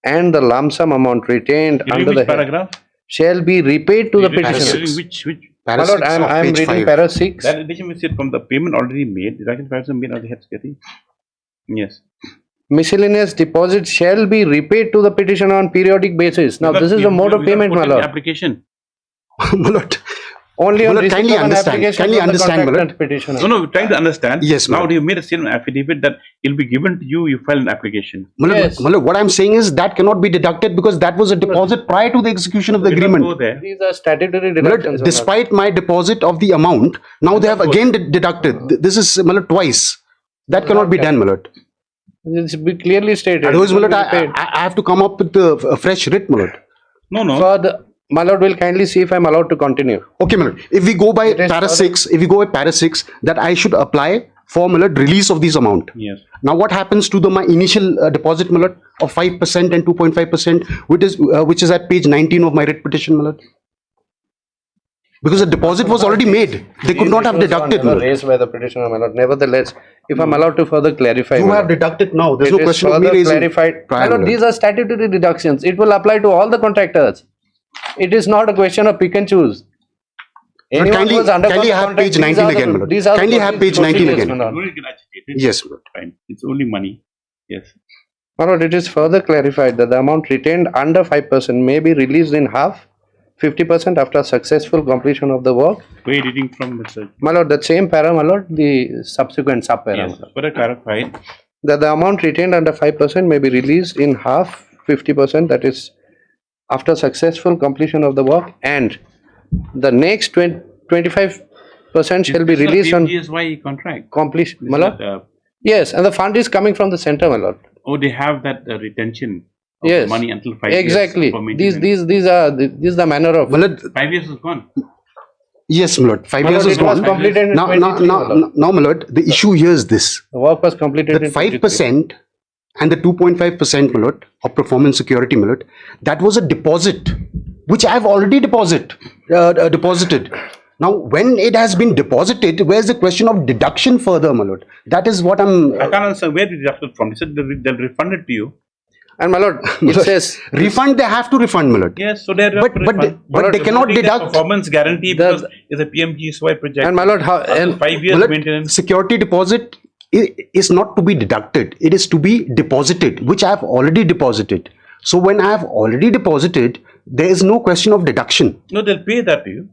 Speaker 4: and the lump sum amount retained under the
Speaker 2: paragraph?
Speaker 4: head shall be repaid to the petitioner.
Speaker 2: Which?
Speaker 4: My lord, I'm reading para 6.
Speaker 2: That addition we said from the payment already made, deduction 5% made under the head security. Yes.
Speaker 4: Miscellaneous deposits shall be repaid to the petitioner on periodic basis. Now, this is the mode of payment, my lord.
Speaker 2: Application.
Speaker 18: My lord.
Speaker 4: Only on receipt
Speaker 18: kindly
Speaker 4: of an
Speaker 18: understand.
Speaker 4: application
Speaker 18: Kindly
Speaker 4: from the
Speaker 18: understand, my
Speaker 4: contractor
Speaker 18: lord.
Speaker 4: petitioner.
Speaker 2: No, trying to understand.
Speaker 18: Yes,
Speaker 2: now
Speaker 18: ma'am.
Speaker 2: you made a statement affidavit that it will be given to you, you file an application.
Speaker 18: My lord, my lord, what I'm saying is that cannot be deducted because that was a deposit prior to the execution of the agreement.
Speaker 2: Go there.
Speaker 4: These are statutory
Speaker 18: My lord,
Speaker 4: deductions.
Speaker 18: despite my deposit of the amount, now they have again deducted. This is, my lord, twice. That cannot be done, my lord.
Speaker 4: It's be clearly stated.
Speaker 18: Otherwise, my lord,
Speaker 4: It will be paid.
Speaker 18: I have to come up with a fresh writ, my lord.
Speaker 2: No.
Speaker 4: Further, my lord will kindly see if I'm allowed to continue.
Speaker 18: Okay, my lord. If we go by para 6, that I should apply for, my lord, release of this amount.
Speaker 2: Yes.
Speaker 18: Now, what happens to my initial deposit, my lord, of 5% and 2.5%, which is at page 19 of my writ petition, my lord? Because the deposit was already made. They could not have deducted, my lord.
Speaker 4: Raised by the petitioner, my lord. Nevertheless, if I'm allowed to further clarify,
Speaker 18: You
Speaker 4: my
Speaker 18: have
Speaker 4: lord,
Speaker 18: deducted now. There's
Speaker 4: it
Speaker 18: no
Speaker 4: is
Speaker 18: question of me
Speaker 4: further
Speaker 18: raising.
Speaker 4: clarified. My
Speaker 18: prior,
Speaker 4: lord,
Speaker 18: my
Speaker 4: these are statutory deductions. It will apply to all the contractors. It is not a question of pick and choose.
Speaker 18: Lord,
Speaker 4: Anyone who has undergone
Speaker 18: kindly
Speaker 4: the
Speaker 18: have
Speaker 4: contract,
Speaker 18: page 19 again, my lord.
Speaker 4: these are the
Speaker 18: Kindly have page 19
Speaker 4: procedures,
Speaker 18: again.
Speaker 4: my lord.
Speaker 2: Don't get agitated.
Speaker 18: Yes, my lord.
Speaker 2: Fine. It's only money. Yes.
Speaker 4: My lord, it is further clarified that the amount retained under 5% may be released in half, 50% after successful completion of the work.
Speaker 2: Where reading from, Mr.
Speaker 4: My lord, that same para, my lord, the subsequent sub-para.
Speaker 2: Yes. Further clarified.
Speaker 4: That the amount retained under 5% may be released in half, 50%, that is after successful completion of the work, and the next 25% shall be released on
Speaker 2: PMGSY contract.
Speaker 4: completion. My lord?
Speaker 2: That,
Speaker 4: Yes, and the fund is coming from the center, my lord.
Speaker 2: oh, they have that retention of
Speaker 4: Yes,
Speaker 2: money until 5
Speaker 4: exactly.
Speaker 2: years. For maintenance.
Speaker 4: This is the manner of.
Speaker 2: 5 years is gone.
Speaker 18: Yes, my lord. 5
Speaker 4: My
Speaker 18: years
Speaker 4: lord,
Speaker 18: is
Speaker 4: it was
Speaker 18: gone.
Speaker 4: completed in
Speaker 18: Now,
Speaker 4: 23, my lord.
Speaker 18: my lord, the issue here is this.
Speaker 4: The work was completed
Speaker 18: That
Speaker 4: in 23.
Speaker 18: 5% and the 2.5%, my lord, of performance security, my lord, that was a deposit, which I have already deposited. Now, when it has been deposited, where's the question of deduction further, my lord? That is what I'm...
Speaker 2: I can't answer where did you deducted from. They said they'll refund it to you.
Speaker 4: And my lord, it says...
Speaker 18: refund, they have to refund, my lord.
Speaker 2: Yes, so they're
Speaker 18: But they cannot deduct...
Speaker 2: performance guarantee because it's a PMGSY project.
Speaker 4: And my lord, how... And
Speaker 2: 5 years
Speaker 18: My lord,
Speaker 2: maintenance.
Speaker 18: security deposit is not to be deducted. It is to be deposited, which I have already deposited. So when I have already deposited, there is no question of deduction.
Speaker 2: No, they'll pay that to you.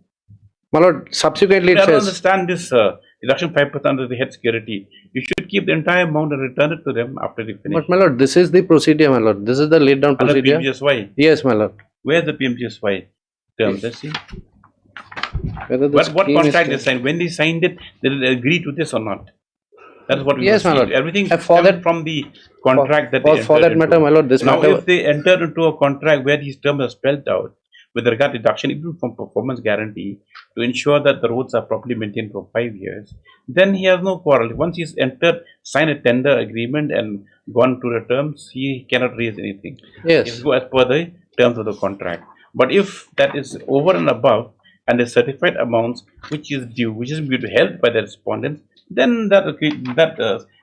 Speaker 4: My lord, subsequently
Speaker 2: I
Speaker 4: it
Speaker 2: don't
Speaker 4: says...
Speaker 2: understand this deduction 5% of the head security. You should keep the entire amount and return it to them after they finish.
Speaker 4: But my lord, this is the procedure, my lord. This is the laid down
Speaker 2: Under
Speaker 4: procedure.
Speaker 2: PMGSY.
Speaker 4: Yes, my lord.
Speaker 2: Where's the PMGSY term? Let's see.
Speaker 4: Whether the
Speaker 2: What
Speaker 4: scheme is
Speaker 2: contract
Speaker 4: to-
Speaker 2: they signed? When they signed it, did they agree to this or not? That's what we
Speaker 4: Yes, my
Speaker 2: must see.
Speaker 4: lord.
Speaker 2: Everything
Speaker 4: For
Speaker 2: stems
Speaker 4: that-
Speaker 2: from the contract that
Speaker 4: for-
Speaker 2: they
Speaker 4: for
Speaker 2: entered
Speaker 4: that matter,
Speaker 2: into.
Speaker 4: my lord, this
Speaker 2: now,
Speaker 4: matter-
Speaker 2: if they enter into a contract where these terms are spelled out with regard to deduction, even from performance guarantee, to ensure that the roads are properly maintained for 5 years, then he has no quarrel. Once he's entered, signed a tender agreement and gone to the terms, he cannot raise anything.
Speaker 4: Yes.
Speaker 2: He has to go as per the terms of the contract. But if that is over and above, and the certified amounts which is due, which is being held by the respondent, then that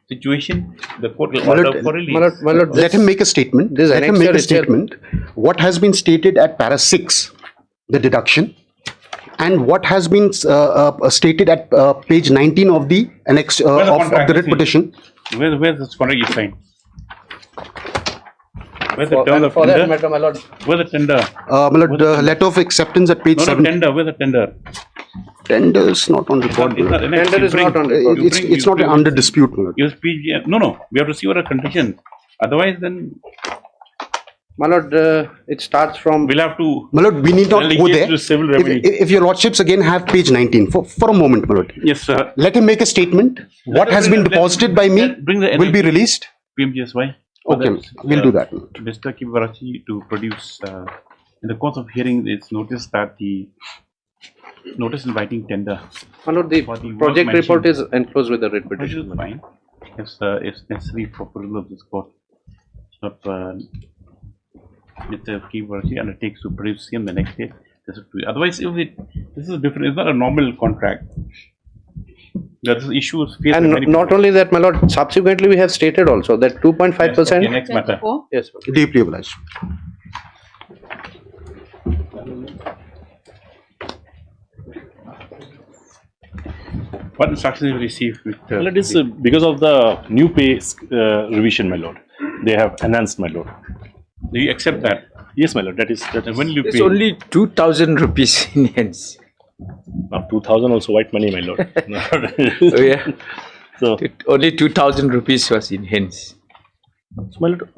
Speaker 2: situation, the court will order for release.
Speaker 18: Let him make a statement. Let him make a statement. What has been stated at para 6, the deduction, and what has been stated at page 19 of the annex
Speaker 2: Where's the
Speaker 18: of
Speaker 2: contract?
Speaker 18: the writ petition.
Speaker 2: Where's this contract you signed? Where's the
Speaker 4: For-
Speaker 2: terms
Speaker 4: and
Speaker 2: of
Speaker 4: for that
Speaker 2: tender?
Speaker 4: matter, my lord.
Speaker 2: Where's the tender?
Speaker 18: My lord, the letter of acceptance at page
Speaker 2: No,
Speaker 18: 7.
Speaker 2: tender. Where's the tender?
Speaker 18: Tender is not on record.
Speaker 2: It's not-
Speaker 4: Tender is not on record.
Speaker 18: It's not under dispute, my lord.
Speaker 2: Use PG. No, we have to see what are conditions. Otherwise, then
Speaker 4: My lord, it starts from.
Speaker 2: We'll have to.
Speaker 16: My lord, we need not go
Speaker 2: delegate
Speaker 16: there.
Speaker 2: to civil remedy.
Speaker 16: If your lordships again have page 19 for a moment, my lord.
Speaker 2: Yes, sir.
Speaker 16: Let him make a statement. What has been deposited by me will be released.
Speaker 2: PMGSY.
Speaker 16: Okay, we'll do that.
Speaker 2: Mr. Kibarachi to produce in the course of hearing, it's noticed that the notice inviting tender.
Speaker 4: My lord, the project report is enclosed with the writ petition.
Speaker 2: Fine. If necessary for approval of this court. So, Mr. Kibarachi undertakes to produce him the next day. Otherwise, if this is different. It's not a normal contract. There is issues faced.
Speaker 4: And not only that, my lord, subsequently we have stated also that 2.5%.
Speaker 2: Yes, okay, next matter.
Speaker 4: Yes.
Speaker 16: Deeply obliged.
Speaker 2: What instructions you received?
Speaker 19: Well, it is because of the new pay revision, my lord. They have enhanced, my lord.
Speaker 2: Do you accept that?
Speaker 19: Yes, my lord. That is
Speaker 2: when you
Speaker 22: it's
Speaker 2: pay.
Speaker 22: only 2,000 rupees in hands.
Speaker 19: Now 2,000 also white money, my lord.
Speaker 22: Oh, yeah.
Speaker 19: So
Speaker 22: only 2,000 rupees was in hands.
Speaker 19: So, my lord,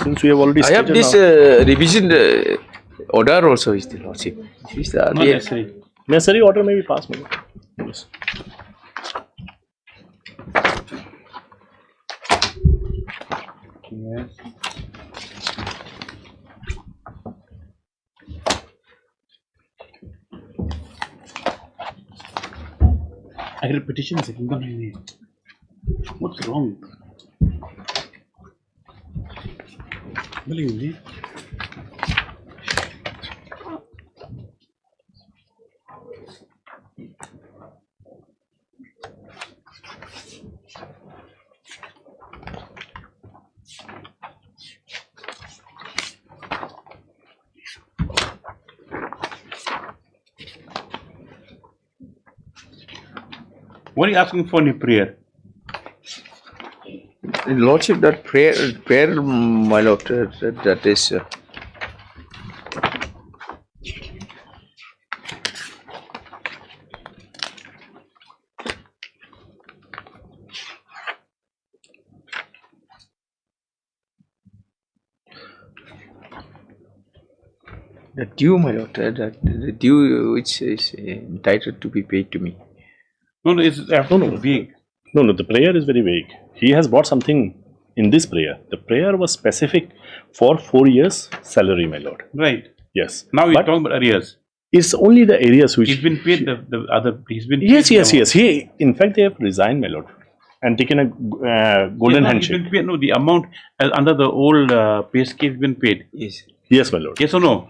Speaker 19: since we have already
Speaker 22: I have
Speaker 19: stated
Speaker 22: this
Speaker 19: now,
Speaker 22: revision order also is the lordship. Is the
Speaker 19: not necessary. Necessary order may be passed, my lord. Yes.
Speaker 2: Yes. I get a petition second company. What's wrong? Believe me. What are you asking for in your prayer?
Speaker 22: Lordship, that prayer, my lord, that is. The due, my lord, the due which is entitled to be paid to me.
Speaker 2: No, it's vague.
Speaker 19: No, the prayer is very vague. He has brought something in this prayer. The prayer was specific for 4 years salary, my lord.
Speaker 2: Right.
Speaker 19: Yes.
Speaker 2: Now we're talking about arrears.
Speaker 19: It's only the areas which
Speaker 2: He's been paid the other. He's been.
Speaker 19: Yes,
Speaker 2: paid
Speaker 19: yes, yes. He, in fact, they have resigned, my lord, and taken a golden handshake.
Speaker 2: He's been paid, no, the amount under the old pay scale has been paid.
Speaker 22: Yes.
Speaker 19: Yes, my lord.
Speaker 2: Yes or no?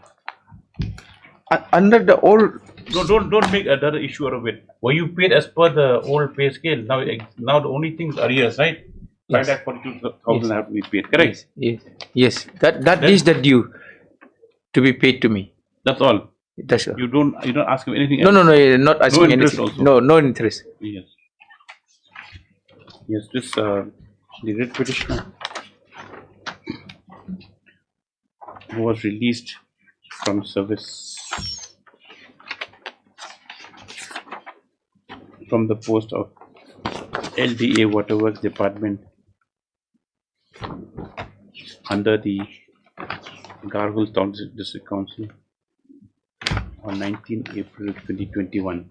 Speaker 22: Under the old.
Speaker 2: No, don't make another issue out of it. Were you paid as per the old pay scale? Now the only thing is arrears, right?
Speaker 22: Yes.
Speaker 2: 5,42,000 have to be paid. Correct.
Speaker 22: Yes. That is the due to be paid to me.
Speaker 2: That's all.
Speaker 22: That's all.
Speaker 2: You don't ask him anything
Speaker 22: No,
Speaker 2: else.
Speaker 22: no, not asking
Speaker 2: interest
Speaker 22: anything.
Speaker 2: also.
Speaker 22: No interest.
Speaker 2: Yes. Yes, this the writ petitioner was released from service from the post of LDA Waterworks Department under the Garhul Town District Council on 19 April 2021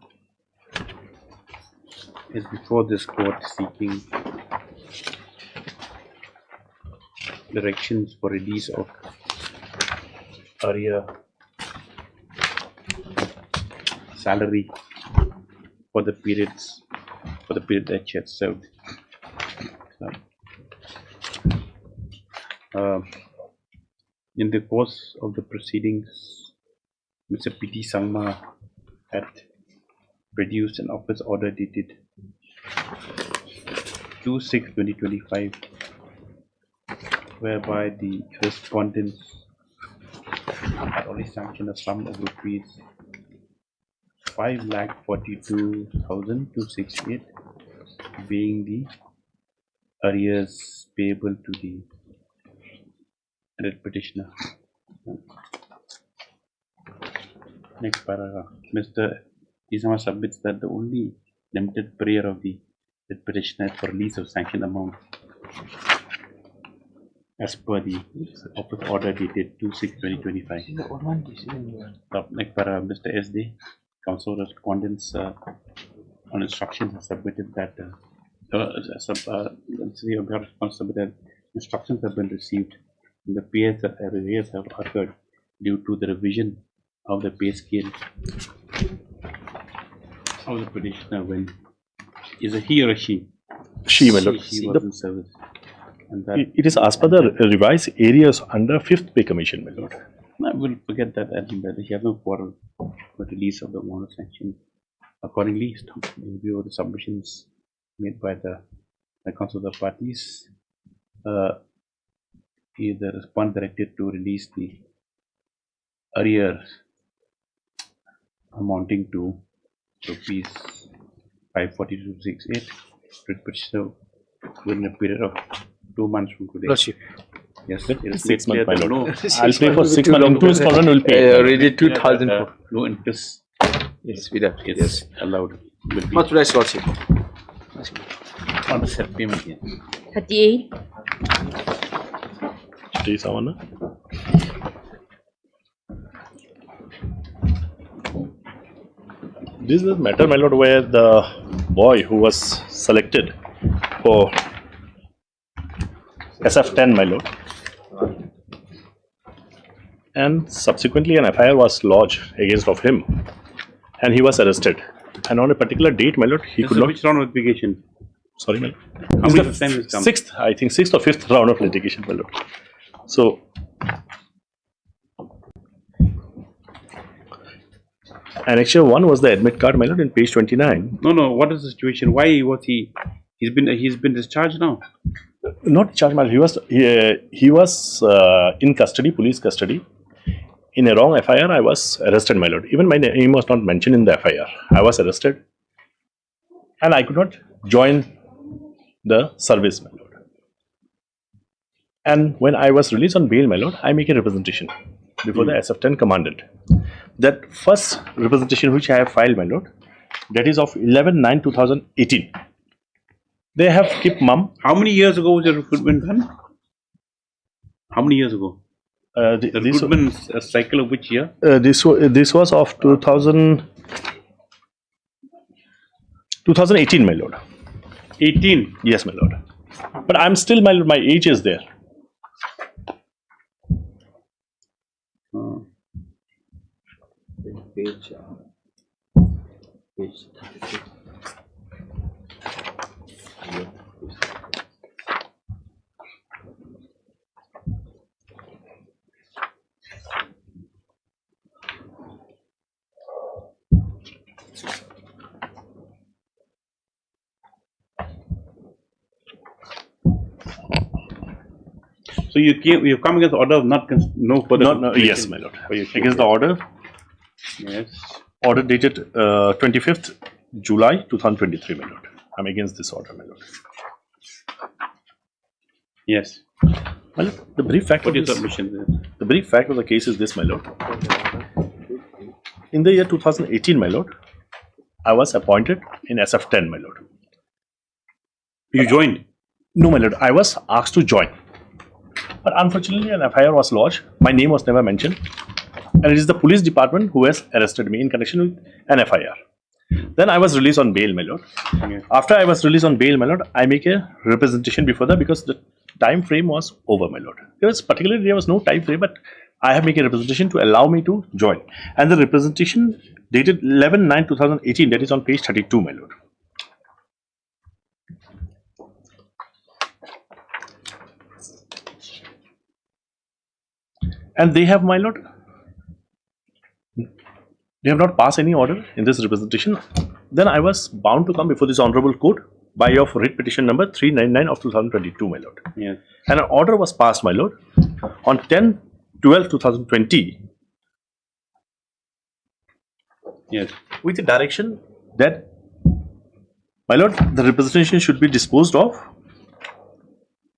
Speaker 2: is before this court seeking directions for release of arrear salary for the period that she had served. In the course of the proceedings, Mr. P.T. Sangma had produced an office order dated 2/6/2025, whereby the respondents had only sanctioned a sum of rupees 5,42,268, being the arrears payable to the writ petitioner. Next paragraph. Mr. Isama submits that the only limited prayer of the writ petitioner is for release of sanctioned amount, as per the office order dated 2/6/2025. Like para Mr. SD, council respondents on instructions have submitted that instructions have been received and the PS arrears have occurred due to the revision of the pay scale of the petitioner when is a he or a she?
Speaker 19: She, my lord.
Speaker 2: She was in service. And that
Speaker 19: It is as per the revised areas under 5th Pay Commission, my lord.
Speaker 2: I will forget that he has no quarrel with release of the moral sanction. Accordingly, in view of the submissions made by the council of the parties, the respond directed to release the arrears amounting to rupees 542.68 to petitioner within a period of 2 months from today.
Speaker 22: Lordship.
Speaker 2: Yes, it is
Speaker 19: 6
Speaker 2: made
Speaker 19: months, my
Speaker 2: clear that
Speaker 19: lord.
Speaker 2: no,
Speaker 19: I'll pay for 6 months. In 2 installment, will pay.
Speaker 22: Already 2000.
Speaker 2: No interest
Speaker 22: Yes, without.
Speaker 2: is allowed. Will be
Speaker 22: Authorized, Lordship.
Speaker 2: on the set payment. Yes.
Speaker 12: 38.
Speaker 19: Please, Awana. This is the matter, my lord, where the boy who was selected for SF10, my lord, and subsequently an FIR was lodged against of him, and he was arrested. And on a particular date, my lord, he
Speaker 2: This
Speaker 19: could
Speaker 2: is
Speaker 19: not.
Speaker 2: which round of litigation?
Speaker 19: Sorry, my lord.
Speaker 2: How
Speaker 19: This
Speaker 2: many
Speaker 19: is
Speaker 2: times
Speaker 19: the
Speaker 2: has come?
Speaker 19: 6th, I think 6th or 5th round of litigation, my lord. So, Annexure 1 was the admit card, my lord, in page 29.
Speaker 2: No. What is the situation? Why was he? He's been discharged now.
Speaker 19: Not charged, my lord. He was in custody, police custody. In a wrong FIR, I was arrested, my lord. Even my name was not mentioned in the FIR. I was arrested, and I could not join the service, my lord. And when I was released on bail, my lord, I make a representation before the SF10 commandant. That first representation which I have filed, my lord, that is of 11/9/2018. They have kept mum.
Speaker 2: How many years ago was the recruitment done? How many years ago? The recruitment cycle of which year?
Speaker 19: This was of 2018, my lord.
Speaker 2: 18?
Speaker 19: Yes, my lord. But I'm still, my lord, my age is there.
Speaker 22: Page 36.
Speaker 2: So you come against the order of no further.
Speaker 19: No, yes, my lord. Against the order.
Speaker 2: Yes.
Speaker 19: Order dated 25th July 2023, my lord. I'm against this order, my lord.
Speaker 2: Yes.
Speaker 19: My lord, the brief fact
Speaker 2: What
Speaker 19: of
Speaker 2: is
Speaker 19: this,
Speaker 2: submission?
Speaker 19: the brief fact of the case is this, my lord. In the year 2018, my lord, I was appointed in SF10, my lord.
Speaker 2: You joined?
Speaker 19: No, my lord. I was asked to join. But unfortunately, an FIR was lodged. My name was never mentioned. And it is the police department who has arrested me in connection with an FIR. Then I was released on bail, my lord.
Speaker 2: Okay.
Speaker 19: After I was released on bail, my lord, I make a representation before that because the time frame was over, my lord. There was no time frame, but I have made a representation to allow me to join. And the representation dated 11/9/2018, that is on page 32, my lord. And they have, my lord, they have not passed any order in this representation. Then I was bound to come before this honorable court by of writ petition number 399 of 2022, my lord.
Speaker 2: Yes.
Speaker 19: And an order was passed, my lord, on 10/12/2020.
Speaker 2: Yes.
Speaker 19: With the direction that, my lord, the representation should be disposed of.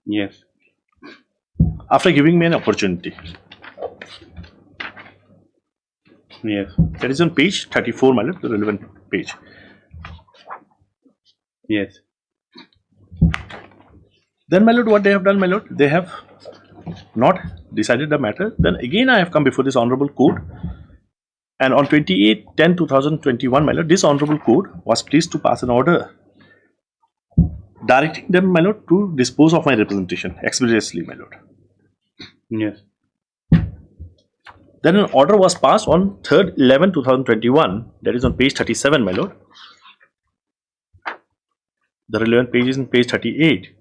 Speaker 2: Yes.
Speaker 19: After giving me an opportunity.
Speaker 2: Yes.
Speaker 19: That is on page 34, my lord, the relevant page.
Speaker 2: Yes.
Speaker 19: Then, my lord, what they have done, my lord, they have not decided the matter. Then again I have come before this honorable court, and on 28/10/2021, my lord, this honorable court was pleased to pass an order directing them, my lord, to dispose of my representation expeditiously, my lord.
Speaker 2: Yes.
Speaker 19: Then an order was passed on 3/11/2021, that is on page 37, my lord. The relevant page is in page 38.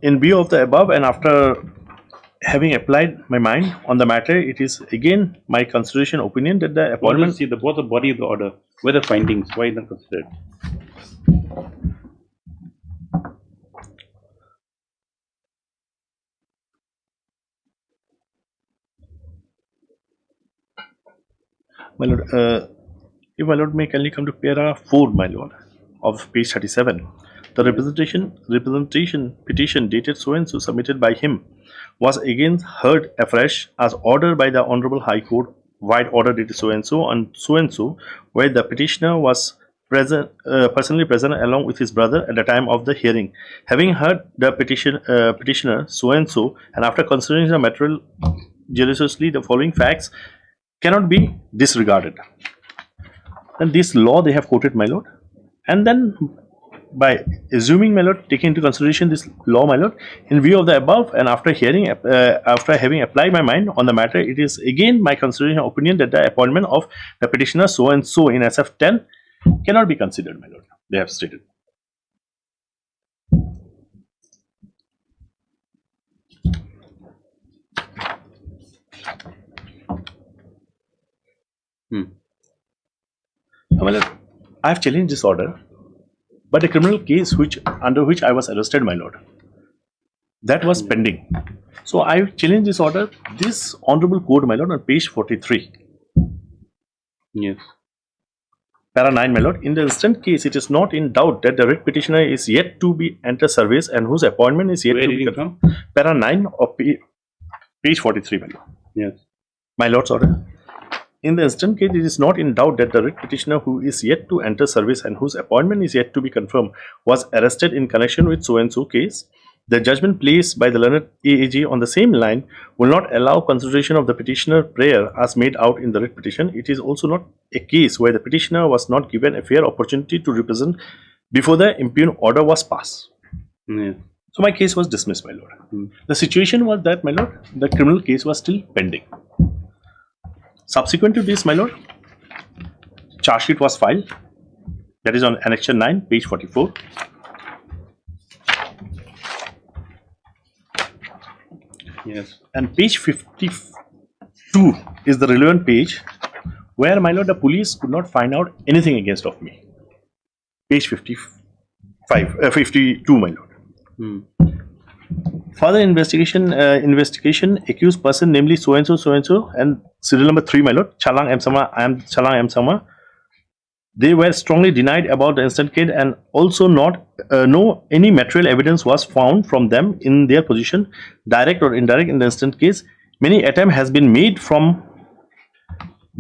Speaker 19: In view of the above, and after having applied my mind on the matter, it is again my consideration opinion that the appointment.
Speaker 2: See the both the body of the order, where the findings, why not considered?
Speaker 19: My lord, if my lord may kindly come to para 4, my lord, of page 37. The representation petition dated so and so submitted by him was again heard afresh as ordered by the Honorable High Court, wide order dated so and so, where the petitioner was personally present along with his brother at the time of the hearing. Having heard the petitioner so and so, and after considering the material judiciously, the following facts cannot be disregarded. And this law they have quoted, my lord, and then by assuming, my lord, taking into consideration this law, my lord, in view of the above, and after having applied my mind on the matter, it is again my consideration opinion that the appointment of the petitioner so and so in SF 10 cannot be considered, my lord. They have stated. My lord, I have challenged this order, but a criminal case under which I was arrested, my lord, that was pending. So I challenged this order, this honorable court, my lord, on page 43.
Speaker 2: Yes.
Speaker 19: Para 9, my lord. In the instant case, it is not in doubt that the writ petitioner is yet to be enter service and whose appointment is yet to be confirmed. Para 9 of page 43, my lord.
Speaker 2: Yes.
Speaker 19: My lord's order. In the instant case, it is not in doubt that the writ petitioner who is yet to enter service and whose appointment is yet to be confirmed was arrested in connection with so and so case. The judgment placed by the learned AAG on the same line will not allow consideration of the petitioner prayer as made out in the writ petition. It is also not a case where the petitioner was not given a fair opportunity to represent before the impugned order was passed.
Speaker 2: Yes.
Speaker 19: So my case was dismissed, my lord. The situation was that, my lord, the criminal case was still pending. Subsequent to this, my lord, charge sheet was filed. That is on annexure 9, page 44.
Speaker 2: Yes.
Speaker 19: And page 52 is the relevant page where, my lord, the police could not find out anything against of me. Page 52, my lord. Further investigation, accused person, namely so and so, and serial number 3, my lord, Chalang M. Sama, I am Chalang M. Sama. They were strongly denied about the instant case, and also no any material evidence was found from them in their position, direct or indirect, in the instant case. Many attempt has been made from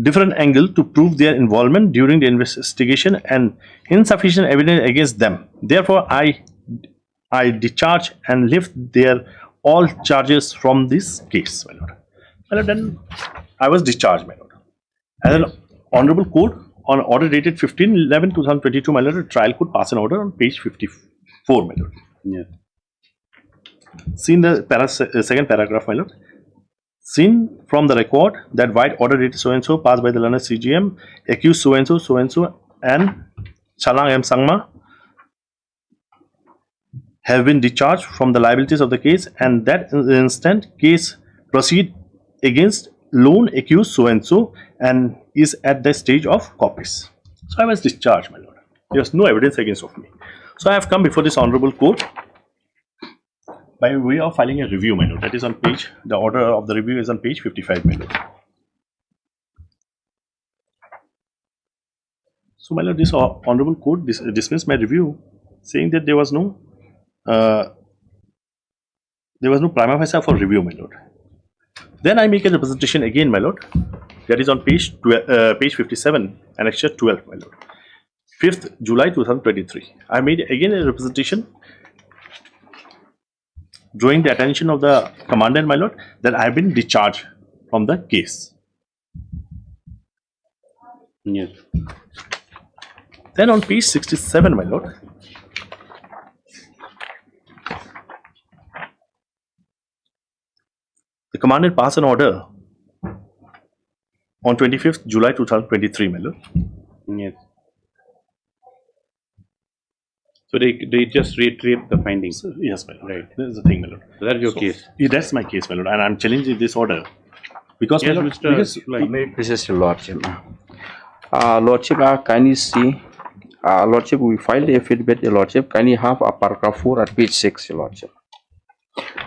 Speaker 19: different angle to prove their involvement during the investigation, and insufficient evidence against them. Therefore, I discharge and lift their all charges from this case, my lord. My lord, then I was discharged, my lord. And then honorable court, on order dated 15/11/2022, my lord, trial could pass an order on page 54, my lord.
Speaker 2: Yeah.
Speaker 19: Seen the second paragraph, my lord. Seen from the record that wide order dated so and so passed by the learned CGM, accused so and so, and Chalang M. Sangma have been discharged from the liabilities of the case, and that instant case proceed against lone accused so and is at the stage of copies. So I was discharged, my lord. There was no evidence against of me. So I have come before this honorable court by way of filing a review, my lord. That is on page, the order of the review is on page 55, my lord. So, my lord, this honorable court dismissed my review, saying that there was no prima facie for review, my lord. Then I make a representation again, my lord. That is on page 57, annexure 12, my lord. 5th July 2023. I made again a representation drawing the attention of the commandant, my lord, that I have been discharged from the case.
Speaker 2: Yes.
Speaker 19: Then on page 67, my lord, the commandant passed an order on 25th July 2023, my lord.
Speaker 2: Yes. So they just reiterate the findings.
Speaker 19: Yes, my lord.
Speaker 2: Right.
Speaker 19: That is the thing, my lord.
Speaker 2: So that's your case.
Speaker 19: Yeah, that's my case, my lord, and I'm challenging this order because,
Speaker 2: Yes,
Speaker 19: my lord,
Speaker 2: Mr.
Speaker 19: because,
Speaker 2: Like,
Speaker 3: This is your lordship. Lordship, kindly see. Lordship, we filed a affidavit, your lordship. Kindly have a paragraph 4 at page 6, your lordship.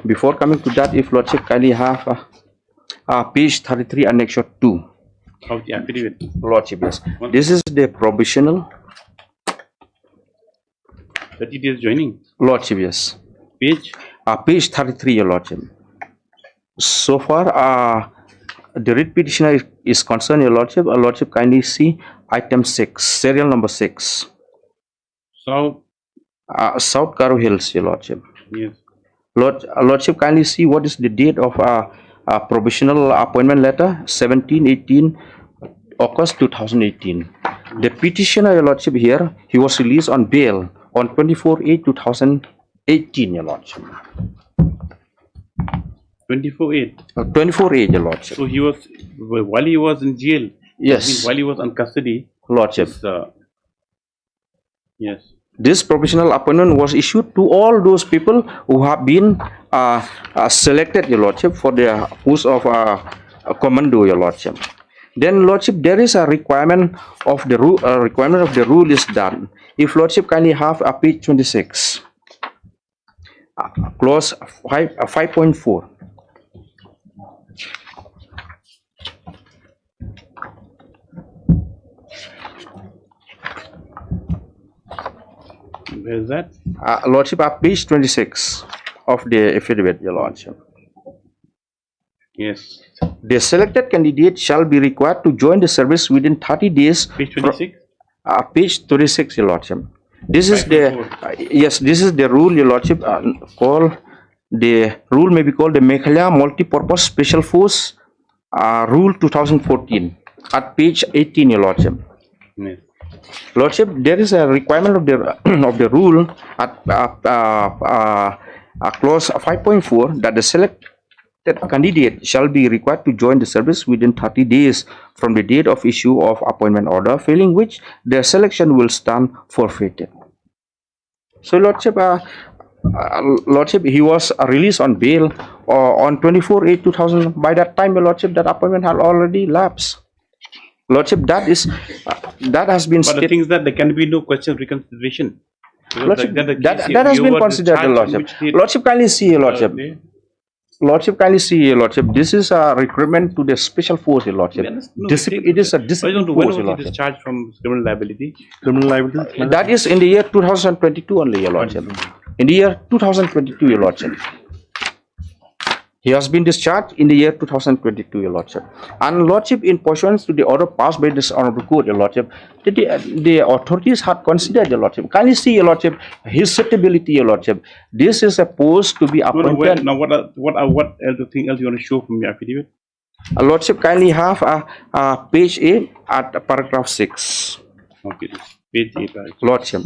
Speaker 3: Before coming to that, if lordship kindly have page 33 annexure 2.
Speaker 2: of the affidavit.
Speaker 3: Lordship, yes. This is the provisional.
Speaker 2: 30 days joining.
Speaker 3: Lordship, yes.
Speaker 2: Page?
Speaker 3: Page 33, your lordship. So far, the writ petitioner is concerned, your lordship. Lordship, kindly see item 6, serial number 6.
Speaker 2: South?
Speaker 3: South Karo Hills, your lordship.
Speaker 2: Yes.
Speaker 3: Lordship, kindly see what is the date of provisional appointment letter, 17/18 August 2018. The petitioner, your lordship, here, he was released on bail on 24/8/2018, your lordship.
Speaker 2: 24/8.
Speaker 3: 24/8, your lordship.
Speaker 2: So he was, while he was in jail.
Speaker 3: Yes.
Speaker 2: Means while he was on custody.
Speaker 3: Lordship.
Speaker 2: Yes.
Speaker 3: This provisional appointment was issued to all those people who have been selected, your lordship, for the post of commando, your lordship. Then, lordship, there is a requirement of the rule. Requirement of the rule is done. If lordship kindly have a page 26, clause 5.4.
Speaker 2: Where is that?
Speaker 3: Lordship, page 26 of the affidavit, your lordship.
Speaker 2: Yes.
Speaker 3: The selected candidate shall be required to join the service within 30 days.
Speaker 2: Page 26?
Speaker 3: Page 26, your lordship. This is the yes, this is the rule, your lordship. Called the rule may be called the Meghalaya Multi-Purpose Special Force Rule 2014 at page 18, your lordship.
Speaker 2: Yes.
Speaker 3: Lordship, there is a requirement of the of the rule at clause 5.4 that the selected candidate shall be required to join the service within 30 days from the date of issue of appointment order, failing which their selection will stand forfeited. So, lordship, lordship, he was released on bail on 24/8/2000. By that time, lordship, that appointment had already lapsed. Lordship, that is that has been.
Speaker 2: But the thing is that there can be no question of reconsideration.
Speaker 3: Lordship, that has been considered, lordship. Lordship, kindly see, lordship. Lordship, kindly see, lordship. This is a recruitment to the special force, lordship. It is a discipline force, lordship.
Speaker 2: Discharged from criminal liability.
Speaker 19: Criminal liability.
Speaker 3: That is in the year 2022 only, your lordship. In the year 2022, your lordship. He has been discharged in the year 2022, your lordship. And lordship, in pursuance to the order passed by this honorable court, your lordship, the authorities had considered, your lordship. Kindly see, your lordship, his suitability, your lordship. This is a post to be appointed.
Speaker 2: Now, what else thing else you want to show from your affidavit?
Speaker 3: Lordship, kindly have page 8 at paragraph 6.
Speaker 2: Okay, page 8.
Speaker 3: Lordship.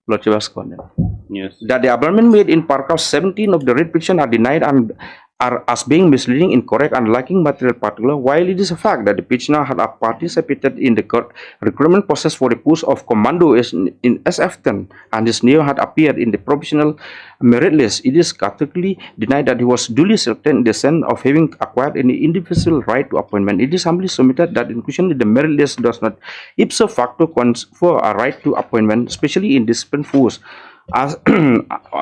Speaker 3: Lordship has condemned.
Speaker 2: Yes.
Speaker 3: That the amendment made in paragraph 17 of the writ petition are denied and are as being misleading, incorrect, and lacking material particular, while it is a fact that the petitioner had participated in the recruitment process for the post of commando in SF10 and his name had appeared in the provisional merit list. It is categorically denied that he was duly selected in the sense of having acquired any individual right to appointment. It is humbly submitted that inclusion in the merit list does not ipso facto confer a right to appointment, especially in discipline force, as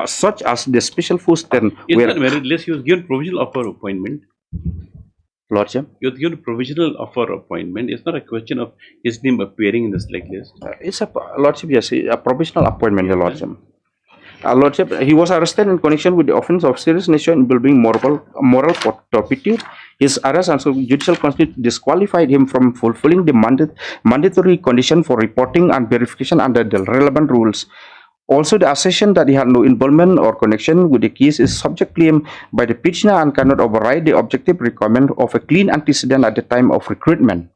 Speaker 3: such as the special force 10.
Speaker 2: In that merit list, he was given provisional offer appointment.
Speaker 3: Lordship?
Speaker 2: He was given provisional offer appointment. It's not a question of his name appearing in the select list.
Speaker 3: It's a lordship, yes, a provisional appointment, your lordship. Lordship, he was arrested in connection with the offence of serious nature involving moral turpitude. His arrest and judicial consent disqualified him from fulfilling the mandatory condition for reporting and verification under the relevant rules. Also, the assertion that he had no involvement or connection with the case is subject claim by the petitioner and cannot override the objective requirement of a clean antecedent at the time of recruitment.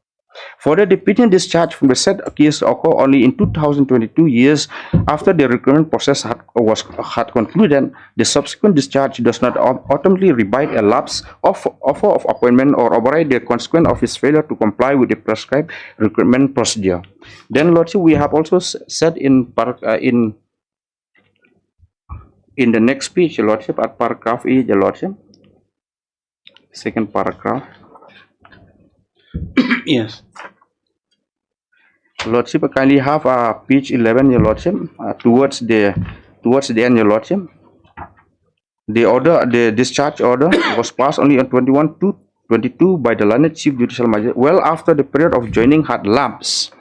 Speaker 3: Further, the petitioner discharge from the said case occurred only in 2022, years after the recruitment process had concluded. The subsequent discharge does not ultimately rebut a lapse of offer of appointment or override the consequence of his failure to comply with the prescribed recruitment procedure. Then, Lordship, we have also said in the next page, Your Lordship, at paragraph E, Your Lordship, second paragraph.
Speaker 2: Yes.
Speaker 3: Lordship, kindly have page 11, Your Lordship, towards the end, Your Lordship. The discharge order was passed only on 21/2/22 by the learned Chief Judicial Magistrate, well after the period of joining had lapsed,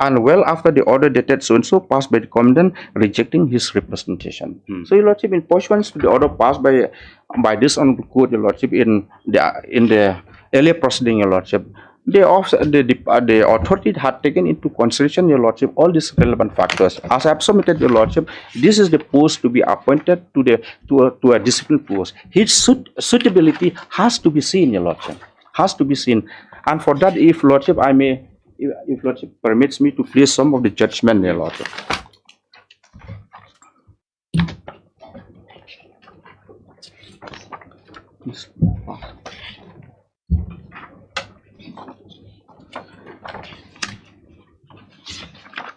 Speaker 3: and well after the order dated so-and-so passed by the Commandant rejecting his representation. So, Your Lordship, in pursuance to the order passed by this Honorable Court, Your Lordship, in the earlier proceeding, Your Lordship, the authority had taken into consideration, Your Lordship, all these relevant factors. As I have submitted, Your Lordship, this is the post to be appointed to a discipline post. His suitability has to be seen, Your Lordship, has to be seen. And for that, if Lordship, if Lordship permits me to place some of the judgment, Your Lordship.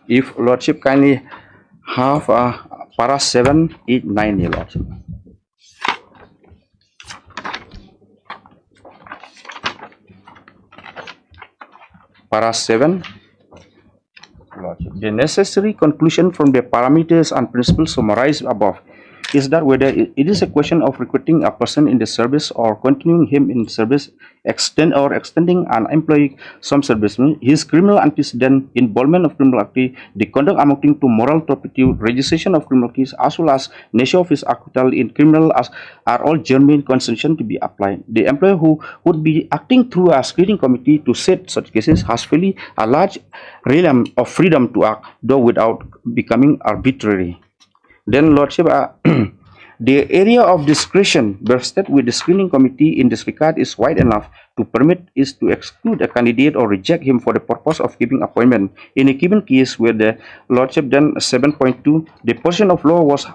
Speaker 3: If Lordship kindly have para 7, 8, 9, Your Lordship. Para 7, Lordship. The necessary conclusion from the parameters and principles summarized above is that whether it is a question of recruiting a person in the service or continuing him in service, extending an employee some service, his criminal antecedent, involvement of criminal activity, the conduct amounting to moral turpitude, registration of criminal case, as well as nature of his acquittal in criminal are all germane consideration to be applied. The employer who would be acting through a screening committee to set such cases has fully a large realm of freedom to act, though without becoming arbitrary. Then, Lordship, the area of discretion vested with the screening committee in this regard is wide enough to permit is to exclude a candidate or reject him for the purpose of giving appointment. In a given case where the Lordship then 7.2, the portion of law was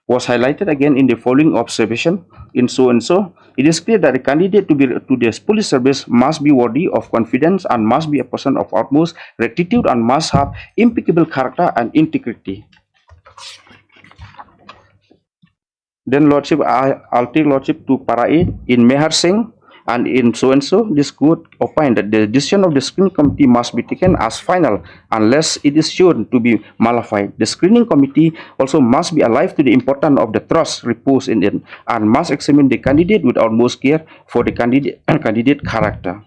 Speaker 3: highlighted again in the following observation. In so and so, it is clear that the candidate to the police service must be worthy of confidence and must be a person of utmost rectitude and must have impeccable character and integrity. Then, Lordship, I'll take Lordship to para 8 in Mehar Singh and in so and so. This court opined that the decision of the screening committee must be taken as final unless it is shown to be malified. The screening committee also must be alive to the importance of the trust reposed in it and must examine the candidate with utmost care for the candidate character.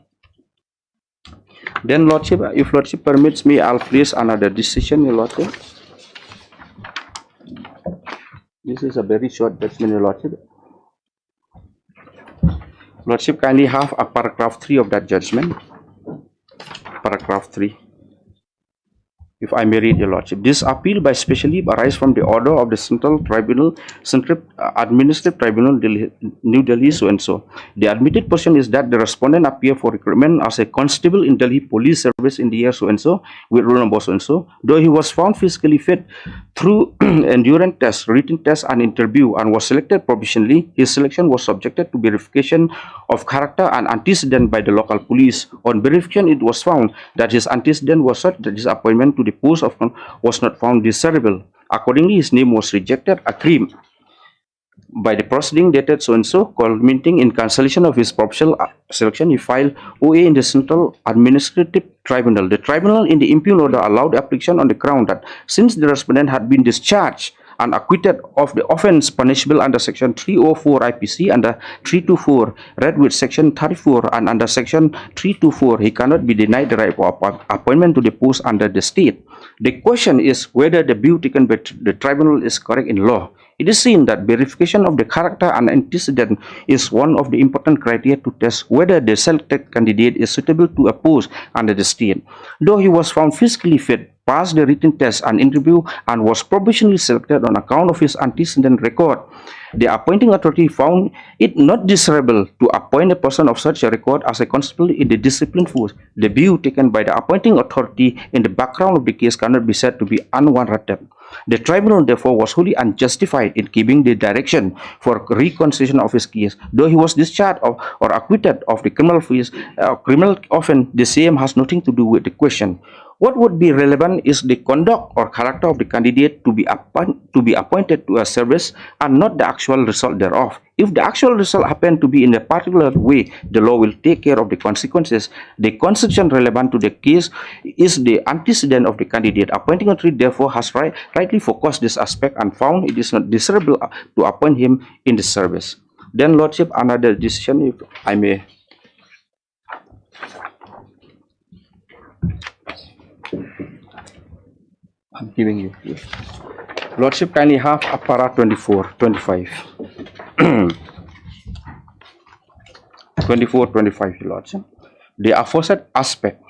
Speaker 3: Then, Lordship, if Lordship permits me, I'll place another decision, Your Lordship. This is a very short judgment, Your Lordship. Lordship, kindly have a paragraph 3 of that judgment. Paragraph 3. If I may read, Your Lordship. This appeal by special leave arises from the order of the Central Administrative Tribunal, New Delhi, so and so. The admitted portion is that the respondent appear for recruitment as a constable in Delhi Police Service in the year so and so, with roll number so and so. Though he was found physically fit through endurance test, written test, and interview, and was selected provisionally, his selection was subjected to verification of character and antecedent by the local police. On verification, it was found that his antecedent was such that his appointment to the post of was not found desirable. Accordingly, his name was rejected, agreed by the proceeding dated so and so, culminating in cancellation of his provisional selection. He filed OA in the Central Administrative Tribunal. The tribunal in the impugned order allowed application on the ground that since the respondent had been discharged and acquitted of the offence punishable under section 304 IPC, under 324 read with section 34 and under section 324, he cannot be denied the right of appointment to the post under the state. The question is whether the view taken by the tribunal is correct in law. It is seen that verification of the character and antecedent is one of the important criteria to test whether the selected candidate is suitable to a post under the state. Though he was found physically fit, passed the written test and interview, and was provisionally selected on account of his antecedent record, the appointing authority found it not desirable to appoint a person of such a record as a constable in the discipline force. The view taken by the appointing authority in the background of the case cannot be said to be unwarranted. The tribunal therefore was wholly unjustified in giving the direction for reconsideration of his case. Though he was discharged or acquitted of the criminal offence, the same has nothing to do with the question. What would be relevant is the conduct or character of the candidate to be appointed to a service, and not the actual result thereof. If the actual result happen to be in a particular way, the law will take care of the consequences. The constitution relevant to the case is the antecedent of the candidate. Appointing authority therefore has rightly focused this aspect and found it is not desirable to appoint him in the service. Then, Lordship, another decision, if I may. I'm giving you. Lordship, kindly have Appara 24-25. 24-25, Lordship. The aforesaid aspect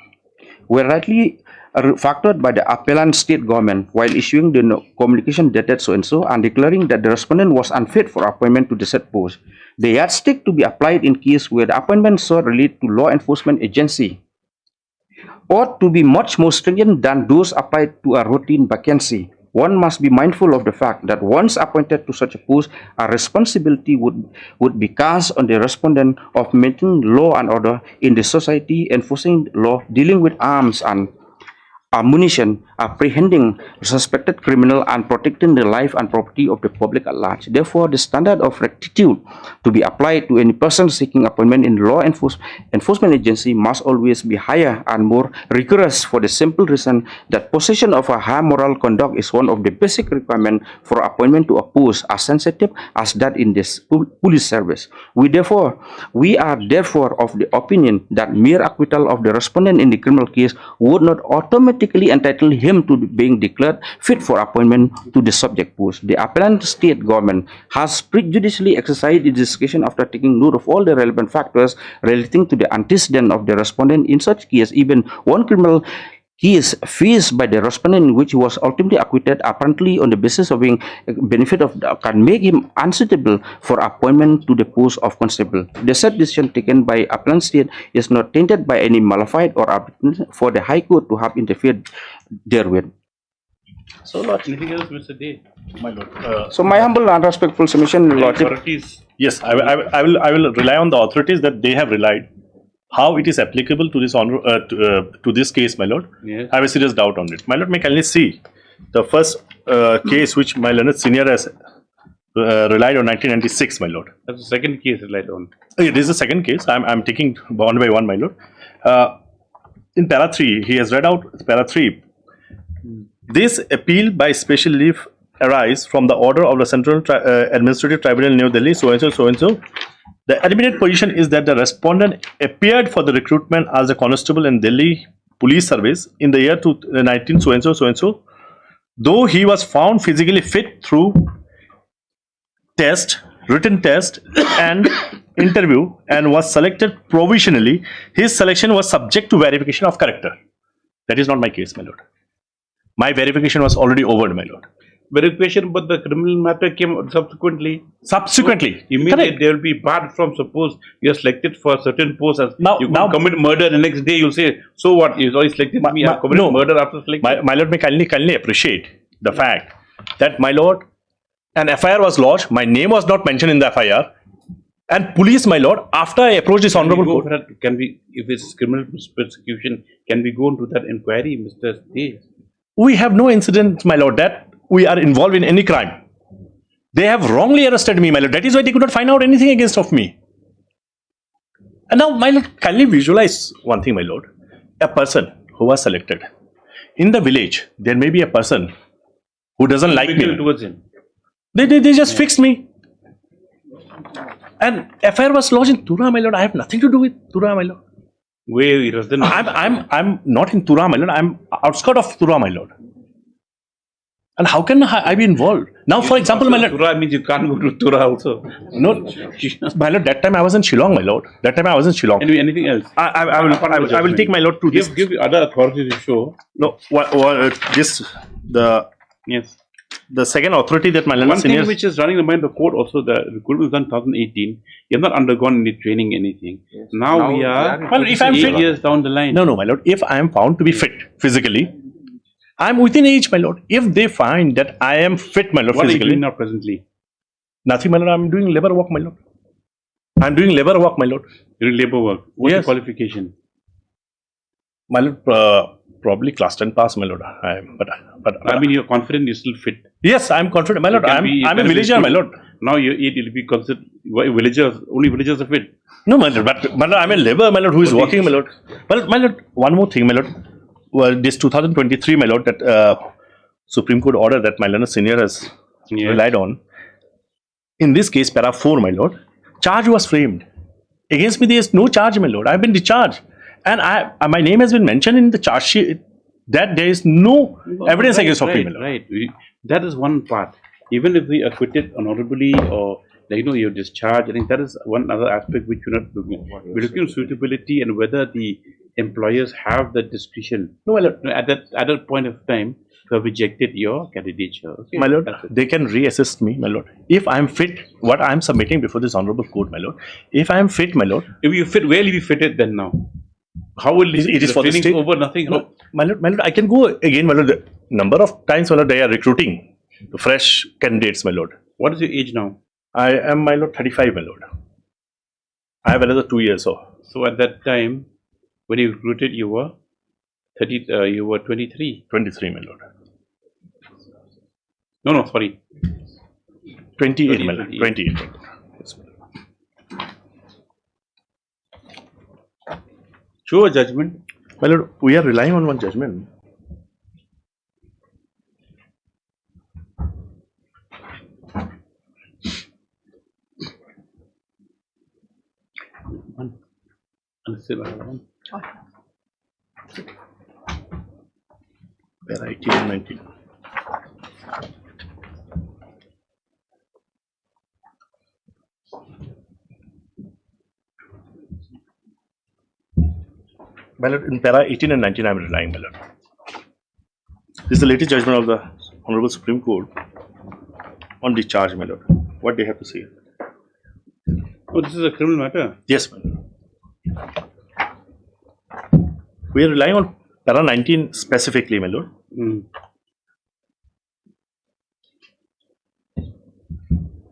Speaker 3: were rightly factored by the appellant state government while issuing the communication dated so-and-so and declaring that the respondent was unfit for appointment to the said post. The yardstick to be applied in case where the appointment sought relate to law enforcement agency ought to be much more stringent than those applied to a routine vacancy. One must be mindful of the fact that once appointed to such a post, a responsibility would be cast on the respondent of maintaining law and order in the society, enforcing law, dealing with arms and ammunition, apprehending suspected criminal, and protecting the life and property of the public at large. Therefore, the standard of rectitude to be applied to any person seeking appointment in law enforcement agency must always be higher and more rigorous, for the simple reason that possession of a high moral conduct is one of the basic requirements for appointment to a post as sensitive as that in this police service. We are therefore of the opinion that mere acquittal of the respondent in the criminal case would not automatically entitle him to being declared fit for appointment to the subject post. The appellant state government has prejudicially exercised its discretion after taking note of all the relevant factors relating to the antecedent of the respondent. In such case, even one criminal case faced by the respondent in which he was ultimately acquitted apparently on the basis of being benefit of can make him unsuitable for appointment to the post of constable. The said decision taken by appellant state is not tainted by any malified or arbitrary for the High Court to have interfered therewith.
Speaker 2: So, Lord, anything else, Mr. Day?
Speaker 19: My Lord.
Speaker 3: So, my humble and respectful submission, Lordship.
Speaker 19: Yes, I will rely on the authorities that they have relied. How it is applicable to this to this case, my lord?
Speaker 2: Yes.
Speaker 19: I have a serious doubt on it. My lord, may kindly see the first case which my learned senior has relied on 1996, my lord.
Speaker 2: That's the second case relied on.
Speaker 19: It is the second case. I'm taking one by one, my lord. In para 3, he has read out para 3. This appeal by special leave arise from the order of the Central Administrative Tribunal, New Delhi, so and so, so and so. The admitted position is that the respondent appeared for the recruitment as a constable in Delhi Police Service in the year 2019, so and so, so and so. Though he was found physically fit through test, written test and interview and was selected provisionally, his selection was subject to verification of character. That is not my case, my lord. My verification was already over, my lord.
Speaker 2: Verification, but the criminal matter came subsequently.
Speaker 19: Subsequently.
Speaker 2: You mean that they will be barred from, suppose you are selected for a certain post, as now commit murder, the next day you'll say, so what, you always selected me, I committed murder after selection.
Speaker 19: My lord may kindly appreciate the fact that, my lord, an FIR was lodged, my name was not mentioned in the FIR, and police, my lord, after I approached this honorable court.
Speaker 2: Can we, if it's criminal persecution, can we go into that inquiry, Mr. Day?
Speaker 19: We have no incident, my lord, that we are involved in any crime. They have wrongly arrested me, my lord. That is why they could not find out anything against of me. And now, my lord, kindly visualize one thing, my lord. A person who was selected. In the village, there may be a person who doesn't like me.
Speaker 2: Towards him.
Speaker 19: They just fixed me. And FIR was lodged in Tura, my lord. I have nothing to do with Tura, my lord.
Speaker 2: Where he was then?
Speaker 19: I'm not in Tura, my lord. I'm outskirts of Tura, my lord. And how can I be involved? Now, for example, my lord.
Speaker 2: Tura means you can't go to Tura also.
Speaker 19: No, my lord, that time I was in Shillong, my lord. That time I was in Shillong.
Speaker 2: Anything else?
Speaker 19: I will take my lord to this.
Speaker 2: Give other authority to show.
Speaker 19: No, the second authority that my
Speaker 2: One thing which is running in the mind of the court also, the recruitment was done 2018. You have not undergone any training, anything. Yes. Now we are
Speaker 19: well, if I'm
Speaker 2: 8 years down the line.
Speaker 19: No, my lord. If I am found to be fit physically, I am within age, my lord. If they find that I am fit, my lord,
Speaker 2: what
Speaker 19: physically.
Speaker 2: What are you doing now presently?
Speaker 19: Nothing, my lord. I am doing labor work, my lord. I am doing labor work, my lord.
Speaker 2: You're doing labor work. What's
Speaker 19: yes.
Speaker 2: your qualification?
Speaker 19: My lord, probably class 10 pass, my lord. But
Speaker 2: I mean, you're confident you're still fit.
Speaker 19: Yes, I am confident, my lord. I'm a villager, my lord.
Speaker 2: Now you'll be considered villagers. Only villagers are fit.
Speaker 19: No, my lord. But my lord, I'm a labor, my lord, who is working, my lord. Well, my lord, one more thing, my lord. Well, this 2023, my lord, that Supreme Court order that my learned senior has relied on. In this case, para 4, my lord, charge was framed. Against me, there is no charge, my lord. I have been discharged. And my name has been mentioned in the charge sheet that there is no evidence against me, my lord.
Speaker 2: Right. That is one part. Even if we acquitted honorably or you're discharged, I think that is one other aspect which we're not looking at. We're looking at suitability and whether the employers have the discretion.
Speaker 19: No, my lord.
Speaker 2: At that point of time, to have rejected your candidature. Okay?
Speaker 19: My lord, they can reassist me, my lord. If I am fit, what I am submitting before this honorable court, my lord. If I am fit, my lord.
Speaker 2: If you fit, where will you be fitted then now? How will
Speaker 19: it is for the state
Speaker 2: over nothing?
Speaker 19: No, my lord, I can go again, my lord. The number of times, my lord, they are recruiting fresh candidates, my lord.
Speaker 2: What is your age now?
Speaker 19: I am, my lord, 35, my lord. I have another 2 years. So
Speaker 2: at that time, when you recruited, you were 30. You were 23.
Speaker 19: 23, my lord.
Speaker 2: No, sorry.
Speaker 19: 28, my lord. 28. Yes, my lord.
Speaker 2: Show a judgment.
Speaker 19: My lord, we are relying on one judgment. Para 18 and 19. My lord, in para 18 and 19, I am relying, my lord. This is the latest judgment of the Honorable Supreme Court on discharge, my lord. What they have to say?
Speaker 2: Oh, this is a criminal matter?
Speaker 19: Yes, my lord. We are relying on para 19 specifically, my lord.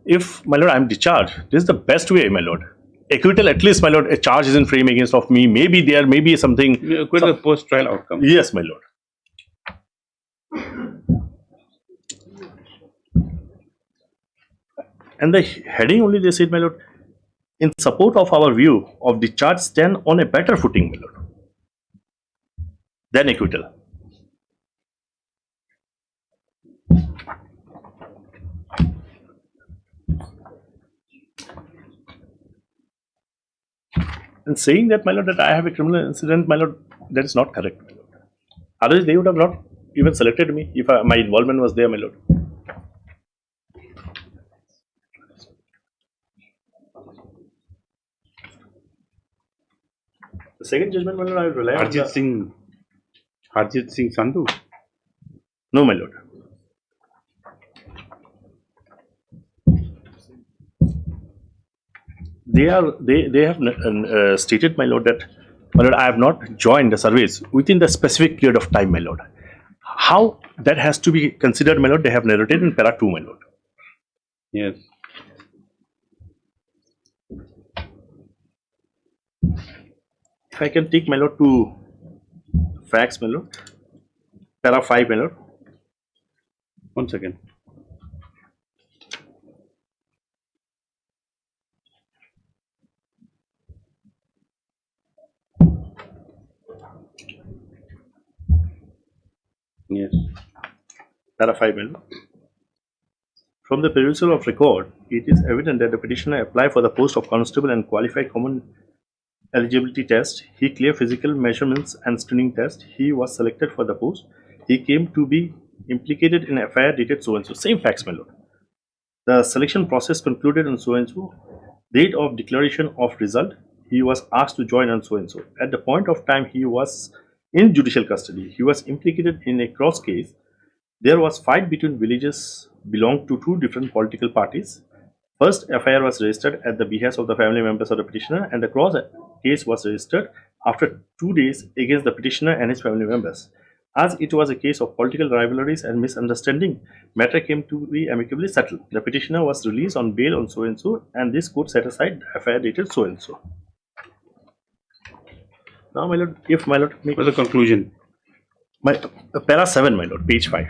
Speaker 19: If, my lord, I am discharged, this is the best way, my lord. Acquittal, at least, my lord, a charge isn't framed against of me. Maybe there may be something.
Speaker 2: Acquittal is a post-trial outcome.
Speaker 19: Yes, my lord. And the heading only they said, my lord, in support of our view of the charge stand on a better footing, my lord, than acquittal. And saying that, my lord, that I have a criminal incident, my lord, that is not correct, my lord. Otherwise, they would have not even selected me if my involvement was there, my lord. The second judgment, my lord, I will rely on
Speaker 2: Harjit Singh Sandhu?
Speaker 19: No, my lord. They have stated, my lord, that, my lord, I have not joined the service within the specific period of time, my lord. How that has to be considered, my lord, they have narrated in para 2, my lord.
Speaker 2: Yes.
Speaker 19: If I can take, my lord, to facts, my lord. Para 5, my lord.
Speaker 2: 1 second. Yes.
Speaker 19: Para 5, my lord. From the perusal of record, it is evident that the petitioner applied for the post of constable and qualified common eligibility test. He cleared physical measurements and screening test. He was selected for the post. He came to be implicated in FIR dated so and so. Same facts, my lord. The selection process concluded on so and so. Date of declaration of result, he was asked to join on so and so. At the point of time he was in judicial custody, he was implicated in a cross case. There was fight between villages belonged to two different political parties. First, FIR was registered at the behest of the family members of the petitioner, and the cross case was registered after 2 days against the petitioner and his family members. As it was a case of political rivalries and misunderstanding, matter came to be amicably settled. The petitioner was released on bail on so and so, and this court set aside the FIR dated so and so. Now, my lord, if my lord make
Speaker 2: what's the conclusion?
Speaker 19: My para 7, my lord, page 5.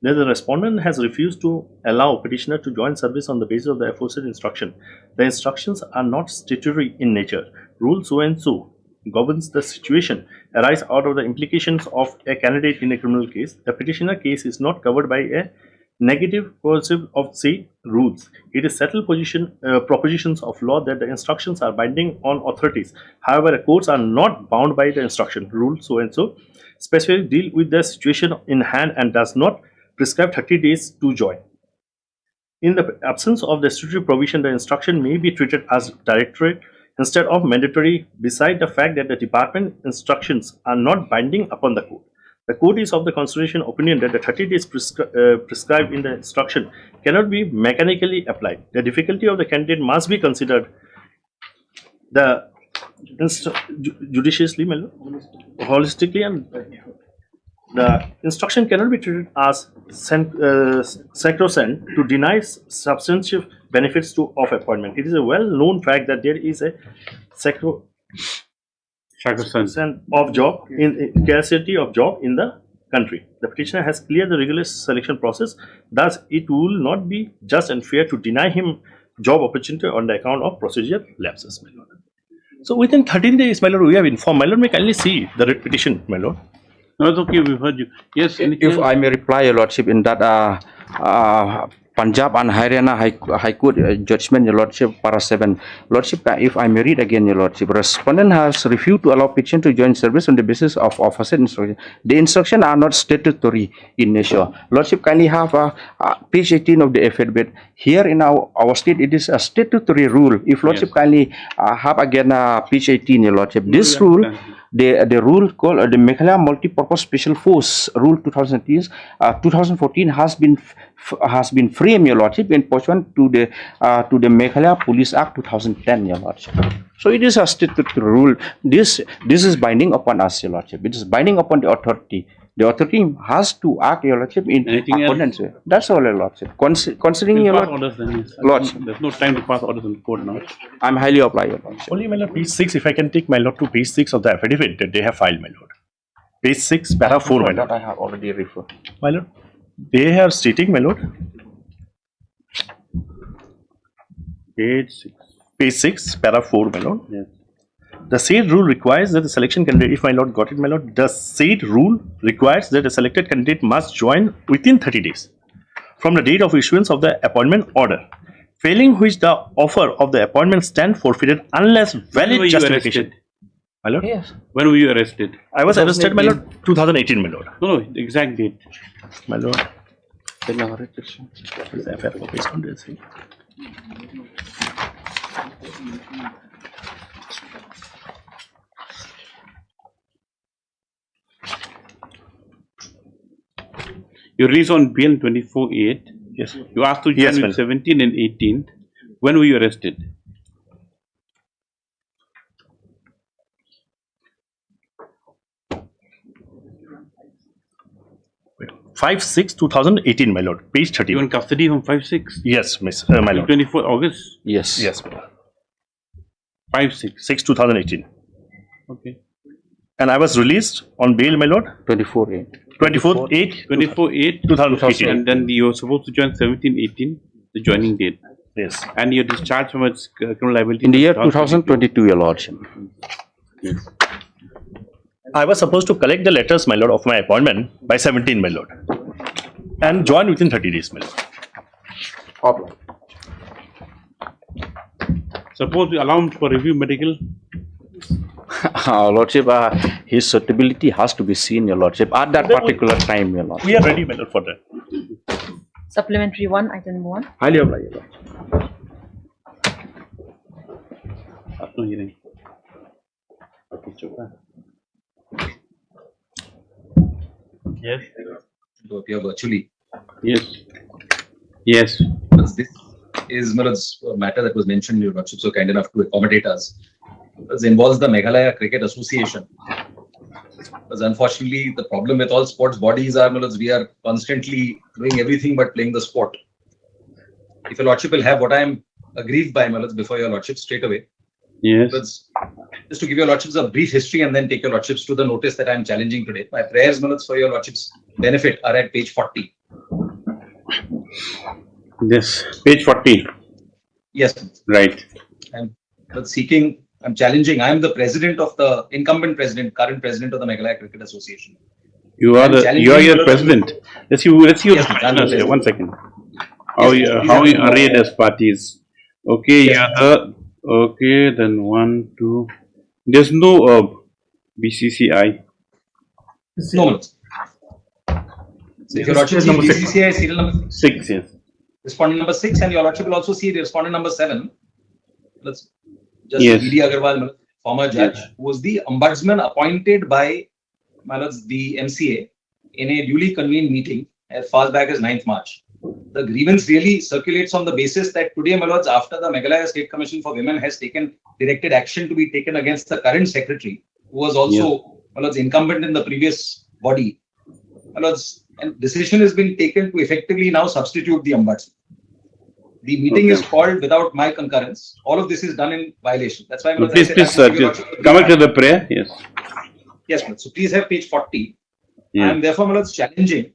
Speaker 19: That the respondent has refused to allow petitioner to join service on the basis of the aforesaid instruction. The instructions are not statutory in nature. Rule so and so governs the situation arise out of the implications of a candidate in a criminal case. The petitioner case is not covered by a negative coercive of say rules. It is settled propositions of law that the instructions are binding on authorities. However, the courts are not bound by the instruction. Rule so and so specifically deal with the situation in hand and does not prescribe 30 days to join. In the absence of the statutory provision, the instruction may be treated as directorate instead of mandatory, beside the fact that the department instructions are not binding upon the court. The court is of the consideration opinion that the 30 days prescribed in the instruction cannot be mechanically applied. The difficulty of the candidate must be considered judiciously, holistically, and the instruction cannot be treated as sacrosanct to deny substantive benefits of appointment. It is a well-known fact that there is a sacrosanct of job in scarcity of job in the country. The petitioner has cleared the regular selection process. Thus, it will not be just and fair to deny him job opportunity on the account of procedure lapses, my lord. So within 13 days, my lord, we have informed. My lord, may kindly see the writ petition, my lord.
Speaker 2: No, it's okay, we've heard you. Yes,
Speaker 3: if I may reply, Your Lordship, in that Punjab and Haryana High Court judgment, Your Lordship, para 7. Lordship, if I may read again, Your Lordship, respondent has refused to allow petitioner to join service on the basis of offensive instruction. The instructions are not statutory in nature. Lordship, kindly have page 18 of the affidavit. Here in our state, it is a statutory rule. If Lordship kindly have again page 18, Your Lordship. This rule, the rule called the Meghalaya Multi-Purpose Special Force Rule 2014 has been framed, Your Lordship, in pursuant to the Meghalaya Police Act 2010, Your Lordship. So it is a statutory rule. This is binding upon us, Your Lordship. It is binding upon the authority. The authority has to act, Your Lordship, in accordance. That's all, Your Lordship. Considering Your Lordship,
Speaker 2: there's no time to pass orders in court now.
Speaker 3: I'm highly obliged, Your Lordship.
Speaker 19: Only, my lord, page 6, if I can take, my lord, to page 6 of the affidavit that they have filed, my lord. Page 6, para 4, my lord.
Speaker 3: I have already referred.
Speaker 19: My lord, they are stating, my lord, page 6, para 4, my lord.
Speaker 2: Yes.
Speaker 19: The said rule requires that the selection candidate, if my lord got it, my lord, the said rule requires that the selected candidate must join within 30 days from the date of issuance of the appointment order, failing which the offer of the appointment stand forfeited unless valid justification. My lord?
Speaker 2: Yes. When were you arrested?
Speaker 19: I was arrested, my lord, 2018, my lord.
Speaker 2: No, the exact date.
Speaker 19: My lord.
Speaker 2: You released on bail 24/8.
Speaker 19: Yes.
Speaker 2: You asked to join with 17 and 18. When were you arrested?
Speaker 19: 5/6/2018, my lord. Page 30.
Speaker 2: You were in custody from 5/6?
Speaker 19: Yes, my lord.
Speaker 2: 24 August?
Speaker 3: Yes.
Speaker 19: Yes, my lord.
Speaker 2: 5/6/2018.
Speaker 19: Okay. And I was released on bail, my lord.
Speaker 3: 24/8.
Speaker 19: 24/8/2018.
Speaker 2: And then you were supposed to join 17/18, the joining date.
Speaker 19: Yes.
Speaker 2: And you're discharged from its criminal liability.
Speaker 3: In the year 2022, Your Lordship.
Speaker 2: Yes.
Speaker 19: I was supposed to collect the letters, my lord, of my appointment by 17, my lord, and join within 30 days, my lord.
Speaker 2: Suppose we allow him for review medical.
Speaker 3: Lordship, his suitability has to be seen, Your Lordship, at that particular time, Your Lordship.
Speaker 19: We are ready, my lord, for that.
Speaker 9: Supplementary 1, item number 1.
Speaker 3: Highly obliged, Your Lordship.
Speaker 2: After hearing. Okay, Chopra. Yes.
Speaker 17: To appear virtually.
Speaker 2: Yes. Yes.
Speaker 17: This is Malad's matter that was mentioned, Your Lordship, so kind enough to accommodate us. It involves the Meghalaya Cricket Association. Because unfortunately, the problem with all sports bodies are, we are constantly doing everything but playing the sport. If Your Lordship will have what I am aggrieved by, before Your Lordship straight away.
Speaker 2: Yes.
Speaker 17: Just to give Your Lordships a brief history and then take Your Lordships to the notice that I am challenging today. My prayers, for Your Lordships' benefit are at page 40.
Speaker 2: Yes, page 40.
Speaker 17: Yes.
Speaker 2: Right.
Speaker 17: I'm challenging. I am the president of the incumbent president, current president of the Meghalaya Cricket Association.
Speaker 2: You are your president. Let's see
Speaker 17: Yes,
Speaker 2: one second. How you arrayed as parties. Okay,
Speaker 17: Yes.
Speaker 2: Okay, then 1, 2. There's no BCCI.
Speaker 17: No. So if Your Lordship see BCCI serial number
Speaker 2: 6, yes.
Speaker 17: Respondent number 6, and Your Lordship will also see respondent number 7. Let's just
Speaker 2: Yes.
Speaker 17: B.D. Agarwal, former judge, who was the ombudsman appointed by the MCA in a duly convened meeting as far back as 9th March. The grievance really circulates on the basis that today, my lords, after the Meghalaya State Commission for Women has directed action to be taken against the current secretary, who was also, my lords, incumbent in the previous body. My lords, and decision has been taken to effectively now substitute the ombudsman. The meeting is called without my concurrence. All of this is done in violation. That's why, my lords,
Speaker 2: Please, come back to the prayer. Yes.
Speaker 17: Yes, my lords. So please have page 40.
Speaker 2: Yeah.
Speaker 17: I am therefore, my lords, challenging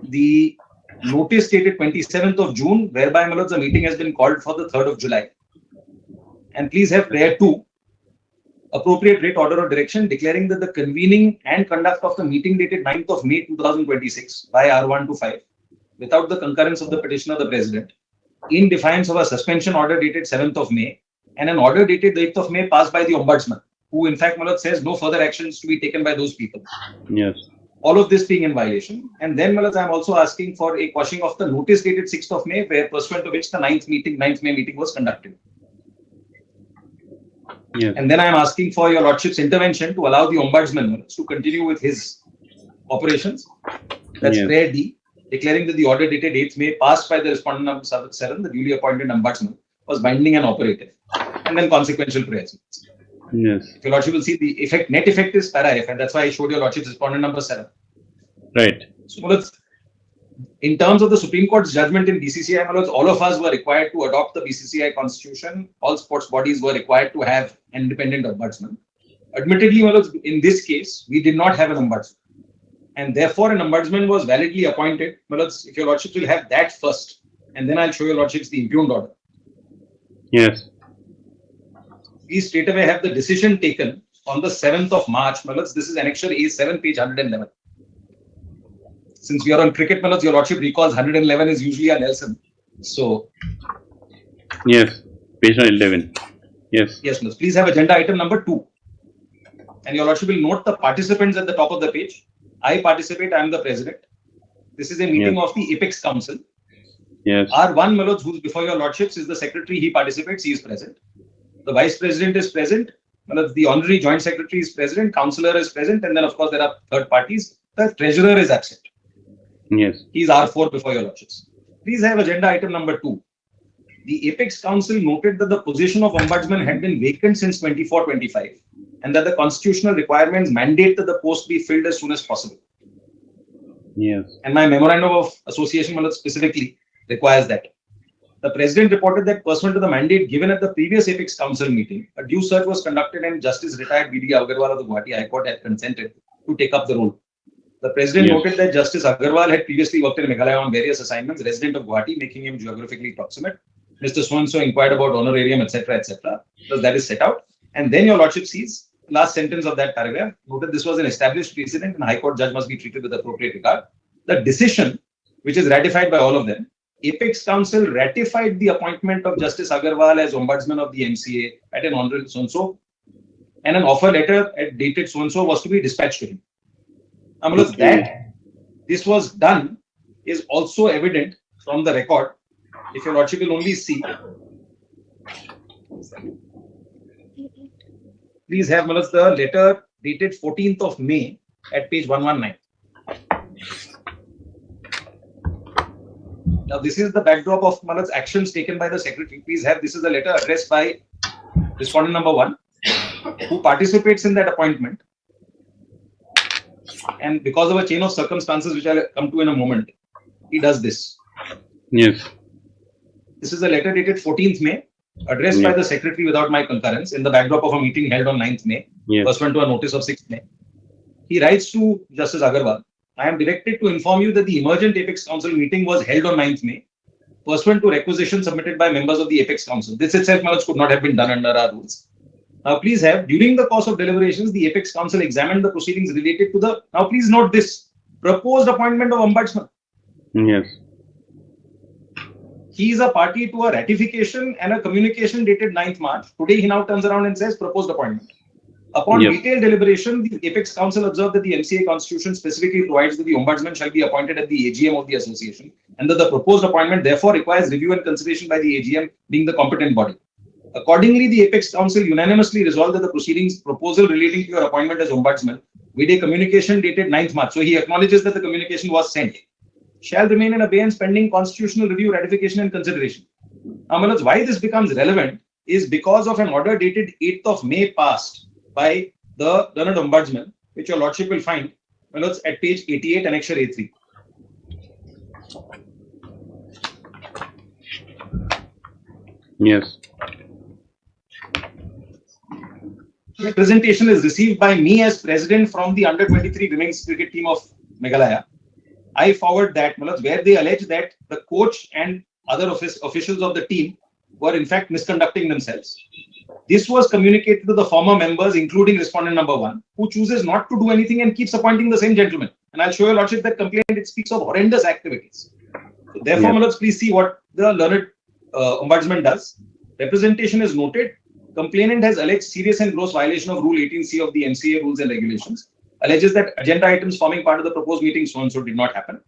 Speaker 17: the notice dated 27th of June, whereby, my lords, the meeting has been called for the 3rd of July. And please have prayer 2, appropriate rate order or direction declaring that the convening and conduct of the meeting dated 9th of May 2026 by R1 to 5, without the concurrence of the petitioner, the president, in defiance of a suspension order dated 7th of May and an order dated the 8th of May passed by the ombudsman, who in fact, my lord, says no further actions to be taken by those people.
Speaker 2: Yes.
Speaker 17: All of this being in violation. And then, my lords, I am also asking for a quashing of the notice dated 6th of May, where pursuant to which the 9th May meeting was conducted.
Speaker 2: Yes.
Speaker 17: And then I am asking for your lordship's intervention to allow the ombudsman to continue with his operations. That's prayer D, declaring that the order dated 8th May passed by the respondent number 7, the duly appointed ombudsman, was binding and operative. And then consequential prayers.
Speaker 2: Yes.
Speaker 17: If your lordship will see the effect, net effect is para F, and that's why I showed your lordship's respondent number 7.
Speaker 2: Right.
Speaker 17: So, my lords, in terms of the Supreme Court's judgment in BCCI, my lords, all of us were required to adopt the BCCI constitution. All sports bodies were required to have an independent ombudsman. Admittedly, my lords, in this case, we did not have an ombudsman. And therefore, an ombudsman was validly appointed. My lords, if your lordships will have that first, and then I'll show your lordships the impugned order.
Speaker 2: Yes.
Speaker 17: Please straight away have the decision taken on the 7th of March. My lords, this is annexure A7, page 111. Since we are on cricket, my lords, your lordship recalls 111 is usually a Nelson. So,
Speaker 2: yes, page 11. Yes.
Speaker 17: Yes, lords. Please have agenda item number 2. And your lordship will note the participants at the top of the page. I participate, I am the president. This is a meeting of the Apex Council.
Speaker 2: Yes.
Speaker 17: R1, my lords, who's before your lordships, is the secretary. He participates, he is present. The vice president is present. The honorary joint secretary is present. Councillor is present. And then, of course, there are third parties. The treasurer is absent.
Speaker 2: Yes.
Speaker 17: He is R4 before your lordships. Please have agenda item number 2. The Apex Council noted that the position of ombudsman had been vacant since 24-25 and that the constitutional requirements mandate that the post be filled as soon as possible.
Speaker 2: Yes.
Speaker 17: And my memorandum of association specifically requires that. The president reported that pursuant to the mandate given at the previous Apex Council meeting, a due search was conducted and Justice retired B.D. Agarwal of the Guwahati High Court had consented to take up the role. The president noted that Justice Agarwal had previously worked in Meghalaya on various assignments, resident of Guwahati, making him geographically proximate. Mr. So-and-so inquired about honorarium, etc., etc. Thus, that is set out. And then your lordship sees, last sentence of that paragraph, noted this was an established precedent and High Court judge must be treated with appropriate regard. The decision, which is ratified by all of them, Apex Council ratified the appointment of Justice Agarwal as Ombudsman of the MCA at an honorary so-and-so. and an offer letter dated so and so was to be dispatched to him. Now, my lords, that this was done is also evident from the record. If your lordship will only see, please have, my lords, the letter dated 14th of May at page 119. Now, this is the backdrop of, my lords, actions taken by the secretary. Please have, this is a letter addressed by respondent number 1, who participates in that appointment. And because of a chain of circumstances, which I'll come to in a moment, he does this.
Speaker 2: Yes.
Speaker 17: This is a letter dated 14th May, addressed by the secretary without my concurrence in the backdrop of a meeting held on 9th May, pursuant to a notice of 6th May. He writes to Justice Agarwal, I am directed to inform you that the emergent Apex Council meeting was held on 9th May, pursuant to requisitions submitted by members of the Apex Council. This itself, my lords, could not have been done under our rules. Now, please have, during the course of deliberations, the Apex Council examined the proceedings related to the, now please note this, proposed appointment of Ombudsman.
Speaker 2: Yes.
Speaker 17: He is a party to a ratification and a communication dated 9th March. Today, he now turns around and says proposed appointment. Upon detailed deliberation, the Apex Council observed that the MCA Constitution specifically provides that the Ombudsman shall be appointed at the AGM of the association, and that the proposed appointment therefore requires review and consideration by the AGM being the competent body. Accordingly, the Apex Council unanimously resolved that the proceedings proposal relating to your appointment as Ombudsman with a communication dated 9th March, so he acknowledges that the communication was sent, shall remain in abeyance pending constitutional review, ratification and consideration. Now, my lords, why this becomes relevant is because of an order dated 8th of May passed by the learned Ombudsman, which your lordship will find, my lords, at page 88, annexure A3.
Speaker 2: Yes.
Speaker 17: Representation is received by me as president from the under-23 women's cricket team of Meghalaya. I forward that, where they allege that the coach and other officials of the team were in fact misconducting themselves. This was communicated to the former members, including respondent number 1, who chooses not to do anything and keeps appointing the same gentleman. And I'll show your lordship that complaint, it speaks of horrendous activities. So therefore, my lords, please see what the learned Ombudsman does. Representation is noted. Complainant has alleged serious and gross violation of Rule 18C of the MCA rules and regulations. Alleges that agenda items forming part of the proposed meeting so and so did not happen.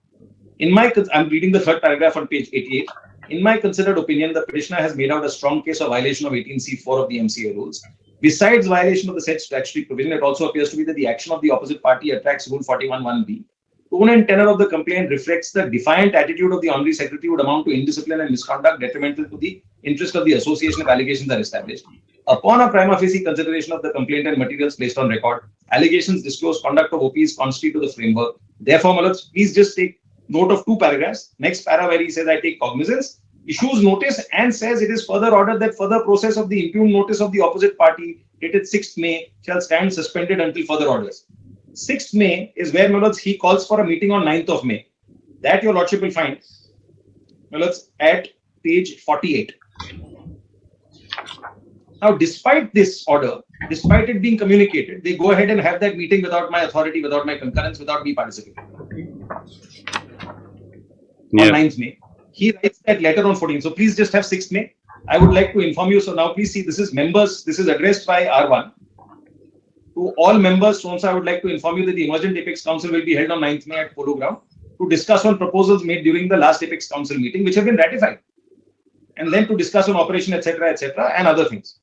Speaker 17: I'm reading the third paragraph on page 88. In my considered opinion, the petitioner has made out a strong case of violation of 18C4 of the MCA rules. Besides violation of the said statutory provision, it also appears to be that the action of the opposite party attracts Rule 41(1)(b. Tone and tenor of the complaint reflects the defiant attitude of the Honorary Secretary would amount to indiscipline and misconduct detrimental to the interest of the association if allegations are established. Upon a prima facie consideration of the complaint and materials placed on record, allegations disclosed conduct of OPs constitute the framework. Therefore, my lords, please just take note of 2 paragraphs. Next para where he says, I take cognizance, issues notice and says it is further ordered that further process of the impugned notice of the opposite party dated 6th May shall stand suspended until further orders. 6th May is where, my lords, he calls for a meeting on 9th of May. That your lordship will find, my lords, at page 48. Now, despite this order, despite it being communicated, they go ahead and have that meeting without my authority, without my concurrence, without me participating. On 9th May. He writes that letter on 14th. So please just have 6th May. I would like to inform you. So now please see, this is members. This is addressed by R1. To all members, so I would like to inform you that the Emergent Apex Council will be held on 9th May at Polo Ground to discuss on proposals made during the last Apex Council meeting, which have been ratified. And then to discuss on operation, etc., and other things.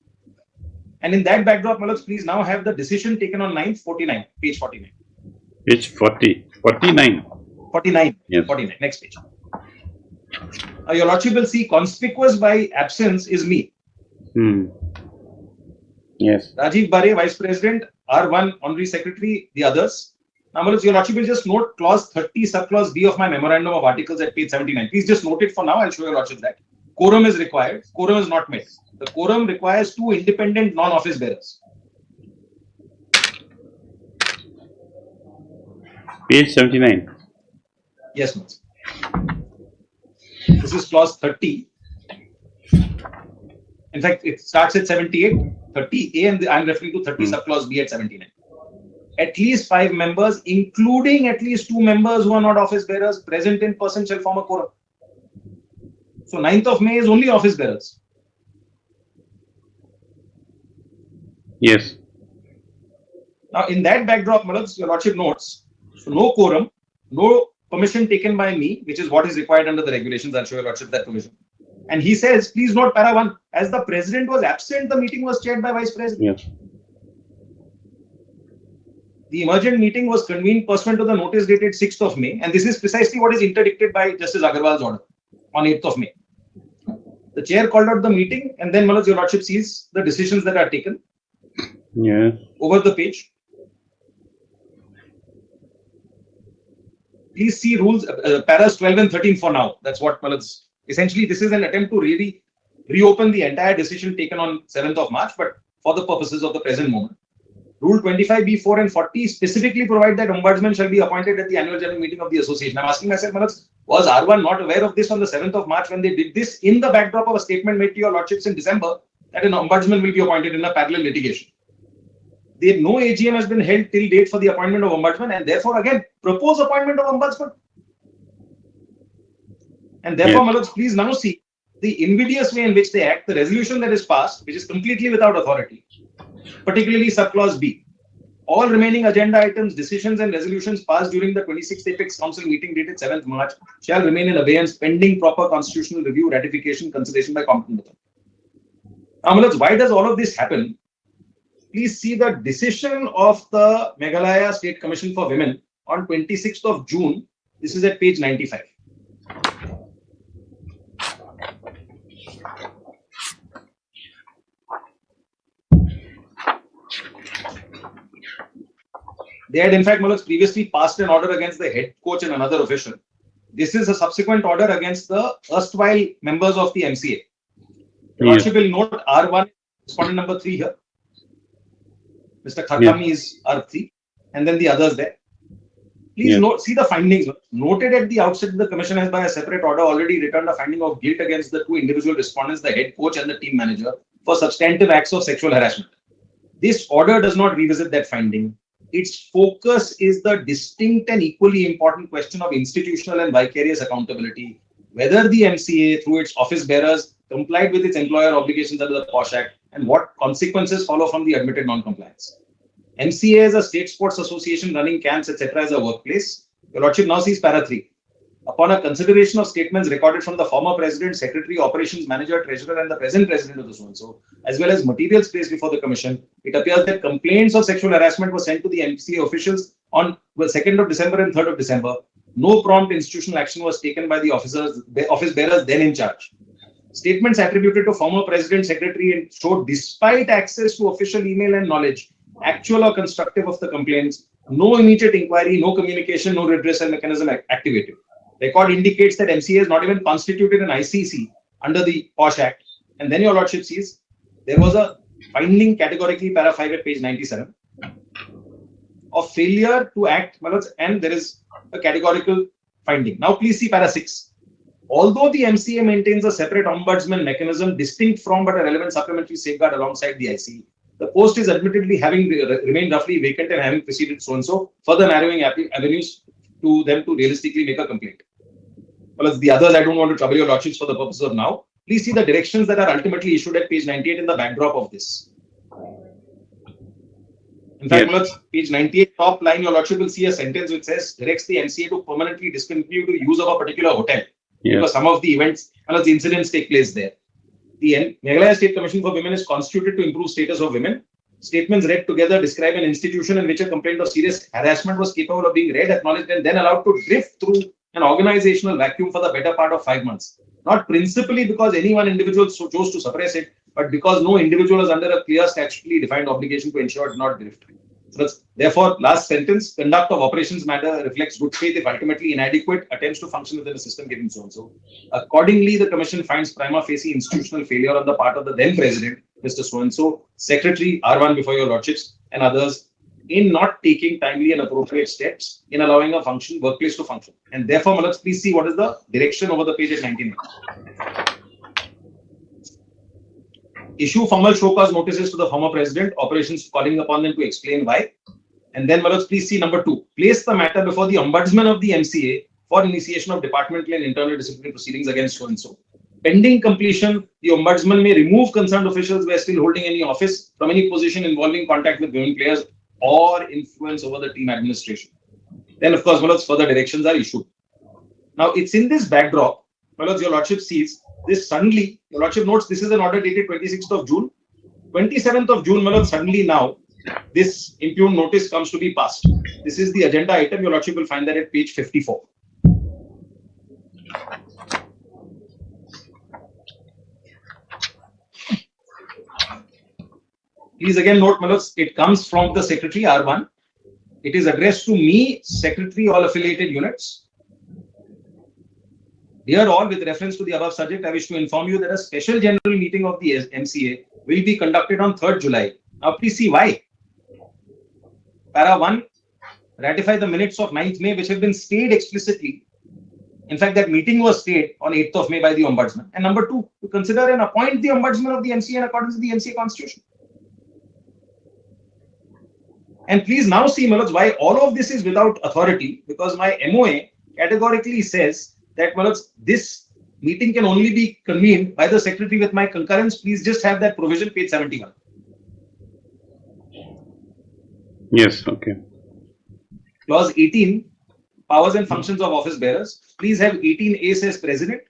Speaker 17: And in that backdrop, my lords, please now have the decision taken on 9th, 49, page 49.
Speaker 2: Page 40, 49.
Speaker 17: 49,
Speaker 2: yes.
Speaker 17: 49, next page. Your lordship will see conspicuous by absence is me.
Speaker 2: Yes.
Speaker 17: Rajiv Bare, Vice President, R1, Honorary Secretary, the others. Now, my lords, your lordship will just note clause 30, subclause B of my memorandum of articles at page 79. Please just note it for now. I'll show your lordship that. Quorum is required. Quorum is not met. The quorum requires 2 independent non-office bearers.
Speaker 2: Page 79.
Speaker 17: Yes, ma'am. This is clause 30. In fact, it starts at 78, 30A, and I'm referring to 30 subclause B at 79. At least 5 members, including at least 2 members who are not office bearers, present in person shall form a quorum. So 9th of May is only office bearers.
Speaker 2: Yes.
Speaker 17: Now, in that backdrop, your Lordship notes, so no quorum, no permission taken by me, which is what is required under the regulations. I'll show your Lordship that permission. And he says, please note para 1, as the President was absent, the meeting was chaired by Vice President.
Speaker 2: Yeah.
Speaker 17: The emergent meeting was convened pursuant to the notice dated 6th of May, and this is precisely what is interdicted by Justice Agarwal's order on 8th of May. The chair called out the meeting, and then your Lordship sees the decisions that are taken.
Speaker 2: Yeah.
Speaker 17: Over the page. Please see rules, paras 12 and 13 for now. That's what, essentially, this is an attempt to really reopen the entire decision taken on 7th of March, but for the purposes of the present moment. Rule 25B4 and 40 specifically provide that ombudsman shall be appointed at the annual general meeting of the association. I'm asking myself, was R1 not aware of this on the 7th of March when they did this in the backdrop of a statement made to your Lordships in December that an ombudsman will be appointed in a parallel litigation? No AGM has been held till date for the appointment of ombudsman, and therefore again propose appointment of ombudsman. And therefore,
Speaker 2: Yes.
Speaker 17: please now see the invidious way in which they act. The resolution that is passed, which is completely without authority, particularly subclause B. All remaining agenda items, decisions and resolutions passed during the 26th Apex Council meeting dated 7th March shall remain in abeyance pending proper constitutional review, ratification, consideration by competent authority. Now, why does all of this happen? Please see the decision of the Meghalaya State Commission for Women on 26th of June. This is at page 95. They had in fact previously passed an order against the head coach and another official. This is a subsequent order against the erstwhile members of the MCA. Your Lordship will note R1, respondent number 3 here. Mr. Kharkami is R3, and then the others there. Please note, see the findings. Noted at the outset, the Commission has by a separate order already returned a finding of guilt against the two individual respondents, the head coach and the team manager, for substantive acts of sexual harassment. This order does not revisit that finding. Its focus is the distinct and equally important question of institutional and vicarious accountability, whether the MCA, through its office bearers, complied with its employer obligations under the POSH Act, and what consequences follow from the admitted non-compliance. MCA is a state sports association running camps, etc. as a workplace. Your Lordship now sees para 3. Upon a consideration of statements recorded from the former president, secretary, operations manager, treasurer, and the present president of the so-and-so, as well as materials placed before the commission, it appears that complaints of sexual harassment were sent to the MCA officials on the 2nd of December and 3rd of December. No prompt institutional action was taken by the office bearers then in charge. Statements attributed to former president, secretary showed, despite access to official email and knowledge, actual or constructive of the complaints, no immediate inquiry, no communication, no redressal mechanism activated. Record indicates that MCA is not even constituted an ICC under the POSH Act. And then your Lordship sees there was a finding categorically para 5 at page 97 of failure to act, and there is a categorical finding. Now please see para 6. Although the MCA maintains a separate ombudsman mechanism distinct from but a relevant supplementary safeguard alongside the IC, the post is admittedly having remained roughly vacant and having preceded so-and-so, further narrowing avenues to them to realistically make a complaint. Well, as the others, I don't want to trouble your Lordships for the purposes of now. Please see the directions that are ultimately issued at page 98 in the backdrop of this. In fact, page 98, top line, your Lordship will see a sentence which says, directs the MCA to permanently discontinue the use of a particular hotel. Because some of the events, the incidents take place there. The Meghalaya State Commission for Women is constituted to improve status of women. Statements read together describe an institution in which a complaint of serious harassment was capable of being read, acknowledged, and then allowed to drift through an organizational vacuum for the better part of 5 months. Not principally because any one individual chose to suppress it, but because no individual is under a clear statutorily defined obligation to ensure it does not drift. So therefore, last sentence, conduct of operations matter reflects good faith if ultimately inadequate attempts to function within a system given so-and-so. Accordingly, the Commission finds prima facie institutional failure on the part of the then President, Mr. So-and-so, Secretary R1 before your Lordships, and others in not taking timely and appropriate steps in allowing a workplace to function. And therefore, please see what is the direction over the page at 99. Issue formal show cause notices to the former president, operations calling upon them to explain why. And then, please see number 2. Place the matter before the ombudsman of the MCA for initiation of departmental and internal disciplinary proceedings against so-and-so. Pending completion, the ombudsman may remove concerned officials who are still holding any office from any position involving contact with women players or influence over the team administration, then of course, my lords, further directions are issued. Now, it's in this backdrop, my lords, your lordship sees this suddenly, your lordship notes this is an order dated 26th of June. 27th of June, my lords, suddenly now, this impugned notice comes to be passed. This is the agenda item. Your lordship will find that at page 54. Please again note, my lords, it comes from the Secretary R1. It is addressed to me, Secretary, all affiliated units. Dear all, with reference to the above subject, I wish to inform you that a special general meeting of the MCA will be conducted on 3rd July. Now, please see why. Para 1, ratify the minutes of 9th May, which have been stayed explicitly. In fact, that meeting was stayed on 8th of May by the Ombudsman. And number 2, to consider and appoint the Ombudsman of the MCA in accordance with the MCA Constitution. And please now see, my lords, why all of this is without authority, because my MOA categorically says that, my lords, this meeting can only be convened by the Secretary with my concurrence. Please just have that provision, page 71.
Speaker 2: Yes, okay.
Speaker 17: Clause 18, powers and functions of office bearers. Please have 18A says President.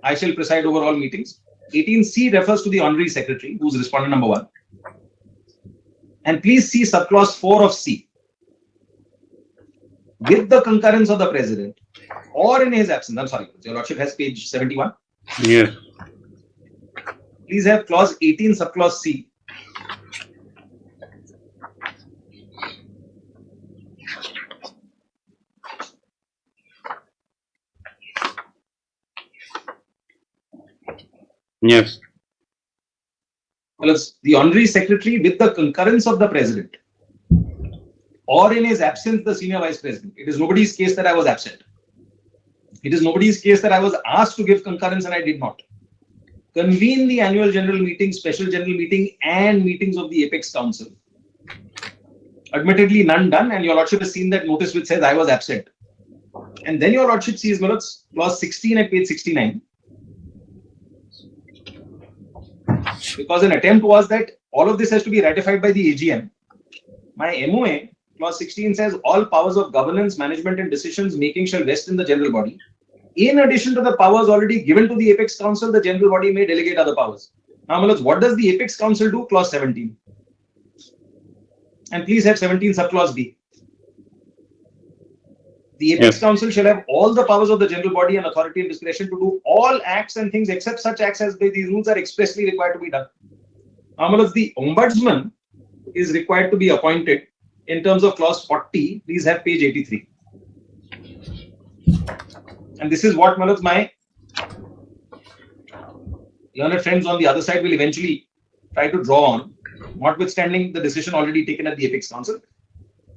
Speaker 17: I shall preside over all meetings. 18C refers to the Honorary Secretary, who's respondent number 1. And please see subclause 4 of C. With the concurrence of the President or in his absence. I'm sorry, your lordship has page 71.
Speaker 2: Yes.
Speaker 17: Please have clause 18 subclause C.
Speaker 2: Yes.
Speaker 17: Well, the Honorary Secretary with the concurrence of the President or in his absence, the Senior Vice President. It is nobody's case that I was absent. It is nobody's case that I was asked to give concurrence and I did not. Convene the annual general meeting, special general meeting and meetings of the Apex Council. Admittedly, none done, and your lordship has seen that notice which says I was absent. And then your lordship sees, my lords, clause 16 at page 69. Because an attempt was that all of this has to be ratified by the AGM. My MOA, clause 16 says all powers of governance, management and decisions making shall rest in the general body. In addition to the powers already given to the Apex Council, the general body may delegate other powers. Now, my lords, what does the Apex Council do? Clause 17. And please have 17 subclause B. The Apex Council shall have all the powers of the general body and authority and discretion to do all acts and things except such acts as these rules are expressly required to be done. Now, my lords, the Ombudsman is required to be appointed in terms of clause 40. Please have page 83. And this is what, my lords, my learned friends on the other side will eventually try to draw on, notwithstanding the decision already taken at the Apex Council.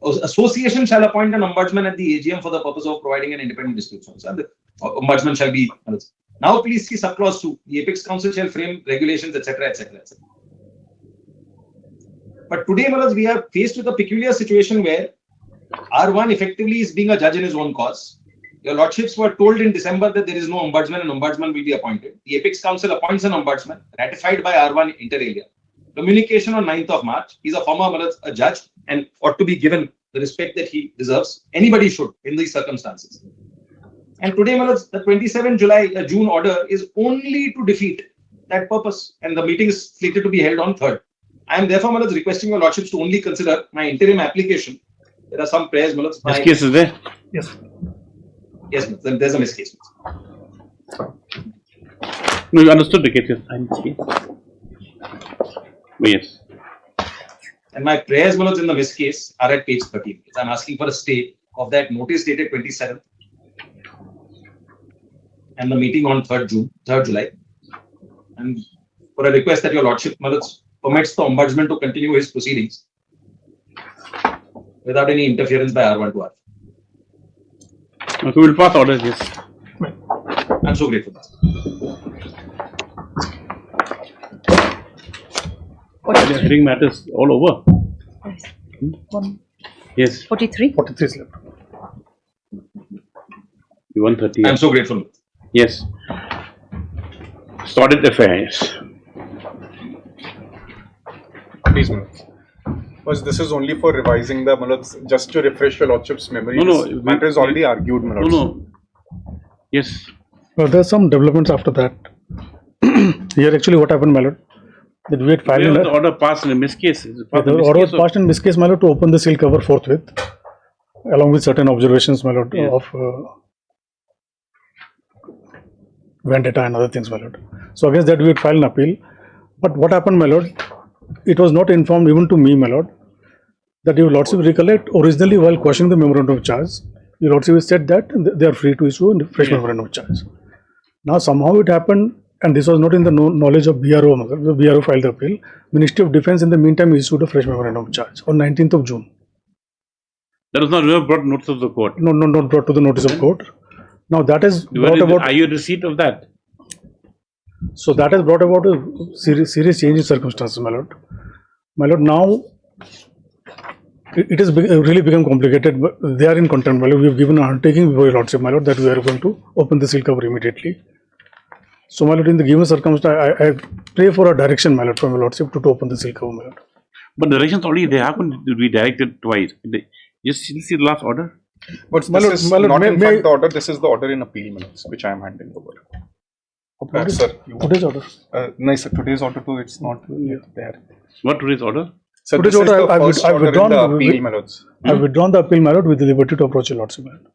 Speaker 17: Association shall appoint an ombudsman at the AGM for the purpose of providing an independent dispute solution. And the ombudsman shall be. Now, please see subclause 2. The Apex Council shall frame regulations, etc., etc., etc. But today, my lords, we are faced with a peculiar situation where R1 effectively is being a judge in his own cause. Your lordships were told in December that there is no ombudsman and ombudsman will be appointed. The Apex Council appoints an ombudsman, ratified by R1 inter alia. Communication on 9th of March. He's a former a judge and ought to be given the respect that he deserves. Anybody should in these circumstances. And today, my lords, the 27 June order is only to defeat that purpose. And the meeting is slated to be held on 3rd. I am therefore, my lords, requesting your lordships to only consider my interim application. There are some prayers, my lords.
Speaker 2: This case is there?
Speaker 1: Yes.
Speaker 17: Yes, then there's a miscase.
Speaker 2: No, you understood the case. Yes.
Speaker 17: And my prayers, my lords, in the miscase are at page 13. I'm asking for a stay of that notice dated 27th and the meeting on 3rd July. And for a request that your lordship, my lords, permits the ombudsman to continue his proceedings without any interference by R1 to R2.
Speaker 2: Okay, we'll pass orders, yes.
Speaker 17: I'm so grateful.
Speaker 2: The hearing matters all over. Yes.
Speaker 9: 43?
Speaker 1: 43 is left.
Speaker 2: 130.
Speaker 17: I'm so grateful.
Speaker 2: Yes. Sordid affairs.
Speaker 1: Please,
Speaker 11: Was this is only for revising the Malots, just to refresh your lordship's memory.
Speaker 2: No,
Speaker 11: this matter is already argued,
Speaker 2: No,
Speaker 11: Malots.
Speaker 2: no. Yes.
Speaker 1: Well, there's some developments after that. Here, actually, what happened, my lord? That we had filed
Speaker 2: Where
Speaker 1: in
Speaker 2: was the order passed in this case? Is it
Speaker 1: the
Speaker 2: passed in
Speaker 1: order
Speaker 2: miscase
Speaker 1: was passed in this case, my lord, to open the seal cover forthwith, along with certain observations, my lord,
Speaker 2: Yes.
Speaker 1: of vendetta and other things, my lord. So against that, we had filed an appeal. But what happened, my lord? It was not informed even to me, my lord, that your lordship recollect originally while questioning the memorandum of charge, your lordship said that they are free to issue a fresh memorandum of charge. Now somehow it happened, and this was not in the knowledge of BRO. The BRO filed the appeal. Ministry of Defence in the meantime issued a fresh memorandum of charge on 19th of June.
Speaker 2: That was not brought notice of the court.
Speaker 1: No, not brought to the notice of court. Now that has brought about.
Speaker 2: Are you receipt of that?
Speaker 1: So that has brought about a serious change in circumstances, my lord. My lord, now it has really become complicated. But they are in contempt, my lord. We have given an undertaking before your lordship, my lord, that we are going to open the seal cover immediately. So, my lord, in the given circumstance, I pray for a direction, my lord, from your lordship to open the seal cover, my lord.
Speaker 2: But directions already they happen to be directed twice. Just see the last order.
Speaker 11: But
Speaker 1: My
Speaker 11: this
Speaker 1: lord,
Speaker 11: is
Speaker 1: my lord,
Speaker 11: not in
Speaker 1: may
Speaker 11: fact
Speaker 1: I-
Speaker 11: the order. This is the order in appeal, Malots, which I am handing over. Sir,
Speaker 1: Today's order.
Speaker 11: No, sir. Today's order too. It's not there.
Speaker 2: What today's order?
Speaker 11: So
Speaker 1: Today's
Speaker 11: this is
Speaker 1: order,
Speaker 11: the first
Speaker 1: I've
Speaker 11: order in
Speaker 1: withdrawn
Speaker 11: the appeal, Malots.
Speaker 1: I've withdrawn the appeal, my lord, with the liberty to approach your lordship, my lord.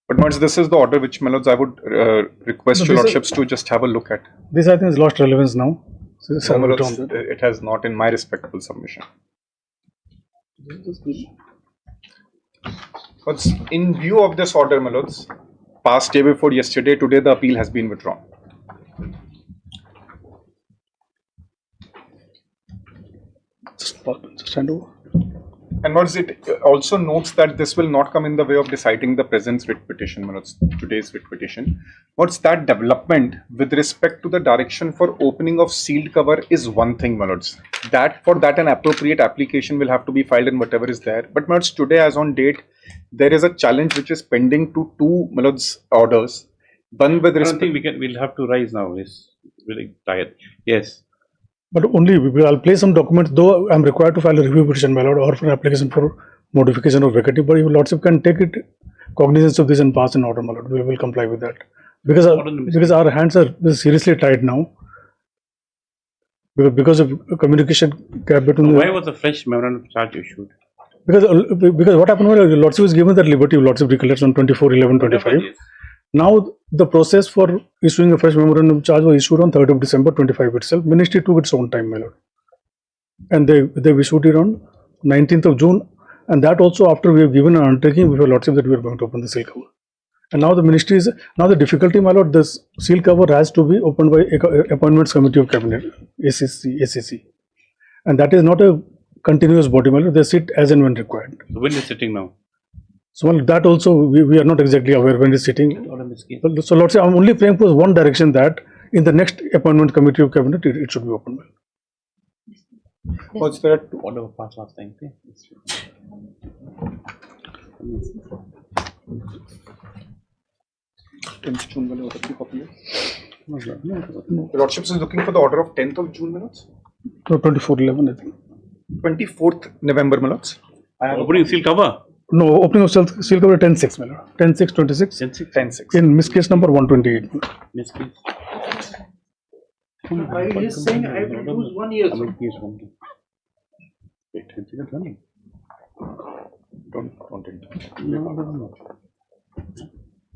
Speaker 11: But Malots, this is the order which, Malots, I would request
Speaker 1: No,
Speaker 11: your
Speaker 1: this is-
Speaker 11: lordships to just have a look at.
Speaker 1: This, I think, has lost relevance now. So,
Speaker 11: So,
Speaker 1: I've
Speaker 11: Malots,
Speaker 1: withdrawn that.
Speaker 11: it has not in my respectful submission. But in view of this order, Malots, past day before yesterday, today the appeal has been withdrawn.
Speaker 1: Just hand over.
Speaker 11: And what is it also notes that this will not come in the way of deciding the present writ petition, Malots, today's writ petition. What's that development with respect to the direction for opening of sealed cover is one thing, Malots. That for that an appropriate application will have to be filed and whatever is there. But Malots, today as on date, there is a challenge which is pending to two Malots orders. One with
Speaker 2: I don't
Speaker 11: respect.
Speaker 2: think we'll have to rise now. It's really tired. Yes.
Speaker 1: But only I'll place some documents, though I'm required to file a review petition, my lord, or for an application for modification or vacating. But your lordship can take it cognizance of this and pass an order, my lord. We will comply with that because our hands are seriously tied now because of communication gap between.
Speaker 2: Why was the fresh memorandum of charge issued?
Speaker 1: Because what happened was your lordship was given that liberty. Your lordship recollects on 24/11/25.
Speaker 2: Yes.
Speaker 1: Now the process for issuing a fresh memorandum of charge was issued on 3rd of December 25 itself. Ministry took its own time, my lord, and they issued it on 19th of June, and that also after we have given an undertaking with your lordship that we are going to open the seal cover. And now the ministry is the difficulty, my lord. This seal cover has to be opened by appointments committee of cabinet, ACC, and that is not a continuous body, my lord. They sit as and when required.
Speaker 2: So when is sitting now?
Speaker 1: So well, that also we are not exactly aware when it's sitting. So Lord, I'm only praying for one direction that in the next appointment committee of cabinet it should be opened.
Speaker 11: What's there?
Speaker 2: Order was passed last time. Okay?
Speaker 11: The lordships is looking for the order of 10th of June, Malots?
Speaker 1: No, 24/11, I think.
Speaker 11: 24th November, Malots.
Speaker 2: Opening seal cover?
Speaker 1: No, opening of seal cover 10/6, my lord. 10/6/26.
Speaker 11: 10/6.
Speaker 1: In miss case number 128.
Speaker 2: Miss case.
Speaker 6: He is saying I will lose 1 year.
Speaker 2: Wait, is it running?
Speaker 11: Don't enter.
Speaker 2: No.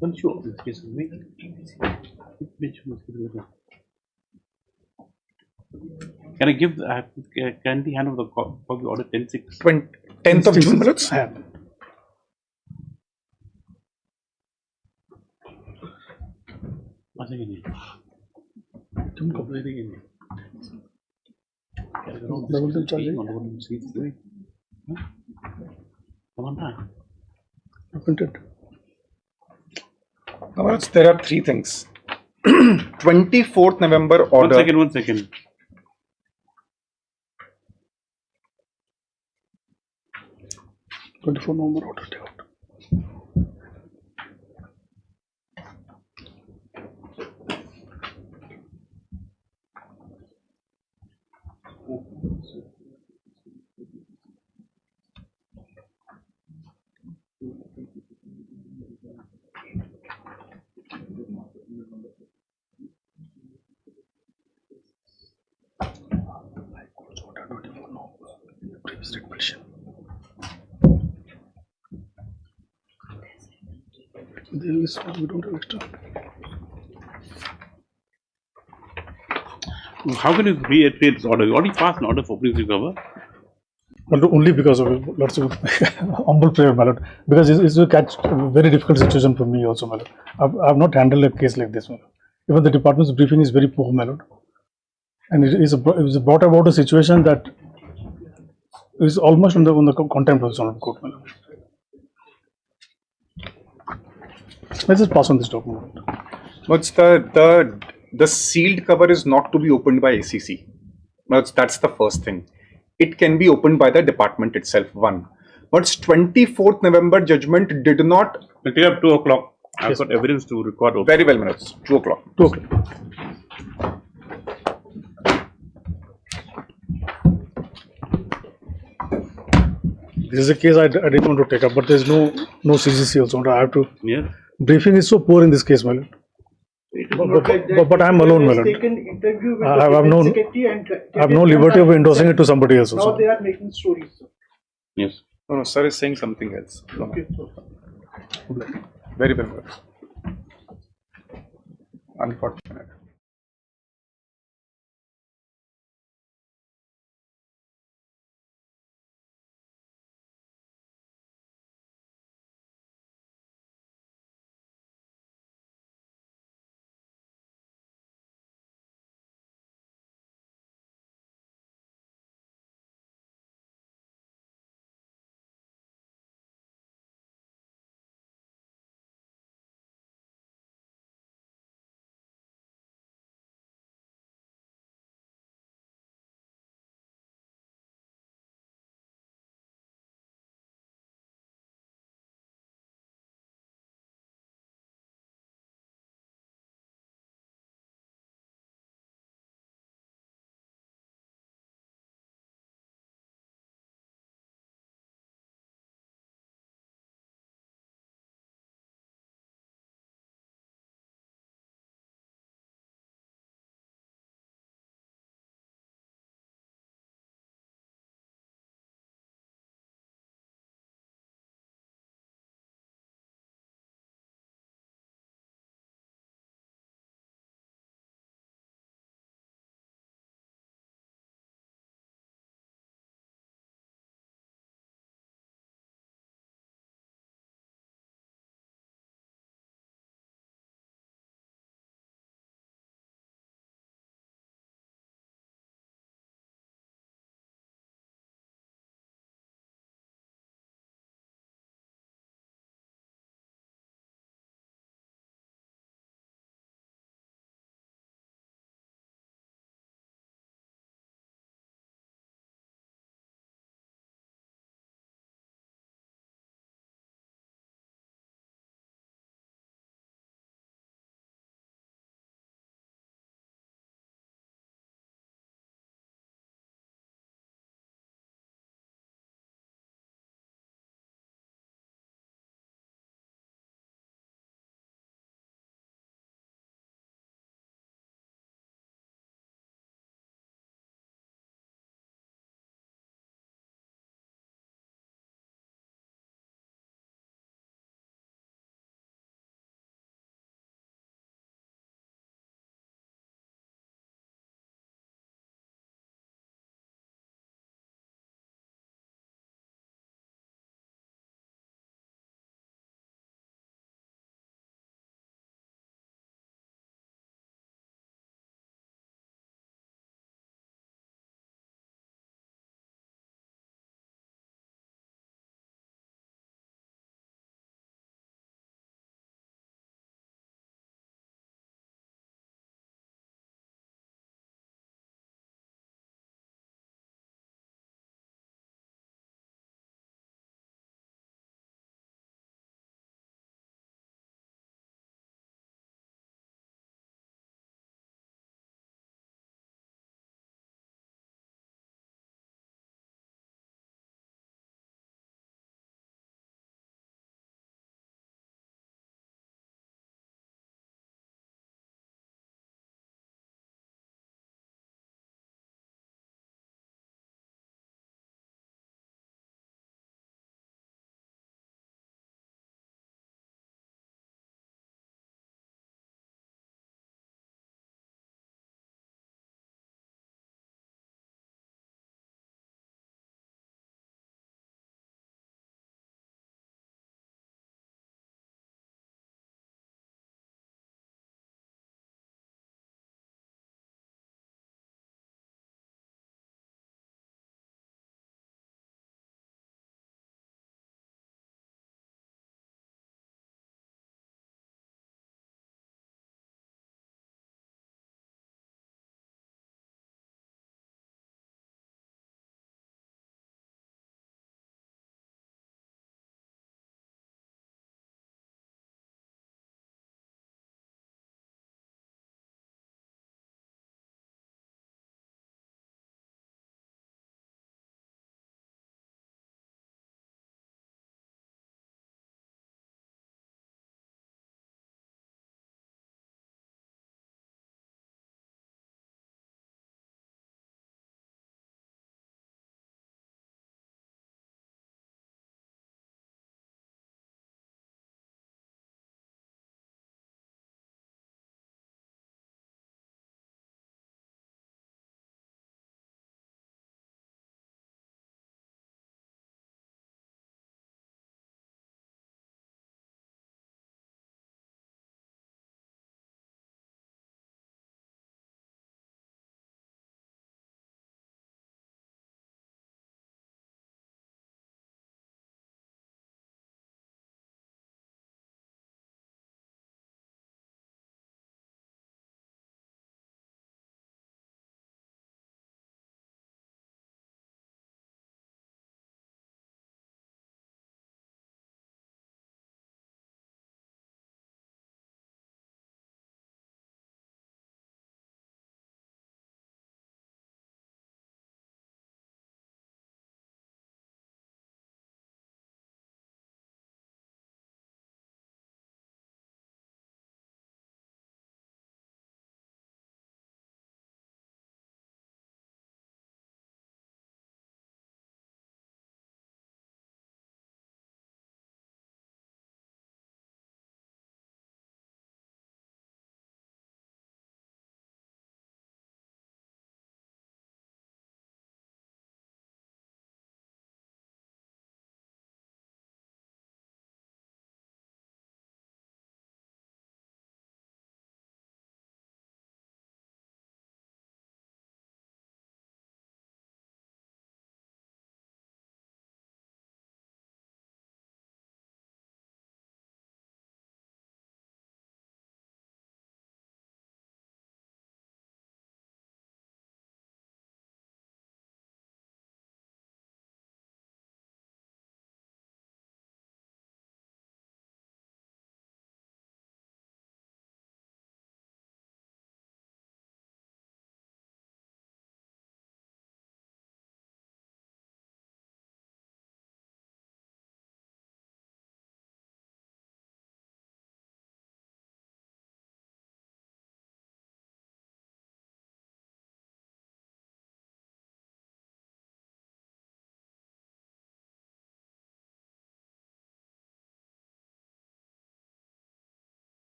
Speaker 2: Don't show this case with me. Can I give can the hand of the copy order 10/6?
Speaker 11: 10th of June, Malots? Malots, there are three things. 24th November order.
Speaker 2: One second.
Speaker 1: 24 November order. Take out. We don't have extra.
Speaker 2: How can you reiterate this order? You already passed an order for police recover.
Speaker 1: But only because of lots of humble prayer, my lord. Because it's a very difficult situation for me also, my lord. I've not handled a case like this, my lord. Even the department's briefing is very poor, my lord. And it was brought about a situation that is almost on the contempt of the Honorable Court, my lord. Let's just pass on this document.
Speaker 11: But the sealed cover is not to be opened by ACC. That's the first thing. It can be opened by the department itself. One. But 24th November judgment did not.
Speaker 2: Until up 2 o'clock. I've got evidence to record. Also.
Speaker 11: Very well, minutes. 2 o'clock.
Speaker 1: 2 o'clock. This is a case I didn't want to take up, but there's no CCC also. I have to.
Speaker 2: Yeah.
Speaker 1: Briefing is so poor in this case, my lord. But I'm alone, my lord. I have no liberty of endorsing it to somebody else. Also.
Speaker 7: Now they are making stories.
Speaker 2: Yes.
Speaker 11: No, sir is saying something else.
Speaker 7: Okay.
Speaker 11: Very well. Unfortunate.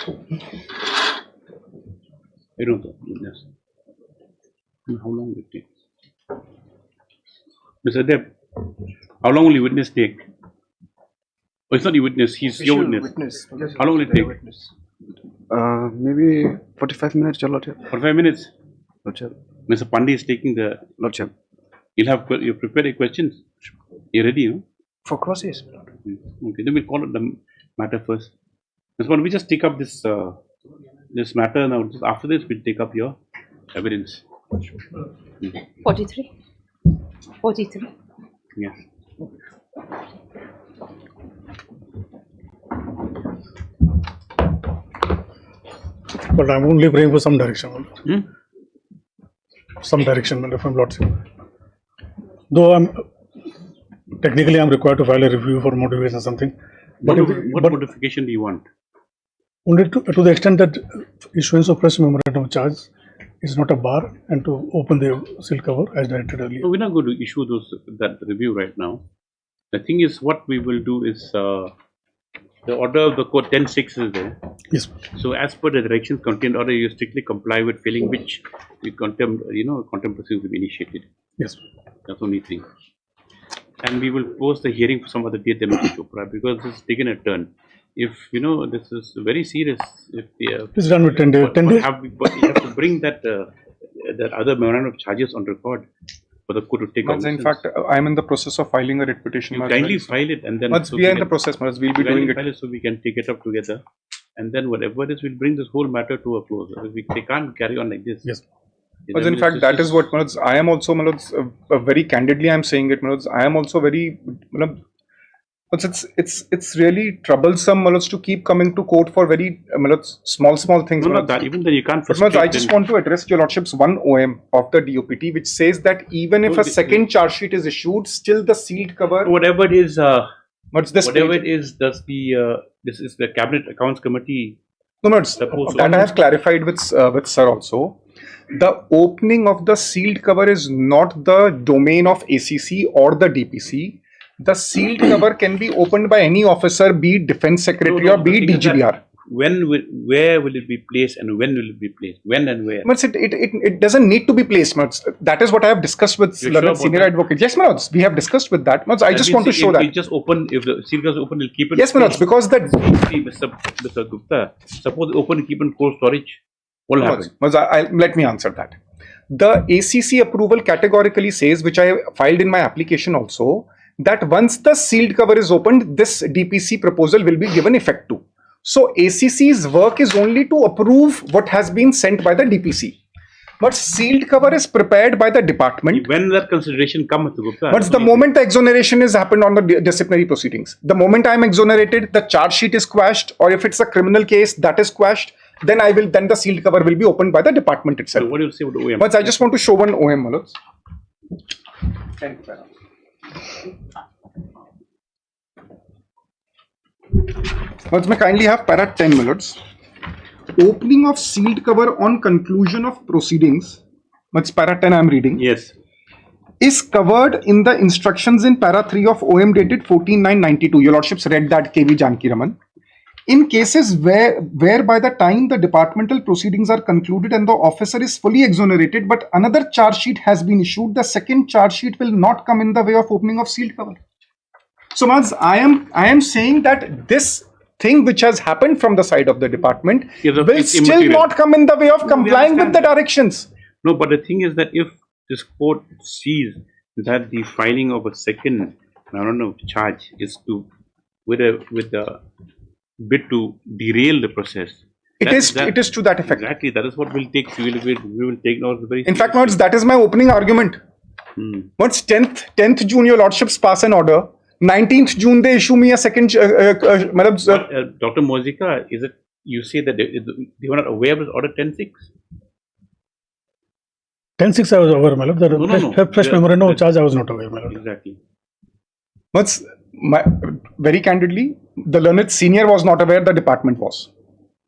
Speaker 2: I don't know. Yes. How long will it take? Mr. Deb, how long will the witness take? Oh, it's not the witness, he's your witness.
Speaker 21: Yes,
Speaker 2: How long will it take?
Speaker 21: Maybe 45 minutes, Your Lordship.
Speaker 2: 45 minutes?
Speaker 21: Lordship.
Speaker 2: Mr. Pandey is taking the...
Speaker 21: Lordship.
Speaker 2: You prepared your questions? You ready, no?
Speaker 21: For cross, yes.
Speaker 2: Okay, then we'll call it the matter first. Mr. Pandey, we just take up this this matter now. Just after this, we'll take up your evidence.
Speaker 9: 43. 43.
Speaker 2: Yes.
Speaker 1: But I'm only praying for some direction. Some direction, from Lordship. Though technically I'm required to file a review for modification or something. But
Speaker 2: What modification do you want?
Speaker 1: only to the extent that issuance of fresh memorandum of charge is not a bar, and to open the seal cover as directed earlier.
Speaker 2: No, we're not going to issue that review right now. The thing is, what we will do is the order of the court 10.6 is there.
Speaker 1: Yes.
Speaker 2: So as per the directions contained order, you strictly comply with, failing which the contempt proceedings will be initiated.
Speaker 1: Yes.
Speaker 2: That's the only thing. And we will post the hearing for some other date, Mr. Chopra, because this is taken a turn. If this is very serious. If
Speaker 1: It's done with 10 days. 10 days.
Speaker 2: But you have to bring that other memorandum of charges on record for the court to take.
Speaker 7: In fact, I'm in the process of filing a writ petition.
Speaker 2: You kindly file it, and then
Speaker 7: we are in the process. We'll be doing it.
Speaker 2: So we can take it up together, and then whatever it is, we'll bring this whole matter to a close. They can't carry on like this.
Speaker 1: Yes.
Speaker 7: But in fact, that is what I am also, very candidly, I am saying it. I am also very. It's really troublesome to keep coming to court for very small things.
Speaker 2: No, not that. Even then you can't.
Speaker 7: But I just want to address Your Lordship's one OM of the DOPT, which says that even if a second charge sheet is issued, still the sealed cover.
Speaker 2: Whatever it is.
Speaker 7: What's this?
Speaker 2: Whatever it is, does the this is the Cabinet Accounts Committee.
Speaker 7: No, that I have clarified with sir also. The opening of the sealed cover is not the domain of ACC or the DPC. The sealed cover can be opened by any officer, be it Defence Secretary or be it DGBR.
Speaker 2: Where will it be placed and when will it be placed? When and where?
Speaker 7: But it doesn't need to be placed, Manoj. That is what I have discussed with senior advocate. Yes, Manoj, we have discussed with that. Manoj, I just want to show that.
Speaker 2: It just open, if the seal cover is open, we'll keep it.
Speaker 7: Yes, Manoj, because that.
Speaker 2: Mr. Gupta, suppose open and keep in cold storage. What will happen?
Speaker 7: Manoj, let me answer that. The ACC approval categorically says, which I filed in my application also, that once the sealed cover is opened, this DPC proposal will be given effect to. So ACC's work is only to approve what has been sent by the DPC. But sealed cover is prepared by the department.
Speaker 2: When that consideration comes, Gupta.
Speaker 7: But the moment the exoneration is happened on the disciplinary proceedings, the moment I am exonerated, the charge sheet is quashed, or if it's a criminal case that is quashed, then the sealed cover will be opened by the department itself.
Speaker 2: So what do you say about OM?
Speaker 7: But I just want to show one OM, Manoj. Once may kindly have para 10 minutes. Opening of sealed cover on conclusion of proceedings. What's para 10 I am reading?
Speaker 2: Yes.
Speaker 7: Is covered in the instructions in para 3 of OM dated 14/9/92. Your Lordships read that, KV Janki Raman. In cases where by the time the departmental proceedings are concluded and the officer is fully exonerated, but another charge sheet has been issued, the second charge sheet will not come in the way of opening of sealed cover. So, Maz, I am saying that this thing which has happened from the side of the department will still not come in the way of complying with the directions.
Speaker 2: No, but the thing is that if this court sees that the filing of a second, charge is with the bid to derail the process.
Speaker 7: It is to that effect.
Speaker 2: Exactly, that is what we'll take. We will take note very.
Speaker 7: In fact, Maz, that is my opening argument. Once 10th June, your Lordships pass an order. 19th June, they issue me a second.
Speaker 2: Dr. Mozika, is it you say that they were not aware of this order 10.6?
Speaker 1: 10.6 I was aware, my lord. The fresh memorandum of charge I was not aware, my lord.
Speaker 2: Exactly.
Speaker 7: But very candidly, the learned senior was not aware, the department was.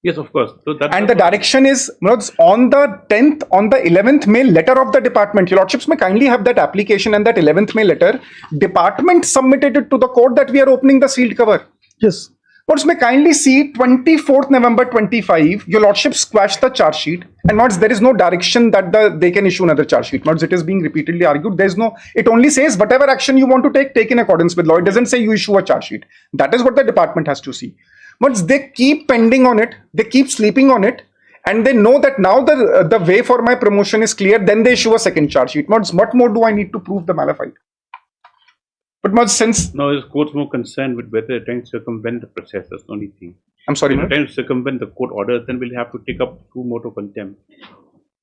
Speaker 2: Yes, of course. So
Speaker 7: and the direction is on the 10th, on the 11th May letter of the department. Your Lordships may kindly have that application and that 11th May letter. Department submitted it to the court that we are opening the sealed cover.
Speaker 1: Yes.
Speaker 7: Mods, may kindly see 24th November 25, your lordship squashed the charge sheet, and mods, there is no direction that they can issue another charge sheet. Mods, it is being repeatedly argued. There is no, it only says whatever action you want to take in accordance with law. It doesn't say you issue a charge sheet. That is what the department has to see. Mods, they keep pending on it, they keep sleeping on it, and they know that now the way for my promotion is clear, then they issue a second charge sheet. Mods, what more do I need to prove the malafide? But much sense.
Speaker 2: No, the court's more concerned with whether they're trying to circumvent the process. That's the only thing.
Speaker 7: I'm sorry,
Speaker 2: if
Speaker 7: ma'am.
Speaker 2: they're trying to circumvent the court order, then we'll have to take up 2 more to contempt.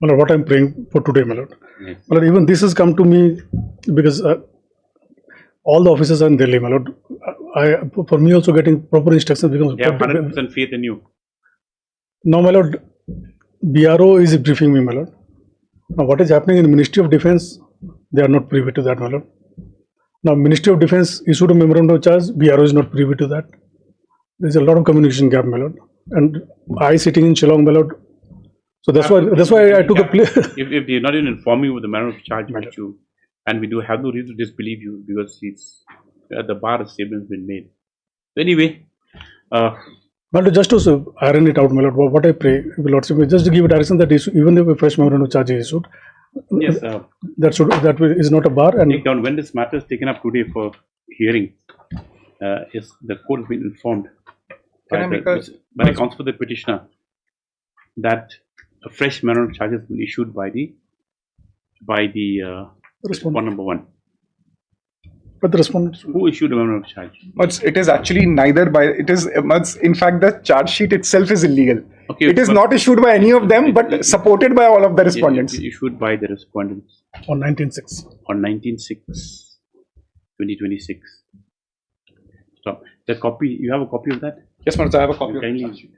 Speaker 1: My lord, what I'm praying for today, my lord.
Speaker 2: Yes.
Speaker 1: My lord, even this has come to me because all the officers are in Delhi, my lord. For me also getting proper instructions becomes.
Speaker 2: They have 100% faith in you.
Speaker 1: Now, my lord, BRO is briefing me, my lord. Now, what is happening in Ministry of Defence, they are not privy to that, my lord. Now, Ministry of Defence issued a memorandum of charge, BRO is not privy to that. There is a lot of communication gap, my lord. And I sitting in Shillong, my lord. So that's why I took a play.
Speaker 2: if they're not even informing you with the manner of charge with you, and we do have no reason to disbelieve you because it's the bar statement's been made. So anyway,
Speaker 1: But just to iron it out, my lord, what I pray, lordship, is just to give a direction that even if a fresh memorandum of charge is issued,
Speaker 2: yes,
Speaker 1: that is not a bar. And
Speaker 2: take down when this matter is taken up today for hearing, is the court has been informed by the counsel for the petitioner that a fresh memorandum of charge has been issued by the respondent number 1.
Speaker 1: But the respondent
Speaker 2: who issued a memorandum of charge?
Speaker 7: But it is actually neither by it is in fact the charge sheet itself is illegal.
Speaker 2: Okay,
Speaker 7: it is not issued by any of them, but supported by all of the respondents.
Speaker 2: It issued by the respondents
Speaker 1: on 19/6.
Speaker 2: On 19/6, 2026. Stop. The copy. You have a copy of that?
Speaker 7: Yes, Manoj, I have a copy of
Speaker 2: the
Speaker 7: charge sheet.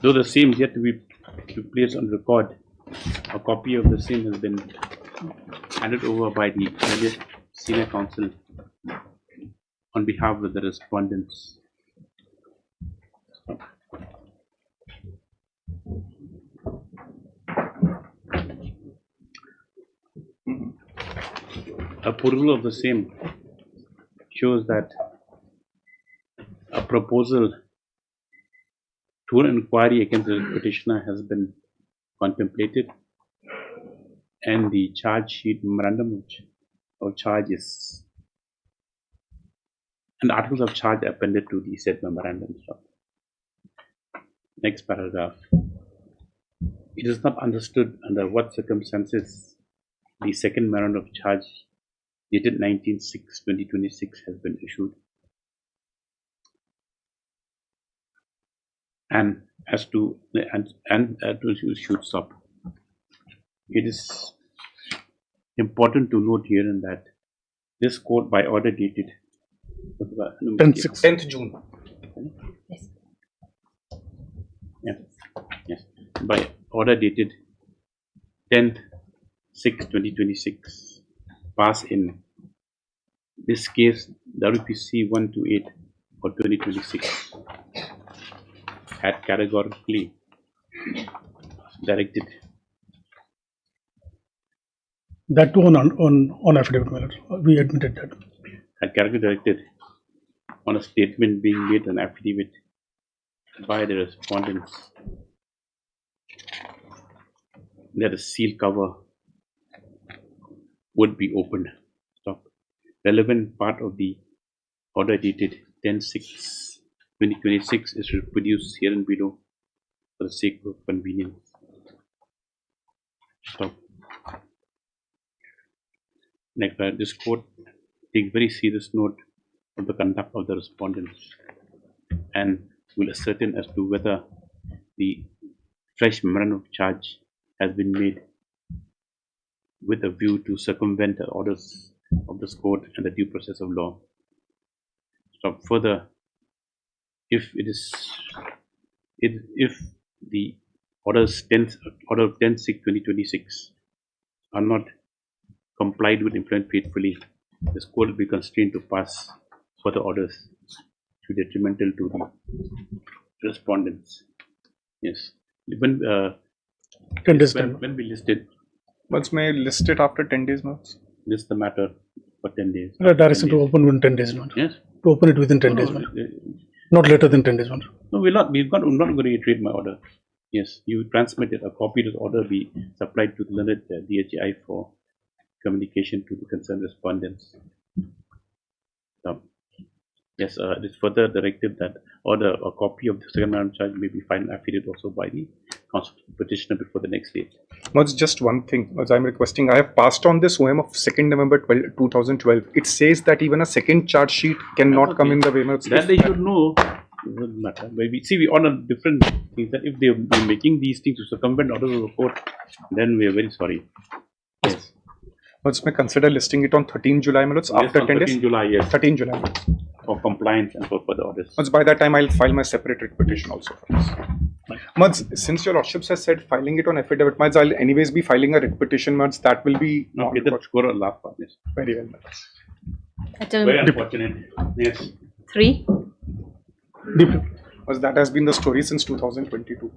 Speaker 2: Though the same is yet to be placed on record, a copy of the same has been handed over by the earliest senior counsel on behalf of the respondents. A perusal of the same shows that a proposal to an inquiry against the petitioner has been contemplated, and the charge sheet memorandum of charges and articles of charge appended to the said memorandum. Next paragraph. It is not understood under what circumstances the second memorandum of charge dated 19/6/2026 has been issued, and as to should stop. It is important to note here in that this court, by order dated
Speaker 7: 10th June.
Speaker 2: Yes. By order dated 10/6/2026, passed in this case WPC 128 or 2026, had categorically directed
Speaker 1: that too on affidavit, my lord. We admitted that.
Speaker 2: Had categorically directed on a statement being made an affidavit by the respondents that a seal cover would be opened. Stop. Relevant part of the order dated 10/6/2026 is reproduced here and below for the sake of convenience. Stop. Next, this court takes very serious note of the conduct of the respondents and will ascertain as to whether the fresh memorandum of charge has been made with a view to circumvent the orders of this court and the due process of law. Stop. Further, if the order of 10/6/2026 are not complied with, implemented faithfully, this court will be constrained to pass for the orders to be detrimental to the respondents. Yes. When
Speaker 1: 10 days
Speaker 2: when we listed,
Speaker 7: Once may list it after 10 days, months.
Speaker 2: list the matter for 10 days.
Speaker 1: Direction to open within 10 days.
Speaker 2: Yes.
Speaker 1: To open it within 10 days. Not later than 10 days.
Speaker 2: No, we're not going to reiterate my order. Yes, you transmitted a copy of the order be supplied to the learned DHI for communication to the concerned respondents. Yes, it is further directed that a copy of the second matter charge may be filed and affidavit also by the petitioner before the next date.
Speaker 7: What's just one thing, as I'm requesting, I have passed on this OM of 2nd November 2012. It says that even a second charge sheet cannot come in the way.
Speaker 2: That they should know. It doesn't matter. But we on a different thing that if they are making these things to circumvent orders of the court, then we are very sorry. Yes.
Speaker 7: Once may consider listing it on 13 July,
Speaker 2: Yes,
Speaker 7: after
Speaker 2: on
Speaker 7: 10 days.
Speaker 2: 13 July, yes.
Speaker 7: 13 July.
Speaker 2: For compliance and for further orders.
Speaker 7: Once by that time, I'll file my separate writ petition also for this. Mads, since your lordships has said filing it on affidavit, Mads, I'll anyways be filing a writ petition, Mads. That will be
Speaker 2: okay. That's score last part. Yes.
Speaker 7: Very well, Mads.
Speaker 2: Very unfortunate. Yes.
Speaker 12: 3.
Speaker 7: Because that has been the story since 2022.